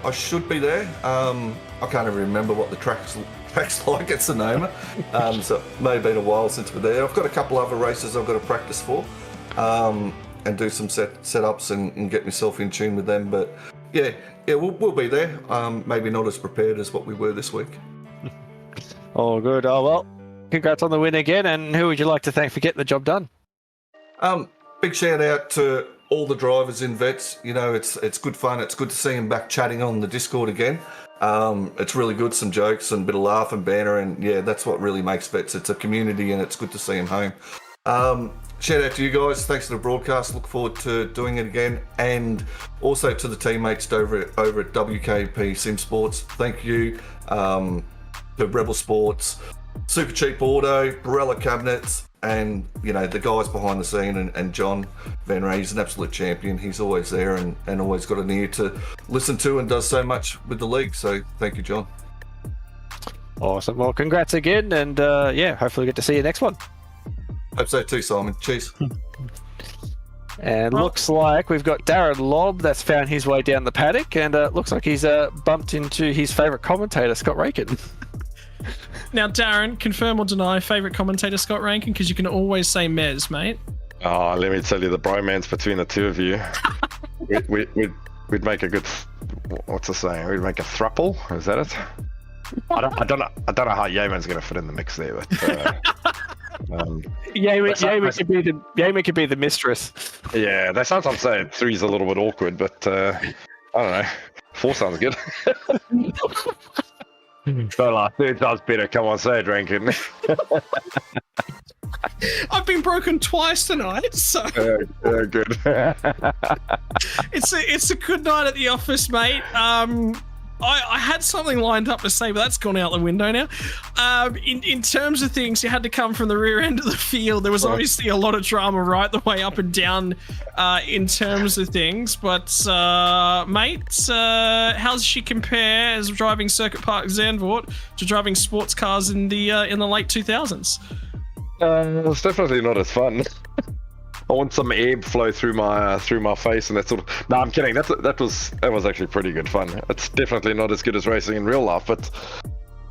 I should be there. I can't even remember what the track's like at Sonoma. So it may have been a while since we're there. I've got a couple other races I've got to practice for, and do some setups and get myself in tune with them. But yeah, we'll be there. Maybe not as prepared as what we were this week. Oh, good. Oh, well, congrats on the win again. And who would you like to thank for getting the job done? Big shout out to all the drivers in Vets. It's good fun. It's good to see them back chatting on the Discord again. It's really good, some jokes and a bit of laugh and banter, and yeah, that's what really makes Vets. It's a community, and it's good to see them home. Shout out to you guys. Thanks for the broadcast. Look forward to doing it again, and also to the teammates over at WKP Sim Sports. Thank you to Rebel Sports, Super Cheap Auto, Barella Cabinets, and the guys behind the scene, and John Van Ray. He's an absolute champion. He's always there and always got an ear to listen to, and does so much with the league. So thank you, John. Awesome. Well, congrats again, and hopefully we get to see you next one. Hope so too, Simon. Cheers. And looks like we've got Darren Lobb that's found his way down the paddock, and looks like he's bumped into his favourite commentator, Scott Rankin. Now, Darren, confirm or deny favourite commentator Scott Rankin, because you can always say Mez, mate. Oh, let me tell you, the bromance between the two of you. We'd make a good, what's the saying? We'd make a thruple. Is that it? I don't know how Yeaman's going to fit in the mix there, but Yeaman could be the mistress. Yeah, they sometimes say three's a little bit awkward, but I don't know. Four sounds good. But third sounds better. Come on, say it, Rankin. I've been broken twice tonight, so good. It's a good night at the office, mate. I had something lined up to say, but that's gone out the window now. In terms of things, you had to come from the rear end of the field. There was obviously a lot of drama right the way up and down in terms of things. But, mate, how does she compare as driving Circuit Park Zandvoort to driving sports cars in the late 2000s? It's definitely not as fun. I want some air flow through my face and that sort of. No, I'm kidding. That was actually pretty good fun. It's definitely not as good as racing in real life, but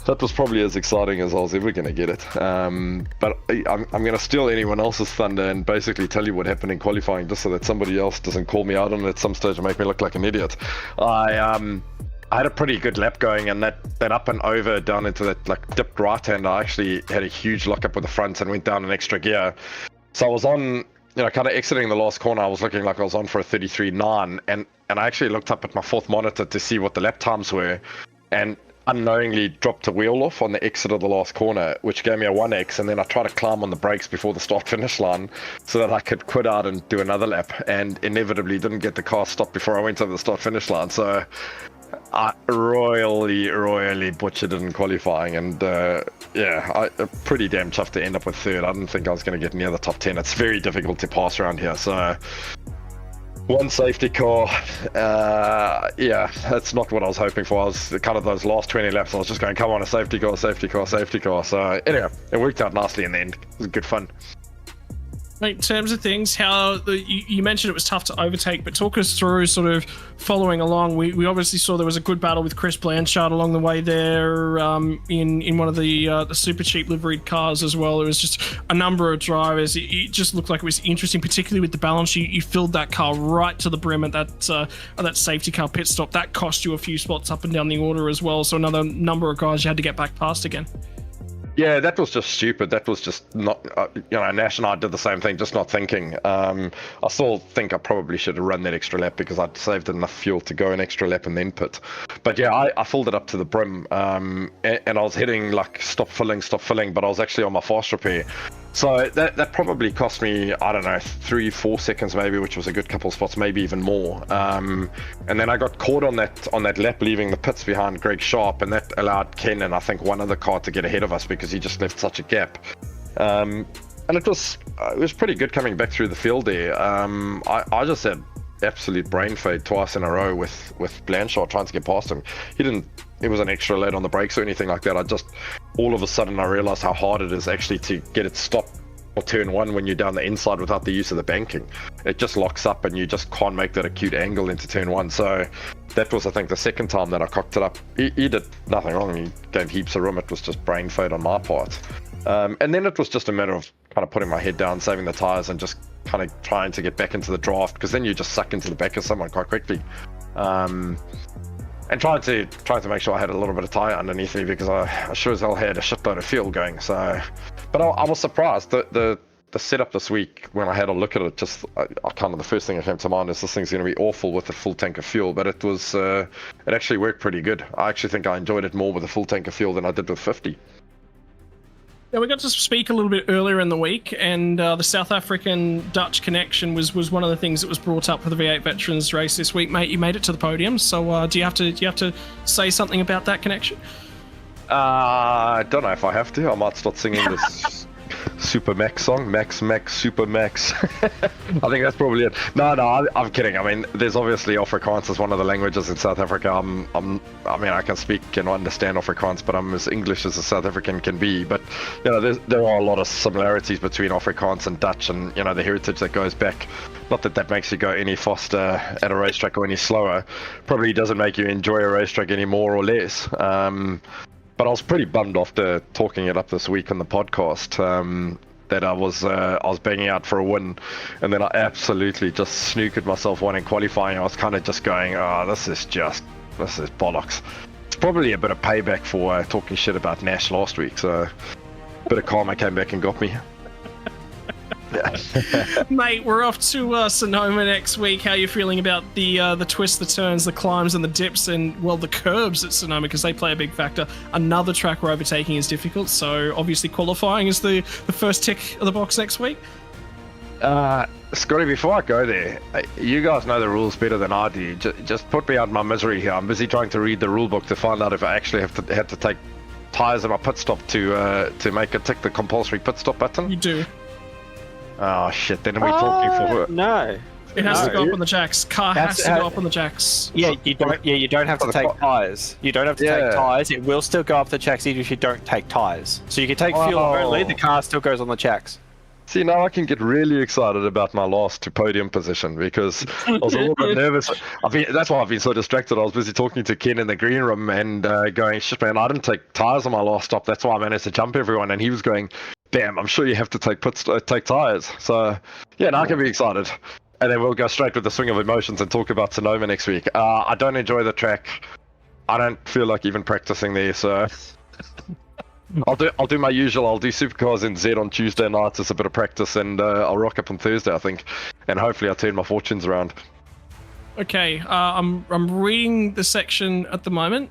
that was probably as exciting as I was ever going to get it. But I'm going to steal anyone else's thunder and basically tell you what happened in qualifying, just so that somebody else doesn't call me out on it at some stage and make me look like an idiot. I had a pretty good lap going, and that up and over down into that dipped right hand, I actually had a huge lockup with the front and went down an extra gear. So I was on, kind of exiting the last corner. I was looking like I was on for a 33.9, and I actually looked up at my fourth monitor to see what the lap times were, and unknowingly dropped a wheel off on the exit of the last corner, which gave me a 1x, and then I tried to climb on the brakes before the start-finish line so that I could quit out and do another lap, and inevitably didn't get the car stopped before I went over the start-finish line. So I royally butchered it in qualifying, and pretty damn tough to end up with third. I didn't think I was going to get near the top 10. It's very difficult to pass around here, so one safety car. That's not what I was hoping for. I was kind of those last 20 laps, I was just going, come on, a safety car. So anyway, it worked out nicely in the end. It was good fun. In terms of things, you mentioned it was tough to overtake, but talk us through sort of following along. We obviously saw there was a good battle with Chris Blanchard along the way there in one of the super cheap liveried cars as well. There was just a number of drivers. It just looked like it was interesting, particularly with the balance. You filled that car right to the brim at that safety car pit stop. That cost you a few spots up and down the order as well. So another number of guys you had to get back past again. Yeah, that was just stupid. That was just not, Nash and I did the same thing, just not thinking. I still think I probably should have run that extra lap because I'd saved enough fuel to go an extra lap and then pit. But yeah, I filled it up to the brim, and I was hitting like stop filling, but I was actually on my fast repair. So that probably cost me, I don't know, 3-4 seconds maybe, which was a good couple of spots, maybe even more. And then I got caught on that lap leaving the pits behind Greg Sharp, and that allowed Ken and I think one other car to get ahead of us because he just left such a gap. And it was pretty good coming back through the field there. I just had absolute brain fade twice in a row with Blanchard trying to get past him. It was an extra late on the brakes or anything like that. All of a sudden I realized how hard it is actually to get it stopped for turn one when you're down the inside without the use of the banking. It just locks up and you just can't make that acute angle into turn one. So that was, I think, the second time that I cocked it up. He did nothing wrong. He gave heaps of room. It was just brain fade on my part. And then it was just a matter of kind of putting my head down, saving the tires, and just kind of trying to get back into the draft, because then you just suck into the back of someone quite quickly. And trying to make sure I had a little bit of tire underneath me, because I sure as hell had a shitload of fuel going. So, but I was surprised. The setup this week, when I had a look at it, just kind of the first thing that came to mind is this thing's going to be awful with a full tank of fuel. But it actually worked pretty good. I actually think I enjoyed it more with a full tank of fuel than I did with 50. Yeah, we got to speak a little bit earlier in the week, and the South African-Dutch connection was one of the things that was brought up for the V8 Veterans race this week. Mate, you made it to the podium, so do you have to say something about that connection? I don't know if I have to. I might start singing this Super Max song, Max Super Max. I think that's probably it. No, I'm kidding. I mean, there's obviously Afrikaans as one of the languages in South Africa. I mean, I can speak and understand Afrikaans, but I'm as English as a South African can be. But there are a lot of similarities between Afrikaans and Dutch, and the heritage that goes back. Not that makes you go any faster at a racetrack or any slower. Probably doesn't make you enjoy a racetrack any more or less. But I was pretty bummed after talking it up this week on the podcast that I was banging out for a win, and then I absolutely just snookered myself one in qualifying. I was kind of just going, this is bollocks. It's probably a bit of payback for talking shit about Nash last week, so a bit of karma came back and got me. Mate, we're off to Sonoma next week. How are you feeling about the twists, the turns, the climbs, and the dips, and the curbs at Sonoma, because they play a big factor. Another track where overtaking is difficult, so obviously qualifying is the first tick of the box next week. Scotty, before I go there, you guys know the rules better than I do. Just put me out of my misery here. I'm busy trying to read the rule book to find out if I actually had to take tires in my pit stop to make it tick the compulsory pit stop button. You do. Oh shit, then we're talking for... No. It has to go up on the jacks. Car has to go up on the jacks. Yeah, you don't have to take tires. You don't have to take tires. It will still go up the jacks even if you don't take tires. So you can take fuel only, the car still goes on the jacks. See, now I can get really excited about my last podium position, because I was a little bit nervous. That's why I've been so distracted. I was busy talking to Ken in the green room and going, shit man, I didn't take tires on my last stop. That's why I managed to jump everyone. And he was going, damn, I'm sure you have to take tires. So yeah, now I can be excited. And then we'll go straight with the swing of emotions and talk about Sonoma next week. I don't enjoy the track. I don't feel like even practicing there, so I'll do my usual. I'll do supercars in Z on Tuesday night as a bit of practice, and I'll rock up on Thursday, I think, and hopefully I'll turn my fortunes around. Okay, I'm reading the section at the moment.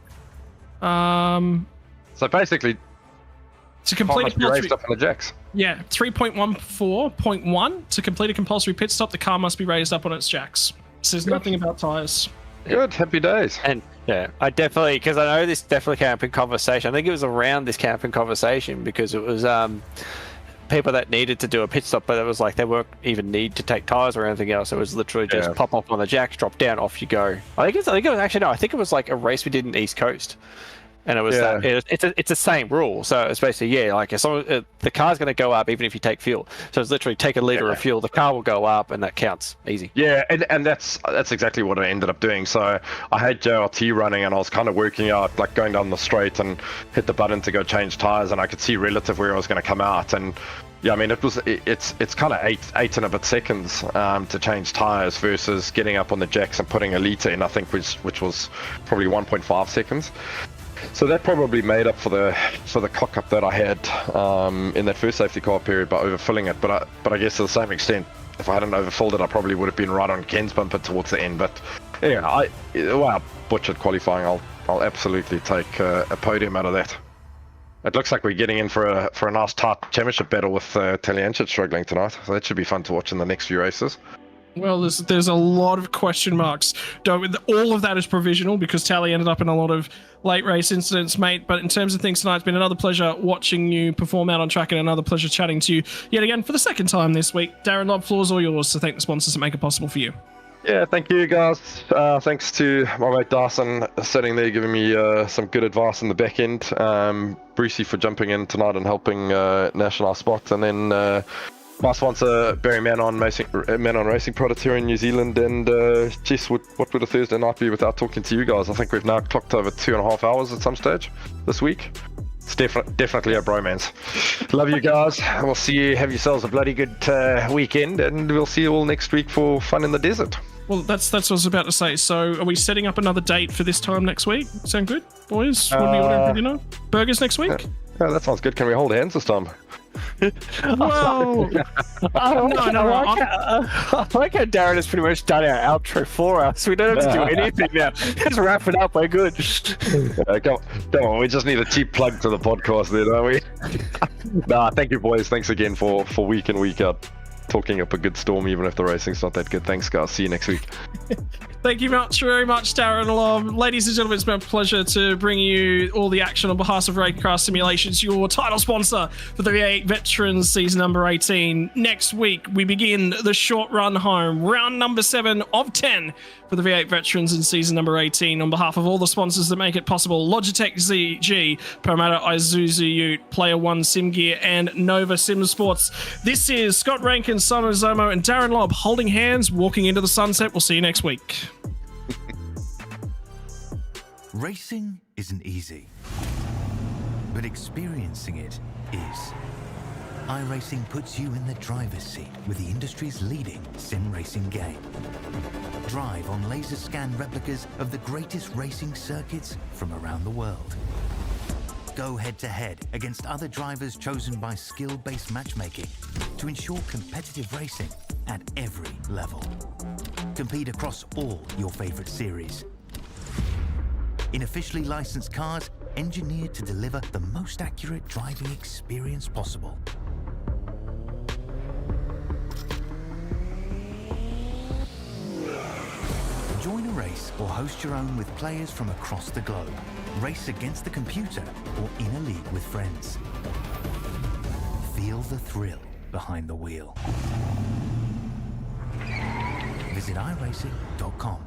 So basically, to complete a raised up on the jacks. Yeah, 3.14.1 to complete a compulsory pit stop, the car must be raised up on its jacks. It says nothing about tires. Good, happy days. And yeah, I definitely, because I know this definitely came up in conversation. I think it was around this camp in conversation, because it was people that needed to do a pit stop, but it was like they weren't even need to take tires or anything else. It was literally just pop on the jacks, drop down, off you go. I think it was like a race we did in East Coast. And it was Yeah. it's the same rule. So it's basically, like as long as the car's going to go up even if you take fuel. So it's literally take a liter of fuel, the car will go up, and that counts. Easy. Yeah, and that's exactly what I ended up doing. So I had JRT running, and I was kind of working out, like going down the straight and hit the button to go change tires, and I could see relative where I was going to come out. And yeah, I mean, it's kind of eight and a bit seconds to change tires versus getting up on the jacks and putting a liter in, I think, which was probably 1.5 seconds. So that probably made up for the cock up that I had in that first safety car period by overfilling it. But I guess to the same extent, if I hadn't overfilled it, I probably would have been right on Ken's bumper towards the end. But yeah, I butchered qualifying. I'll absolutely take a podium out of that. It looks like we're getting in for a nice tight championship battle with Taliancic struggling tonight. So that should be fun to watch in the next few races. Well, there's a lot of question marks. All of that is provisional because Tally ended up in a lot of late race incidents, mate. But in terms of things tonight, it's been another pleasure watching you perform out on track and another pleasure chatting to you yet again for the second time this week. Darren Lobb, floor's all yours to thank the sponsors that make it possible for you. Yeah, thank you guys. Thanks to my mate Dyson sitting there giving me some good advice in the back end. Brucey for jumping in tonight and helping Nash in our spot. And then my sponsor Barry Manon Racing Products here in New Zealand. And geez, what would a Thursday night be without talking to you guys? I think we've now clocked over 2.5 hours at some stage this week. It's definitely a bromance. Love you guys. We'll see you. Have yourselves a bloody good weekend, and we'll see you all next week for fun in the desert. Well, that's what I was about to say. So, are we setting up another date for this time next week? Sound good, boys? What are we ordering for dinner? Burgers next week? Yeah, that sounds good. Can we hold hands this time? Well, I like how Darren has pretty much done our outro for us. We don't have to do anything now. Just wrap it up. We're good. Come on. We just need a cheap plug to the podcast there, don't we? Nah, thank you, boys. Thanks again for week in, week out talking up a good storm, even if the racing's not that good. Thanks, guys. See you next week. Thank you very much, Darren Lobb. Ladies and gentlemen, it's been a pleasure to bring you all the action on behalf of RaceKraft Simulations, your title sponsor for the V8 Veterans season number 18. Next week, we begin the short run home, round number 7 of 10 for the V8 Veterans in season number 18. On behalf of all the sponsors that make it possible, Logitech ZG, Parramatta Isuzu Ute, Player One Sim Gear, and Nova Sim Sports. This is Scott Rankin, Simon Zomo, and Darren Lobb holding hands, walking into the sunset. We'll see you next week. Racing isn't easy, but experiencing it is. iRacing puts you in the driver's seat with the industry's leading sim racing game. Drive on laser scan replicas of the greatest racing circuits from around the world. Go head-to-head against other drivers chosen by skill-based matchmaking to ensure competitive racing at every level. Compete across all your favorite series. In officially licensed cars, engineered to deliver the most accurate driving experience possible. Join a race or host your own with players from across the globe. Race against the computer or in a league with friends. Feel the thrill behind the wheel. Visit iRacing.com.